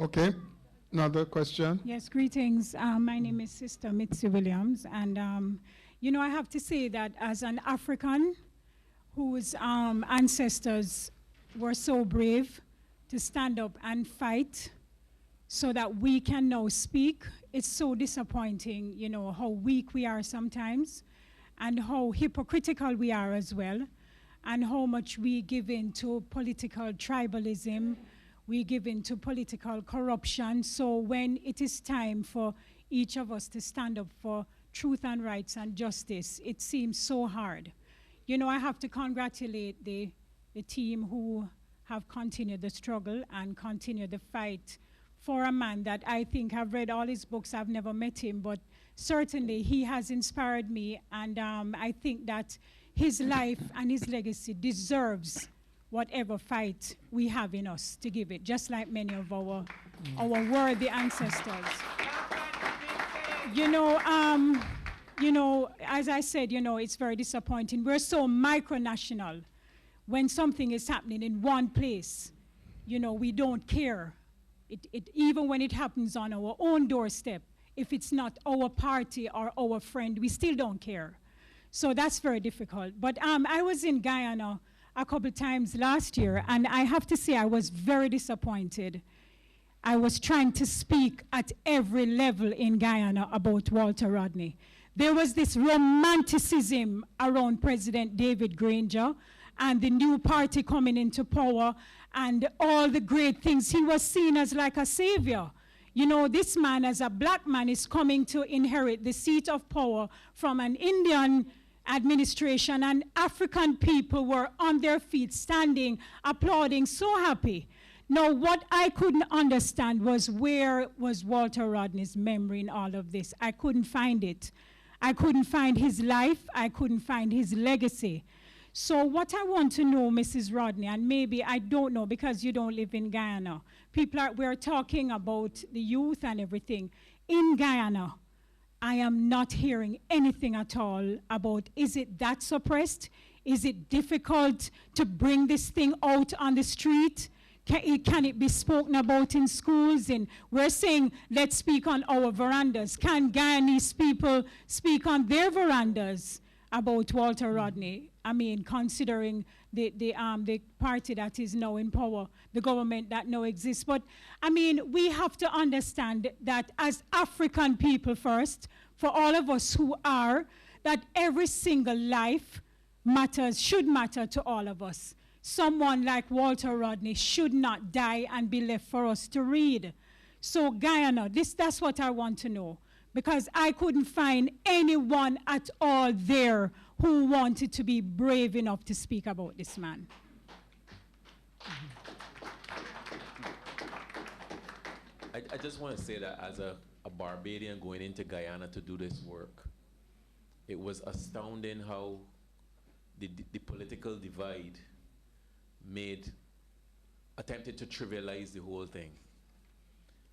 Speaker 5: Okay, another question.
Speaker 20: Yes, greetings. My name is Sister Mitzi Williams, and you know, I have to say that as an African whose ancestors were so brave to stand up and fight so that we can now speak, it's so disappointing, you know, how weak we are sometimes and how hypocritical we are as well, and how much we give in to political tribalism, we give in to political corruption. So when it is time for each of us to stand up for truth and rights and justice, it seems so hard. You know, I have to congratulate the team who have continued the struggle and continued the fight for a man that I think I've read all his books. I've never met him, but certainly he has inspired me, and I think that his life and his legacy deserves whatever fight we have in us to give it, just like many of our worthy ancestors. You know, as I said, you know, it's very disappointing. We're so micronational. When something is happening in one place, you know, we don't care. Even when it happens on our own doorstep, if it's not our party or our friend, we still don't care. So that's very difficult. But I was in Guyana a couple times last year, and I have to say I was very disappointed. I was trying to speak at every level in Guyana about Walter Rodney. There was this romanticism around President David Granger and the new party coming into power and all the great things. He was seen as like a savior. You know, this man, as a black man, is coming to inherit the seat of power from an Indian administration, and African people were on their feet, standing, applauding, so happy. Now, what I couldn't understand was, where was Walter Rodney's memory in all of this? I couldn't find it. I couldn't find his life. I couldn't find his legacy. So what I want to know, Mrs. Rodney, and maybe I don't know because you don't live in Guyana. We're talking about the youth and everything. In Guyana, I am not hearing anything at all about, is it that suppressed? Is it difficult to bring this thing out on the street? Can it be spoken about in schools? And we're saying, let's speak on our verandas. Can Guyanese people speak on their verandas about Walter Rodney? I mean, considering the party that is now in power, the government that now exists. But, I mean, we have to understand that as African people first, for all of us who are, that every single life matters, should matter to all of us. Someone like Walter Rodney should not die and be left for us to read. So Guyana, that's what I want to know, because I couldn't find anyone at all there who wanted to be brave enough to speak about this man.
Speaker 10: I just want to say that as a Barbadian going into Guyana to do this work, it was astounding how the political divide attempted to trivialize the whole thing.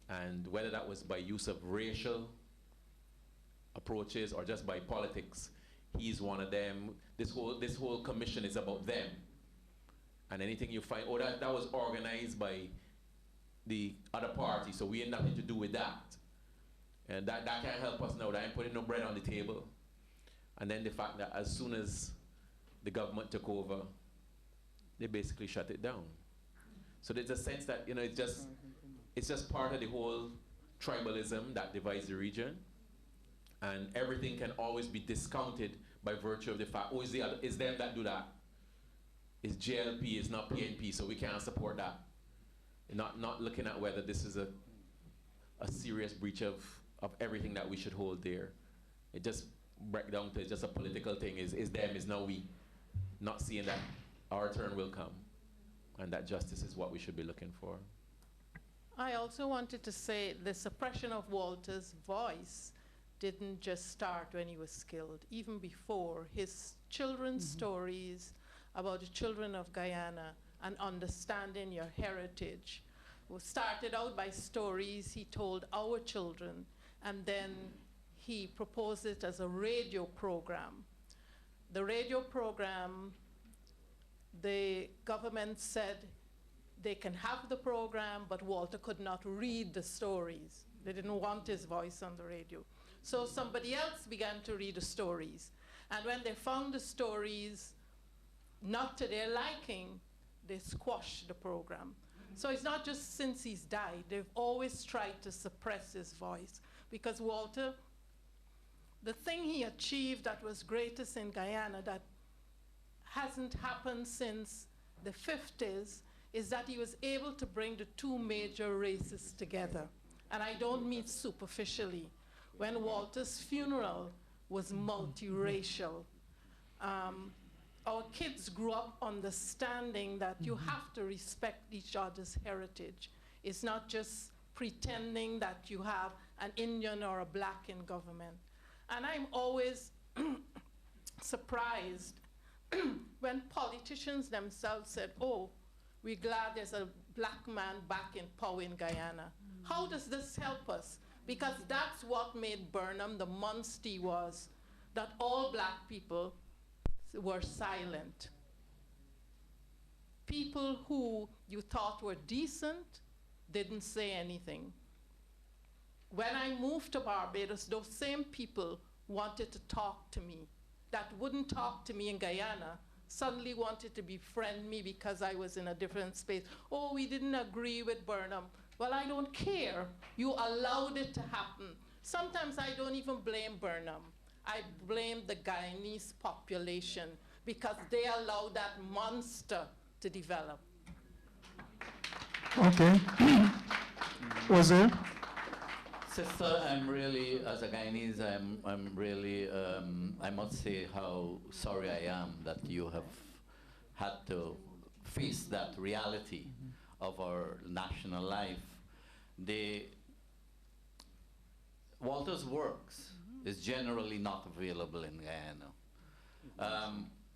Speaker 10: And whether that was by use of racial approaches or just by politics, he's one of them. This whole commission is about them. And anything you find, that was organized by the other party, so we had nothing to do with that. And that can't help us now. That ain't putting no bread on the table. And then the fact that as soon as the government took over, they basically shut it down. So there's a sense that, you know, it's just part of the whole tribalism that divides the region. And everything can always be discounted by virtue of the fact, oh, it's them that do that. It's JLP, it's not PNP, so we can't support that. Not looking at whether this is a serious breach of everything that we should hold dear. It just breaks down to just a political thing. Is them, is now we. Not seeing that our turn will come and that justice is what we should be looking for.
Speaker 14: I also wanted to say the suppression of Walter's voice didn't just start when he was killed. Even before, his children's stories about the children of Guyana and understanding your heritage started out by stories he told our children, and then he proposed it as a radio program. The radio program, the government said they can have the program, but Walter could not read the stories. They didn't want his voice on the radio. So somebody else began to read the stories. And when they found the stories not to their liking, they squashed the program. So it's not just since he's died. They've always tried to suppress his voice. Because Walter, the thing he achieved that was greatest in Guyana that hasn't happened since the 50s is that he was able to bring the two major races together. And I don't mean superficially. When Walter's funeral was multiracial, our kids grew up understanding that you have to respect each other's heritage. It's not just pretending that you have an Indian or a black in government. And I'm always surprised when politicians themselves said, oh, we're glad there's a black man back in power in Guyana. How does this help us? Because that's what made Burnham the monster he was, that all black people were silent. People who you thought were decent didn't say anything. When I moved to Barbados, those same people wanted to talk to me, that wouldn't talk to me in Guyana, suddenly wanted to befriend me because I was in a different space. Oh, we didn't agree with Burnham. Well, I don't care. You allowed it to happen. Sometimes I don't even blame Burnham. I blame the Guyanese population because they allowed that monster to develop.
Speaker 5: Okay. Wazir?
Speaker 21: Sister, I'm really, as a Guyanese, I'm really, I must say how sorry I am that you have had to face that reality of our national life. Walter's works is generally not available in Guyana.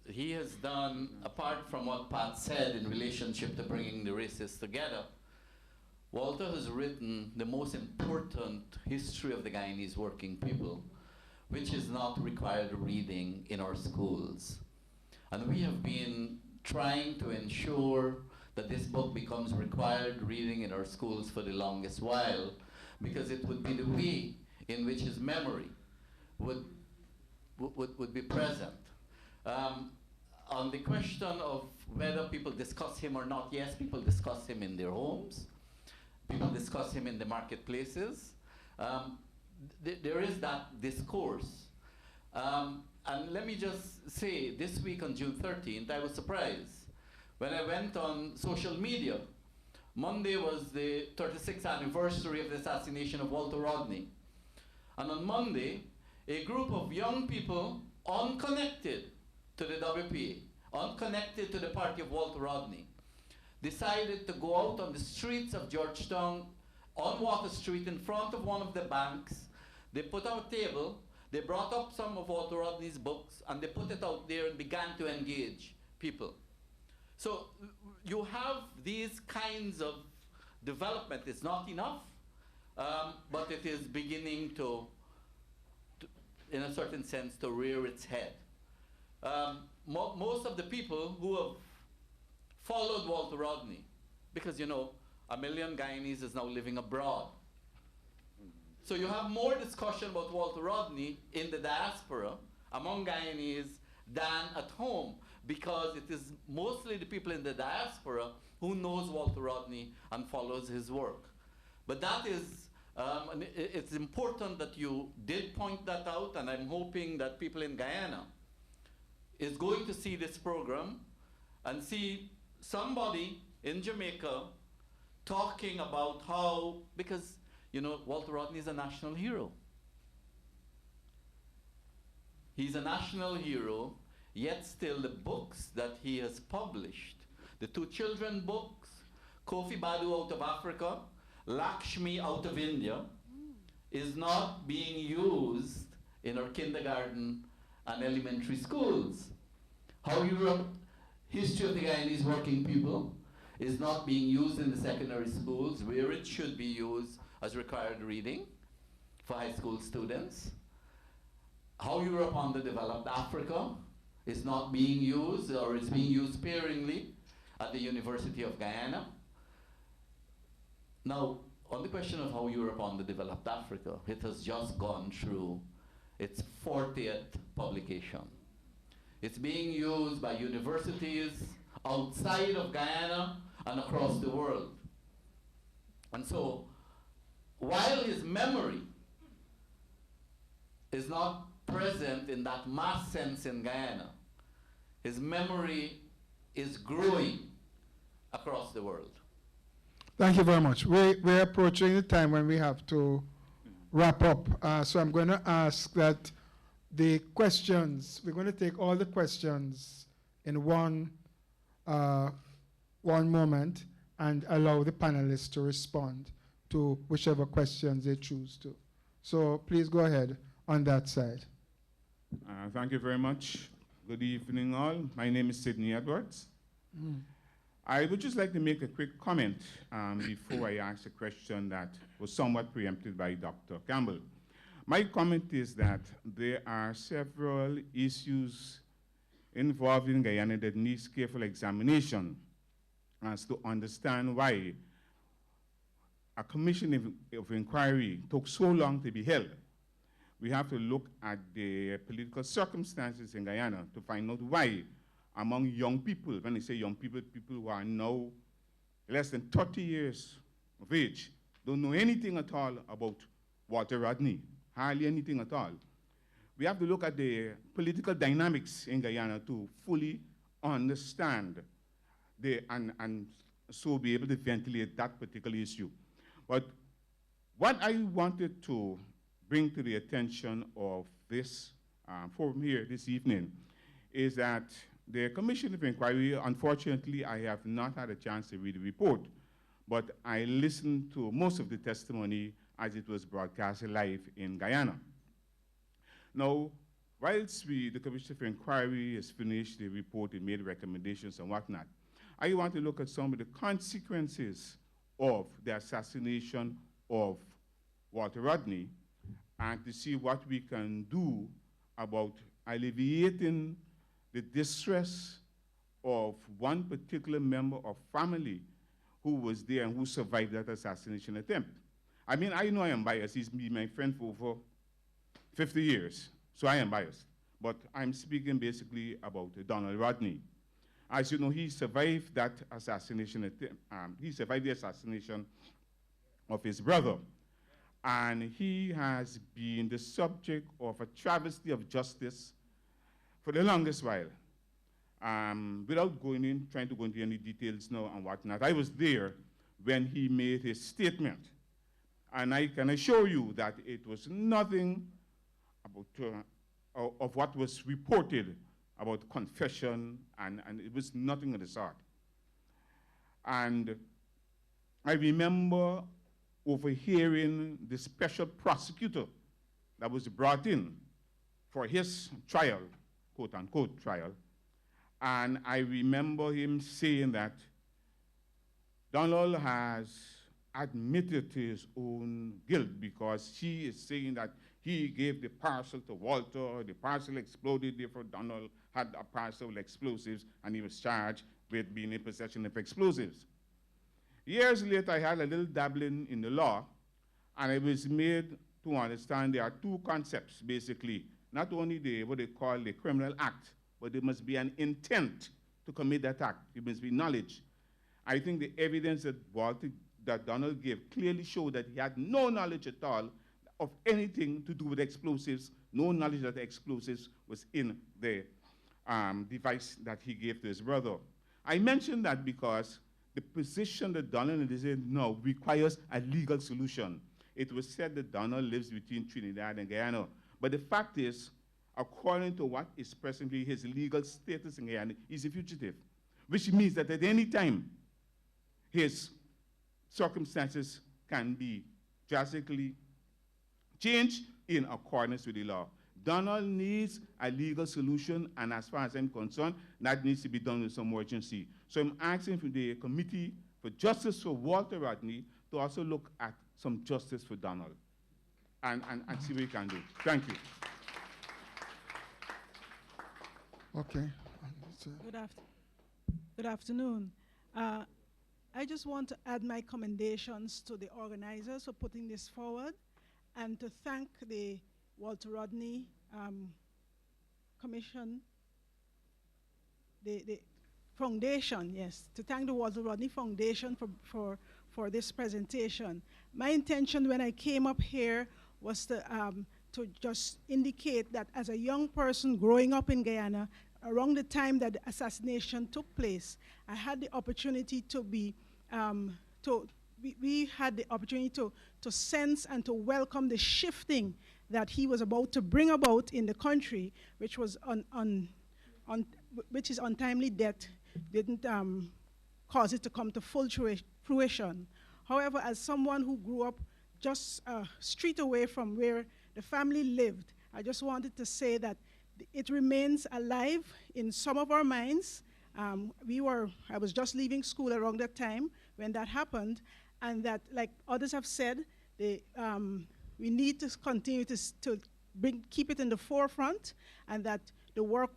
Speaker 21: He has done, apart from what Pat said in relationship to bringing the races together, Walter has written the most important history of the Guyanese working people, which is not required reading in our schools. And we have been trying to ensure that this book becomes required reading in our schools for the longest while, because it would be the way in which his memory would be present. On the question of whether people discuss him or not, yes, people discuss him in their homes. People discuss him in the marketplaces. There is that discourse. And let me just say, this week on June 13th, I was surprised when I went on social media. Monday was the 36th anniversary of the assassination of Walter Rodney. And on Monday, a group of young people, unconnected to the WPA, unconnected to the party of Walter Rodney, decided to go out on the streets of Georgetown, on Water Street, in front of one of the banks. They put out a table, they brought up some of Walter Rodney's books, and they put it out there and began to engage people. So you have these kinds of development. It's not enough, but it is beginning to, in a certain sense, to rear its head. Most of the people who have followed Walter Rodney, because, you know, 1 million Guyanese is now living abroad. So you have more discussion about Walter Rodney in the diaspora among Guyanese than at home, because it is mostly the people in the diaspora who knows Walter Rodney and follows his work. But that is, it's important that you did point that out, and I'm hoping that people in Guyana is going to see this program and see somebody in Jamaica talking about how, because, you know, Walter Rodney is a national hero. He's a national hero, yet still the books that he has published, the 2 children books, Kofi Badu out of Africa, Lakshmi out of India, is not being used in our kindergarten and elementary schools. How Europe, history of the Guyanese working people, is not being used in the secondary schools where it should be used as required reading for high school students. How Europe underdeveloped Africa is not being used, or is being used sparingly at the University of Guyana. Now, on the question of how Europe underdeveloped Africa, it has just gone through its 40th publication. It's being used by universities outside of Guyana and across the world. And so, while his memory is not present in that mass sense in Guyana, his memory is growing across the world.
Speaker 5: Thank you very much. We're approaching the time when we have to wrap up. So I'm going to ask that the questions, we're going to take all the questions in one moment and allow the panelists to respond to whichever questions they choose to. So please go ahead on that side.
Speaker 2: Thank you very much. Good evening, all. My name is Sidney Edwards. I would just like to make a quick comment before I ask a question that was somewhat preempted by Dr. Campbell. My comment is that there are several issues involved in Guyana that needs careful examination as to understand why a commission of inquiry took so long to be held. We have to look at the political circumstances in Guyana to find out why among young people, when I say young people, people who are now less than 30 years of age, don't know anything at all about Walter Rodney, hardly anything at all. We have to look at the political dynamics in Guyana to fully understand and so be able to ventilate that particular issue. But what I wanted to bring to the attention of this forum here this evening is that the Commission of Inquiry, unfortunately, I have not had a chance to read the report, but I listened to most of the testimony as it was broadcast live in Guyana. Now, whilst the Commission of Inquiry has finished the report and made recommendations and whatnot, I want to look at some of the consequences of the assassination of Walter Rodney and to see what we can do about alleviating the distress of one particular member of family who was there and who survived that assassination attempt. I mean, I know I am biased. He's been my friend for over 50 years, so I am biased. But I'm speaking basically about Donald Rodney. As you know, he survived that assassination attempt. He survived the assassination of his brother. And he has been the subject of a travesty of justice for the longest while. Without trying to go into any details now and whatnot, I was there when he made his statement. And I can assure you that it was nothing about, of what was reported about confession, and it was nothing of the sort. And I remember overhearing the special prosecutor that was brought in for his trial, quote unquote trial, and I remember him saying that Donald has admitted to his own guilt because he is saying that he gave the parcel to Walter, the parcel exploded, therefore Donald had a parcel of explosives and he was charged with being in possession of explosives. Years later, I had a little dabbling in the law, and I was made to understand there are two concepts, basically. Not only what they call the criminal act, but there must be an intent to commit that act. There must be knowledge. I think the evidence that Donald gave clearly showed that he had no knowledge at all of anything to do with explosives, no knowledge that the explosives was in the device that he gave to his brother. I mention that because the position that Donald is in now requires a legal solution. It was said that Donald lives between Trinidad and Guyana, but the fact is, according to what is presently his legal status in Guyana, he's a fugitive, which means that at any time, his circumstances can be drastically changed in accordance with the law. Donald needs a legal solution, and as far as I'm concerned, that needs to be done with some urgency. So I'm asking for the Committee for Justice for Walter Rodney to also look at some justice for Donald and see what we can do. Thank you.
Speaker 5: Okay.
Speaker 22: Good afternoon. I just want to add my commendations to the organizers for putting this forward and to thank the Walter Rodney Commission, the Foundation, yes, to thank the Walter Rodney Foundation for this presentation. My intention when I came up here was to just indicate that as a young person growing up in Guyana, around the time that the assassination took place, I had the opportunity to be, we had the opportunity to sense and to welcome the shifting that he was about to bring about in the country, which was which is untimely death, didn't cause it to come to full fruition. However, as someone who grew up just a street away from where the family lived, I just wanted to say that it remains alive in some of our minds. I was just leaving school around that time when that happened, and that, like others have said, we need to continue to keep it in the forefront, and that the work,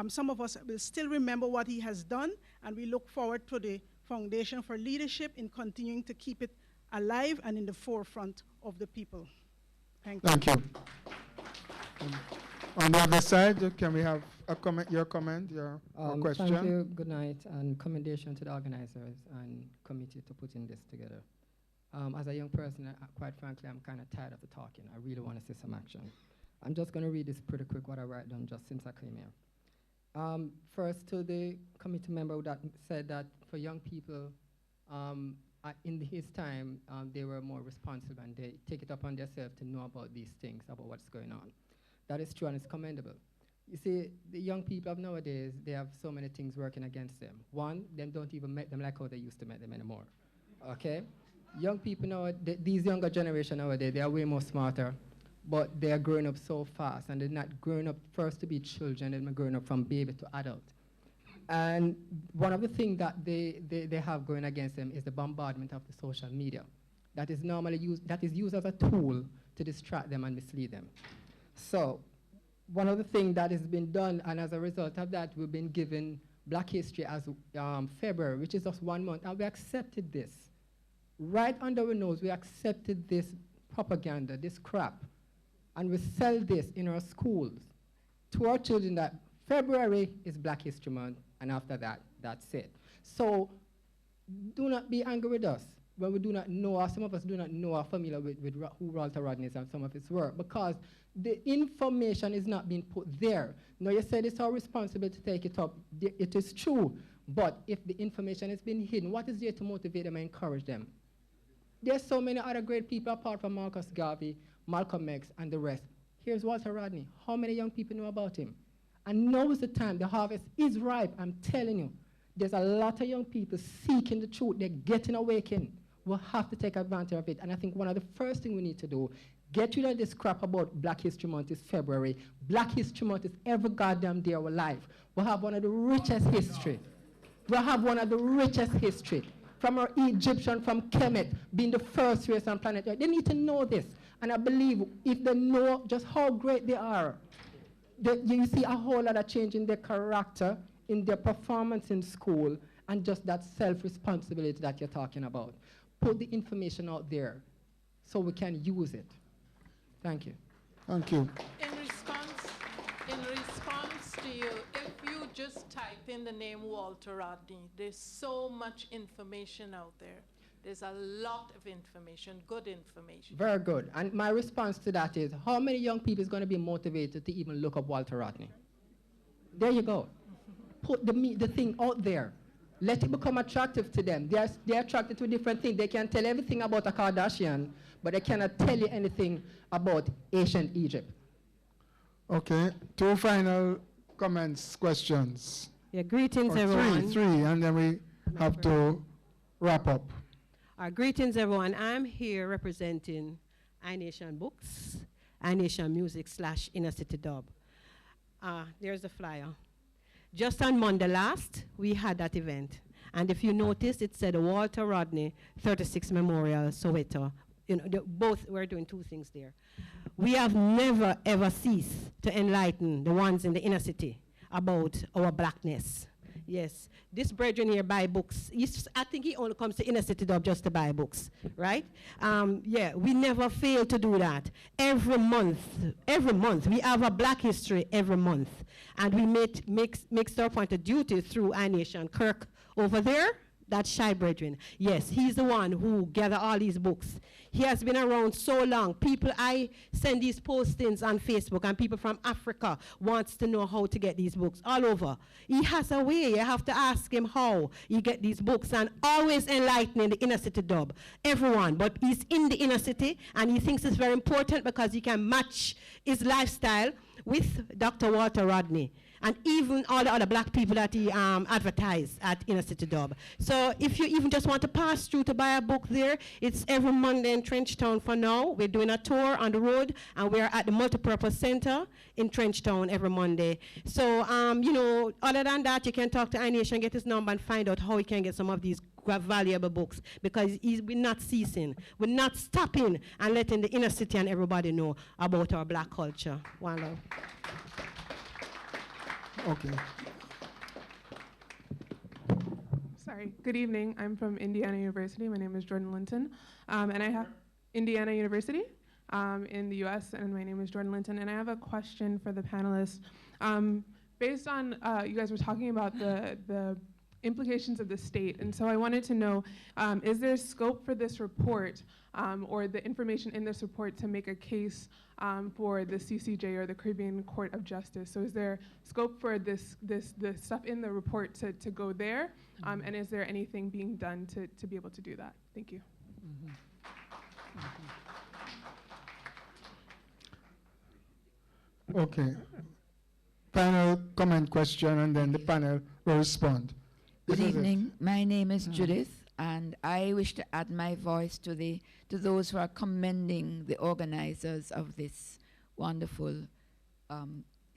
Speaker 22: some of us will still remember what he has done, and we look forward to the Foundation for Leadership in continuing to keep it alive and in the forefront of the people. Thank you.
Speaker 5: Thank you. On the other side, can we have a comment, your comment, your question?
Speaker 3: Thank you, good night, and commendation to the organizers and committee to putting this together. As a young person, quite frankly, I'm kind of tired of the talking. I really want to see some action. I'm just going to read this pretty quick, what I write down just since I came here. First, to the committee member that said that for young people, in his time, they were more responsible and they take it upon themselves to know about these things, about what's going on. That is true and it's commendable. You see, the young people of nowadays, they have so many things working against them. One, them don't even make them like how they used to make them anymore, okay? Young people now, these younger generation nowadays, they are way more smarter, but they are growing up so fast, and they're not growing up first to be children, they're growing up from baby to adult. And one of the things that they have going against them is the bombardment of the social media. That is normally used, that is used as a tool to distract them and mislead them. So, one of the things that has been done, and as a result of that, we've been given Black History as February, which is just 1 month, and we accepted this. Right under our nose, we accepted this propaganda, this crap, and we sell this in our schools to our children that February is Black History Month, and after that, that's it. So, do not be angry with us when we do not know, or some of us do not know or familiar with who Walter Rodney is and some of his work, because the information is not being put there. Now, you said it's our responsibility to take it up. It is true, but if the information has been hidden, what is there to motivate them and encourage them? There's so many other great people apart from Marcus Garvey, Malcolm X, and the rest. Here's Walter Rodney. How many young people know about him? And now is the time. The harvest is ripe, I'm telling you. There's a lot of young people seeking the truth. They're getting awakened. We'll have to take advantage of it. And I think one of the first things we need to do, get rid of this crap about Black History Month is February. Black History Month is every goddamn day of our life. We'll have one of the richest history. We'll have one of the richest history. From our Egyptian, from Kemet, being the first race on planet Earth. They need to know this. And I believe if they know just how great they are, you see a whole lot of change in their character, in their performance in school, and just that self-responsibility that you're talking about. Put the information out there so we can use it. Thank you.
Speaker 5: Thank you.
Speaker 14: In response to you, if you just type in the name Walter Rodney, there's so much information out there. There's a lot of information, good information.
Speaker 3: Very good. And my response to that is, how many young people is going to be motivated to even look up Walter Rodney? There you go. Put the thing out there. Let it become attractive to them. They're attracted to different things. They can tell everything about a Kardashian, but they cannot tell you anything about ancient Egypt.
Speaker 5: Okay, 2 final comments, questions.
Speaker 4: Yeah, greetings, everyone.
Speaker 5: Three, and then we have to wrap up.
Speaker 4: Greetings, everyone. I'm here representing iNation Books, iNation Music / Inner City Dub. There's the flyer. Just on Monday last, we had that event. And if you notice, it said Walter Rodney 36 Memorial, Soweto. You know, both were doing 2 things there. We have never, ever ceased to enlighten the ones in the inner city about our blackness. Yes, this brethren here buy books. I think he only comes to Inner City Dub just to buy books, right? Yeah, we never fail to do that. Every month, we have a Black History every month. And we make our point of duty through iNation. Kirk over there, that shy brethren. Yes, he's the one who gathered all these books. He has been around so long. People, I send these postings on Facebook, and people from Africa wants to know how to get these books all over. He has a way. You have to ask him how he get these books, and always enlightening the inner city dub. Everyone, but he's in the inner city, and he thinks it's very important because he can match his lifestyle with Dr. Walter Rodney. and even all the other black people that he advertised at Inner City Dub. So if you even just want to pass through to buy a book there, it's every Monday in Trenchtown for now. We're doing a tour on the road, and we're at the Multipurpose Center in Trenchtown every Monday. So, you know, other than that, you can talk to iNation, get his number, and find out how you can get some of these valuable books, because we're not ceasing. We're not stopping and letting the inner city and everybody know about our black culture. One love.
Speaker 5: Okay.
Speaker 1: Sorry. Good evening. I'm from Indiana University. My name is Jordan Linton, and I have Indiana University in the U.S. And my name is Jordan Linton, and I have a question for the panelists. Based on you guys were talking about the implications of the state, and so I wanted to know, is there scope for this report or the information in this report to make a case for the CCJ or the Caribbean Court of Justice? So is there scope for the stuff in the report to go there, and is there anything being done to be able to do that? Thank you.
Speaker 5: Okay. Panel comment question, and then the panel will respond.
Speaker 6: Good evening. My name is Judith, and I wish to add my voice to those who are commending the organizers of this wonderful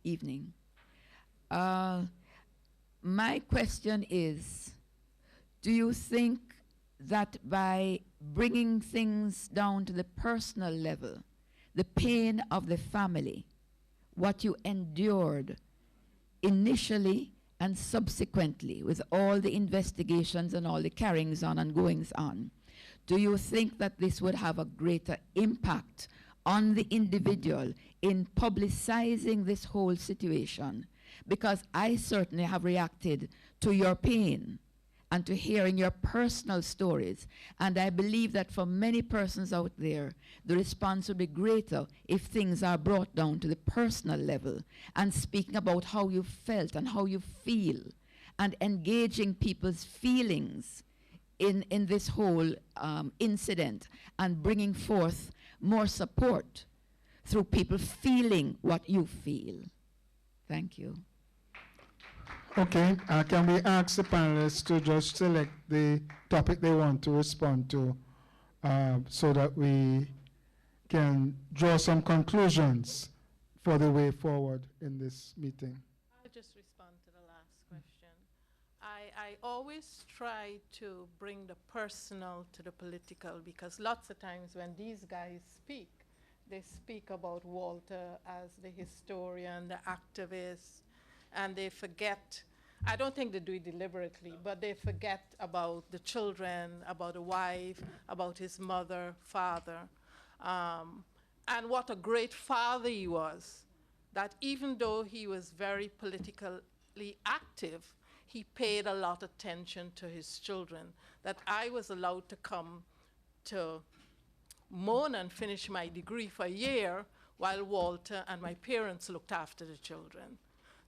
Speaker 6: evening. My question is, do you think that by bringing things down to the personal level, the pain of the family, what you endured initially and subsequently with all the investigations and all the carryings on and goings on, do you think that this would have a greater impact on the individual in publicizing this whole situation? Because I certainly have reacted to your pain and to hearing your personal stories. And I believe that for many persons out there, the response will be greater if things are brought down to the personal level and speaking about how you felt and how you feel and engaging people's feelings in this whole incident and bringing forth more support through people feeling what you feel. Thank you.
Speaker 5: Okay, can we ask the panelists to just select the topic they want to respond to so that we can draw some conclusions for the way forward in this meeting?
Speaker 14: I'll just respond to the last question. I always try to bring the personal to the political, because lots of times when these guys speak, they speak about Walter as the historian, the activist, and they forget, I don't think they do it deliberately, but they forget about the children, about the wife, about his mother, father, and what a great father he was, that even though he was very politically active, he paid a lot of attention to his children, that I was allowed to come to Mona and finish my degree for a year while Walter and my parents looked after the children.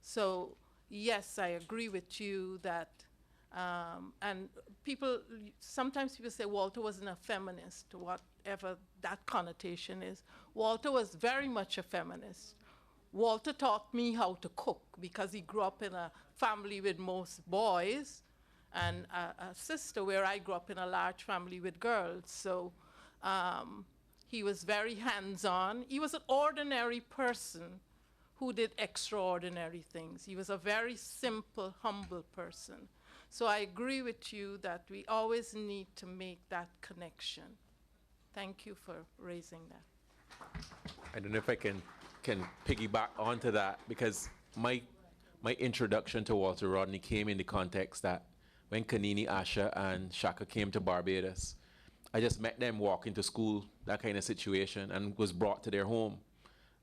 Speaker 14: So yes, I agree with you that, and sometimes people say Walter wasn't a feminist, whatever that connotation is. Walter was very much a feminist. Walter taught me how to cook because he grew up in a family with most boys and a sister, where I grew up in a large family with girls. So he was very hands-on. He was an ordinary person who did extraordinary things. He was a very simple, humble person. So I agree with you that we always need to make that connection. Thank you for raising that.
Speaker 10: I don't know if I can piggyback onto that, because my introduction to Walter Rodney came in the context that when Kanini, Asha, and Shaka came to Barbados, I just met them walking to school, that kind of situation, and was brought to their home.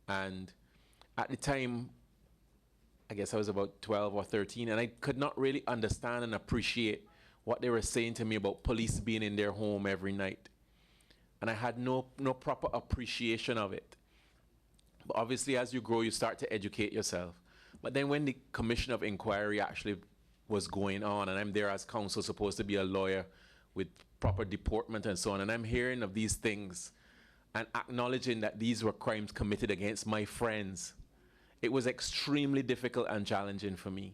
Speaker 10: And at the time, I guess I was about 12 or 13, and I could not really understand and appreciate what they were saying to me about police being in their home every night. And I had no proper appreciation of it. But obviously, as you grow, you start to educate yourself. But then when the commission of inquiry actually was going on, and I'm there as counsel, supposed to be a lawyer with proper deportment and so on, and I'm hearing of these things and acknowledging that these were crimes committed against my friends, it was extremely difficult and challenging for me.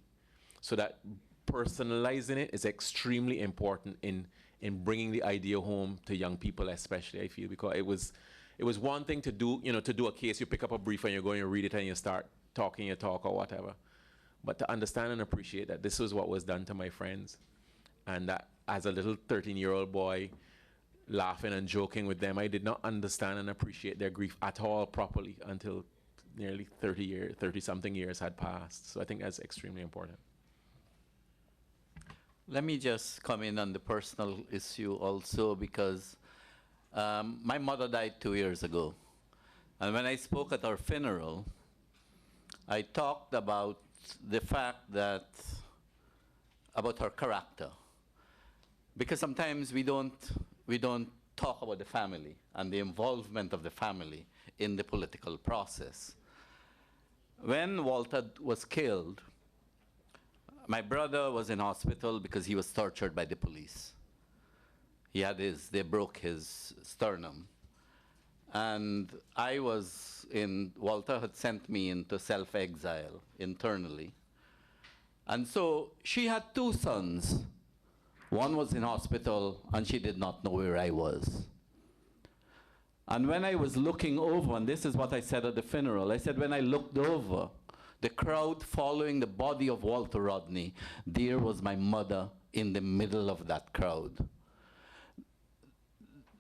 Speaker 10: So that personalizing it is extremely important in bringing the idea home to young people, especially, I feel, because it was one thing to do, to do a case, you pick up a brief and you're going to read it and you start talking your talk or whatever. But to understand and appreciate that this was what was done to my friends, and that as a little 13-year-old boy, laughing and joking with them, I did not understand and appreciate their grief at all properly until nearly 30-something years had passed. So I think that's extremely important.
Speaker 21: Let me just come in on the personal issue also, because my mother died 2 years ago. And when I spoke at her funeral, I talked about the fact that, about her character. Because sometimes we don't talk about the family and the involvement of the family in the political process. When Walter was killed, my brother was in hospital because he was tortured by the police. They broke his sternum. And Walter had sent me into self-exile internally. And so she had 2 sons. One was in hospital, and she did not know where I was. And when I was looking over, and this is what I said at the funeral, I said, when I looked over, the crowd following the body of Walter Rodney, there was my mother in the middle of that crowd.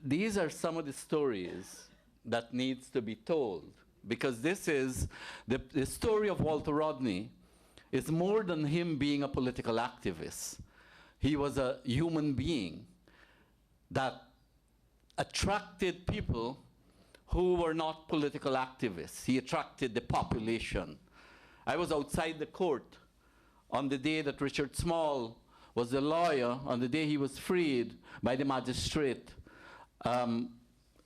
Speaker 21: These are some of the stories that needs to be told, because this is, the story of Walter Rodney is more than him being a political activist. He was a human being that attracted people who were not political activists. He attracted the population. I was outside the court on the day that Richard Small was the lawyer, on the day he was freed by the magistrate in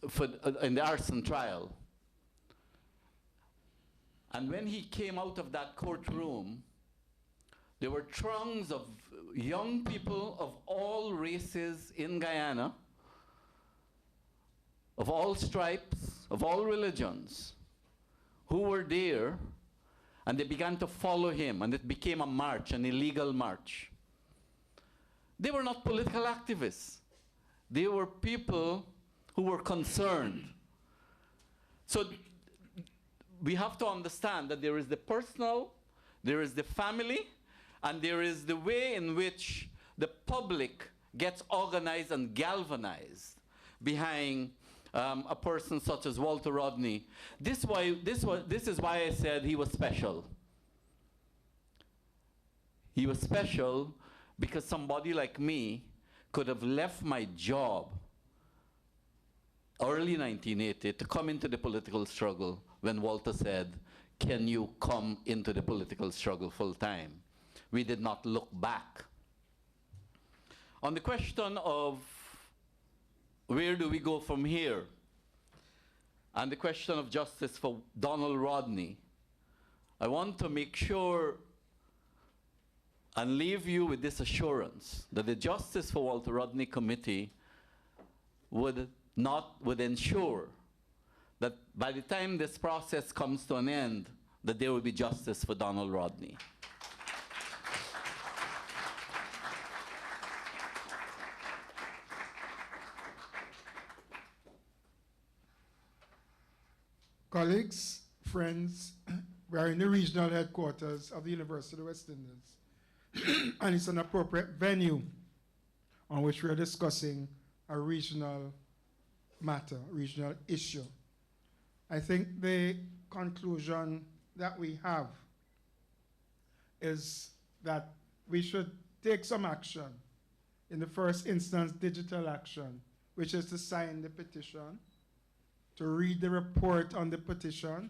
Speaker 21: the arson trial. And when he came out of that courtroom, there were throngs of young people of all races in Guyana, of all stripes, of all religions, who were there, and they began to follow him, and it became a march, an illegal march. They were not political activists. They were people who were concerned. So we have to understand that there is the personal, there is the family, and there is the way in which the public gets organized and galvanized behind a person such as Walter Rodney. This is why I said he was special. He was special because somebody like me could have left my job early 1980 to come into the political struggle when Walter said, can you come into the political struggle full time? We did not look back. On the question of where do we go from here, and the question of justice for Donald Rodney, I want to make sure and leave you with this assurance that the Justice for Walter Rodney Committee would ensure that by the time this process comes to an end, that there will be justice for Donald Rodney.
Speaker 5: Colleagues, friends, we are in the regional headquarters of the University of the West Indies, and it's an appropriate venue on which we are discussing a regional matter, regional issue. I think the conclusion that we have is that we should take some action. In the first instance, digital action, which is to sign the petition, to read the report on the petition,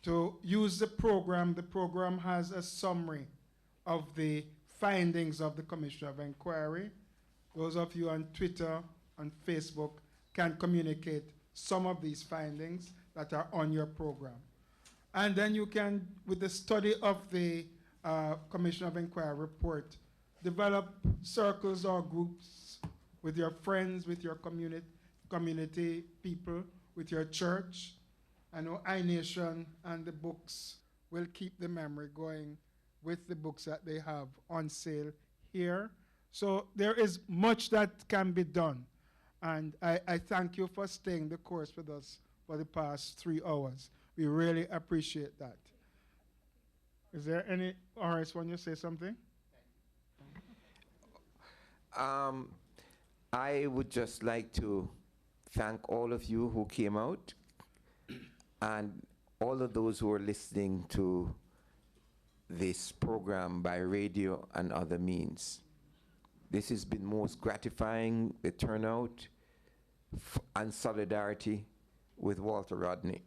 Speaker 5: to use the program. The program has a summary of the findings of the Commission of Inquiry. Those of you on Twitter, on Facebook, can communicate some of these findings that are on your program. And then you can, with the study of the Commission of Inquiry report, develop circles or groups with your friends, with your community people, with your church. I know iNation and the books will keep the memory going with the books that they have on sale here. So there is much that can be done. And I thank you for staying the course with us for the past 3 hours. We really appreciate that. Is there any, Horace, want you to say something?
Speaker 8: I would just like to thank all of you who came out and all of those who are listening to this program by radio and other means. This has been most gratifying, the turnout and solidarity with Walter Rodney.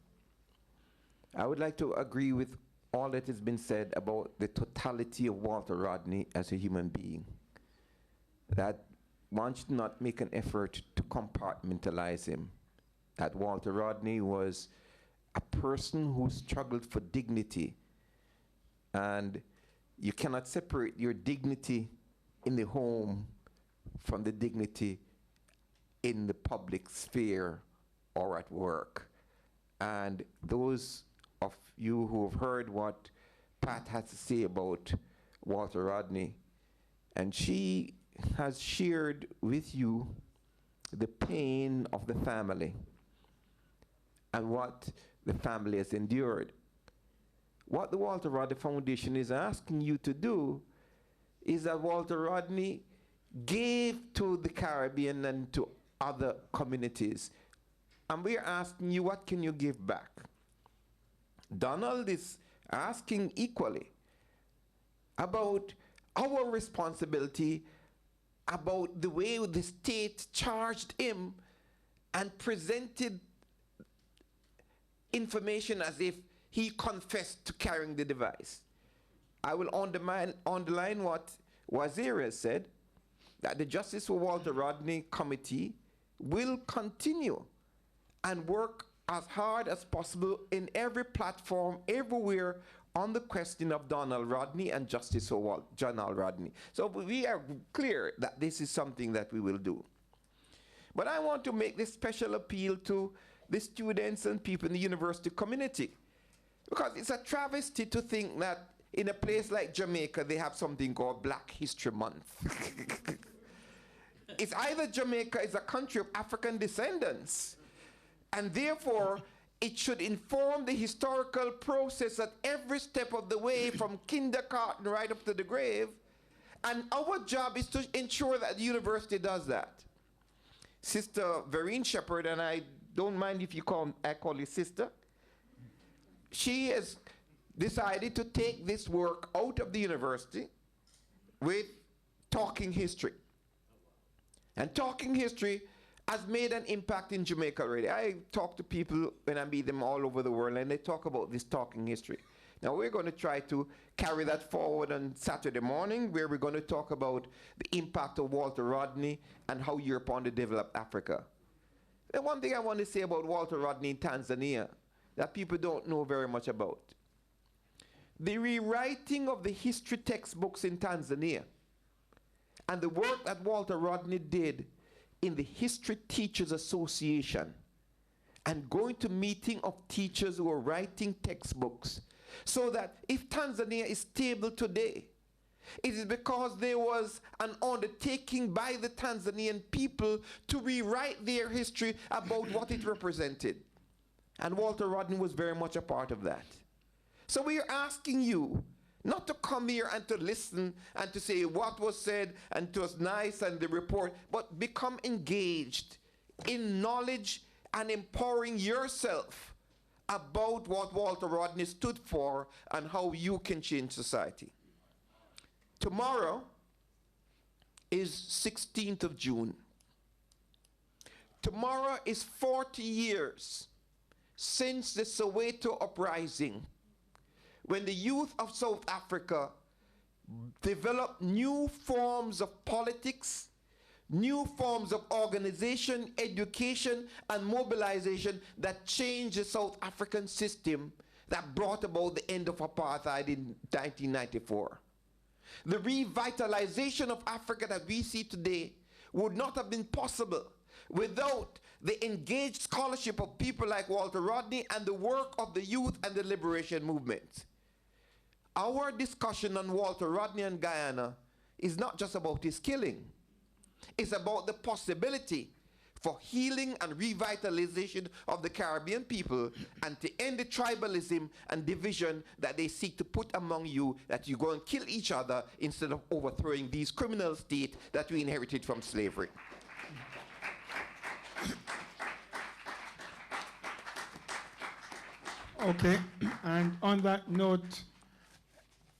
Speaker 8: I would like to agree with all that has been said about the totality of Walter Rodney as a human being. That one should not make an effort to compartmentalize him. That Walter Rodney was a person who struggled for dignity, and you cannot separate your dignity in the home from the dignity in the public sphere or at work. And those of you who have heard what Pat had to say about Walter Rodney, and she has shared with you the pain of the family and what the family has endured. What the Walter Rodney Foundation is asking you to do is that Walter Rodney gave to the Caribbean and to other communities. And we're asking you, what can you give back? Donald is asking equally about our responsibility, about the way the state charged him and presented information as if he confessed to carrying the device. I will underline what Wazir has said, that the Justice for Walter Rodney Committee will continue and work as hard as possible in every platform, everywhere, on the question of Donald Rodney and Justice for Donald Rodney. So we are clear that this is something that we will do. But I want to make this special appeal to the students and people in the university community, because it's a travesty to think that in a place like Jamaica they have something called Black History Month. It's either Jamaica is a country of African descendants, and therefore it should inform the historical process at every step of the way from kindergarten right up to the grave, and our job is to ensure that the university does that. Sister Vereen Shepherd, and I don't mind if I call you sister, she has decided to take this work out of the university with Talking History. And Talking History has made an impact in Jamaica already. I talk to people when I meet them all over the world, and they talk about this Talking History. Now we're going to try to carry that forward on Saturday morning, where we're going to talk about the impact of Walter Rodney and how Europe wanted to develop Africa. And one thing I want to say about Walter Rodney in Tanzania that people don't know very much about. The rewriting of the history textbooks in Tanzania and the work that Walter Rodney did in the History Teachers Association and going to meeting of teachers who are writing textbooks, so that if Tanzania is stable today, it is because there was an undertaking by the Tanzanian people to rewrite their history about what it represented. And Walter Rodney was very much a part of that. So we are asking you not to come here and to listen and to say what was said and it was nice and the report, but become engaged in knowledge and empowering yourself about what Walter Rodney stood for and how you can change society. Tomorrow is 16th of June. Tomorrow is 40 years since the Soweto uprising, when the youth of South Africa developed new forms of politics, new forms of organization, education, and mobilization that changed the South African system, that brought about the end of apartheid in 1994. The revitalization of Africa that we see today would not have been possible without the engaged scholarship of people like Walter Rodney and the work of the youth and the liberation movement. Our discussion on Walter Rodney and Guyana is not just about his killing. It's about the possibility for healing and revitalization of the Caribbean people and to end the tribalism and division that they seek to put among you, that you go and kill each other instead of overthrowing these criminal states that we inherited from slavery.
Speaker 5: Okay, and on that note,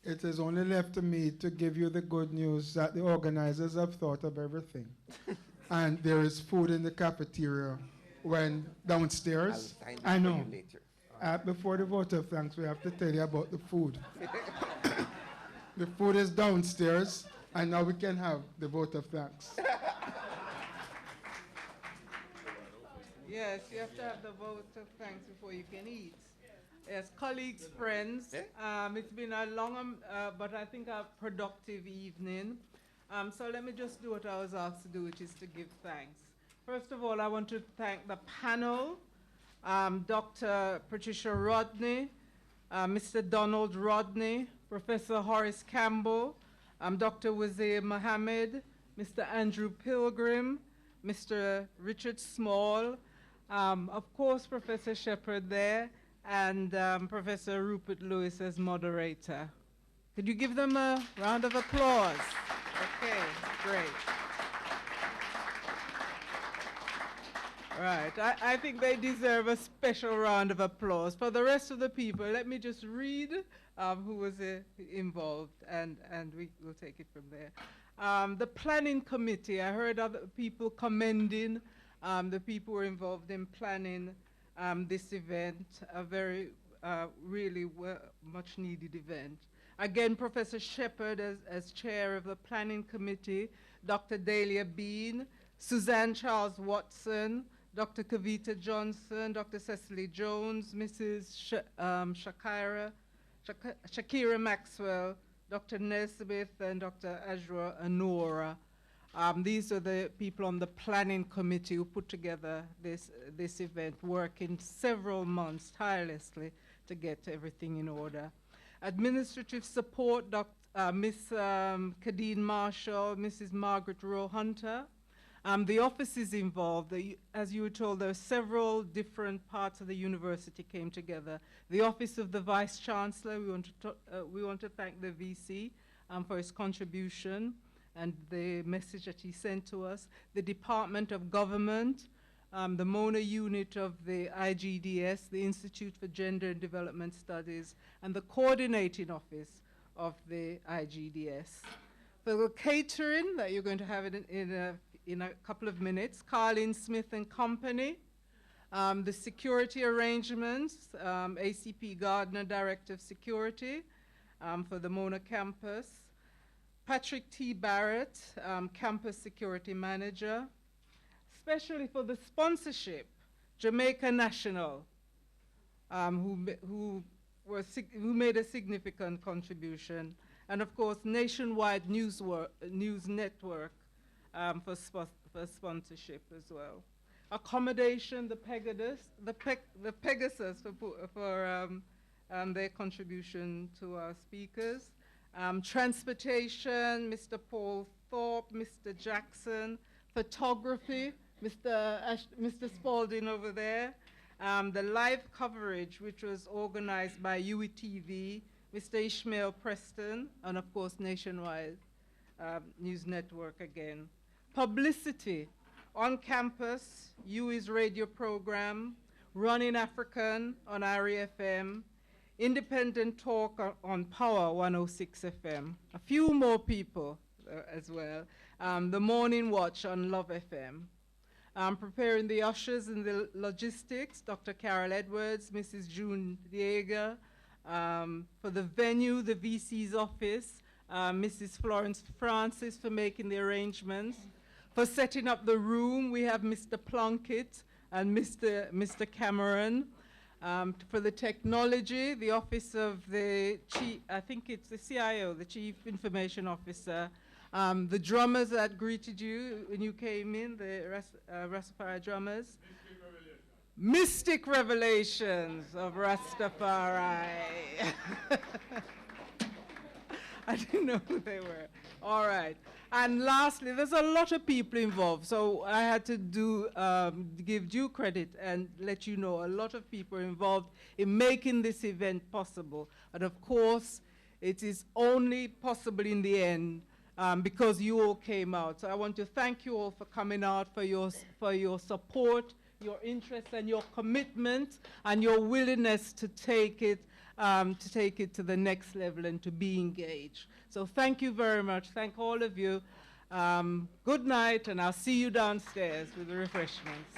Speaker 5: it is only left to me to give you the good news that the organizers have thought of everything. And there is food in the cafeteria when downstairs. I know. Before the vote of thanks, we have to tell you about the food. The food is downstairs, and now we can have the vote of thanks.
Speaker 7: Yes, you have to have the vote of thanks before you can eat. Yes, colleagues, friends, it's been a long, but I think a productive evening. So let me just do what I was asked to do, which is to give thanks. First of all, I want to thank the panel, Dr. Patricia Rodney, Mr. Donald Rodney, Professor Horace Campbell, Dr. Wazir Mohammed, Mr. Andrew Pilgrim, Mr. Richard Small, of course, Professor Shepherd there, and Professor Rupert Lewis as moderator. Could you give them a round of applause? Okay, great. Right, I think they deserve a special round of applause. For the rest of the people, let me just read who was involved, and we will take it from there. The planning committee, I heard other people commending the people who were involved in planning this event, a very, really much needed event. Again, Professor Shepherd as chair of the planning committee, Dr. Dahlia Bean, Suzanne Charles Watson, Dr. Kavita Johnson, Dr. Cecily Jones, Mrs. Shakira Maxwell, Dr. Nesbitt, and Dr. Ajra Anora. These are the people on the planning committee who put together this event, working several months tirelessly to get everything in order. Administrative support, Miss Kadeen Marshall, Mrs. Margaret Rowe Hunter. The offices involved, as you were told, there are several different parts of the university came together. The Office of the Vice Chancellor, we want to thank the VC for his contribution and the message that he sent to us. The Department of Government, the Mona unit of the IGDS, the Institute for Gender and Development Studies, and the coordinating office of the IGDS. For the catering that you're going to have in a couple of minutes, Carlin Smith and Company, the security arrangements, ACP Gardner, Director of Security for the Mona campus, Patrick T. Barrett, Campus Security Manager, especially for the sponsorship, Jamaica National, who made a significant contribution, and of course, Nationwide News Network for sponsorship as well. Accommodation, the Pegasus for their contribution to our speakers. Transportation, Mr. Paul Thorpe, Mr. Jackson. Photography, Mr. Spalding over there. The live coverage, which was organized by UETV, Mr. Ishmael Preston, and of course, Nationwide News Network again. Publicity, on campus, UE's radio program, Running African on RE FM, independent talk on Power 106 FM. A few more people as well. The Morning Watch on Love FM. Preparing the ushers and the logistics, Dr. Carol Edwards, Mrs. June Diega. For the venue, the VC's office, Mrs. Florence Francis for making the arrangements. For setting up the room, we have Mr. Plunkett and Mr. Cameron. For the technology, the office of the chief, I think it's the CIO, the Chief Information Officer. The drummers that greeted you when you came in, the Rastafari drummers. Mystic Revelations of Rastafari. I didn't know who they were. All right. And lastly, there's a lot of people involved, so I had to give due credit and let you know a lot of people are involved in making this event possible. And of course, it is only possible in the end because you all came out. So I want to thank you all for coming out, for your support, your interest and your commitment, and your willingness to take it to the next level and to be engaged. So thank you very much. Thank all of you. Good night, and I'll see you downstairs with the refreshments.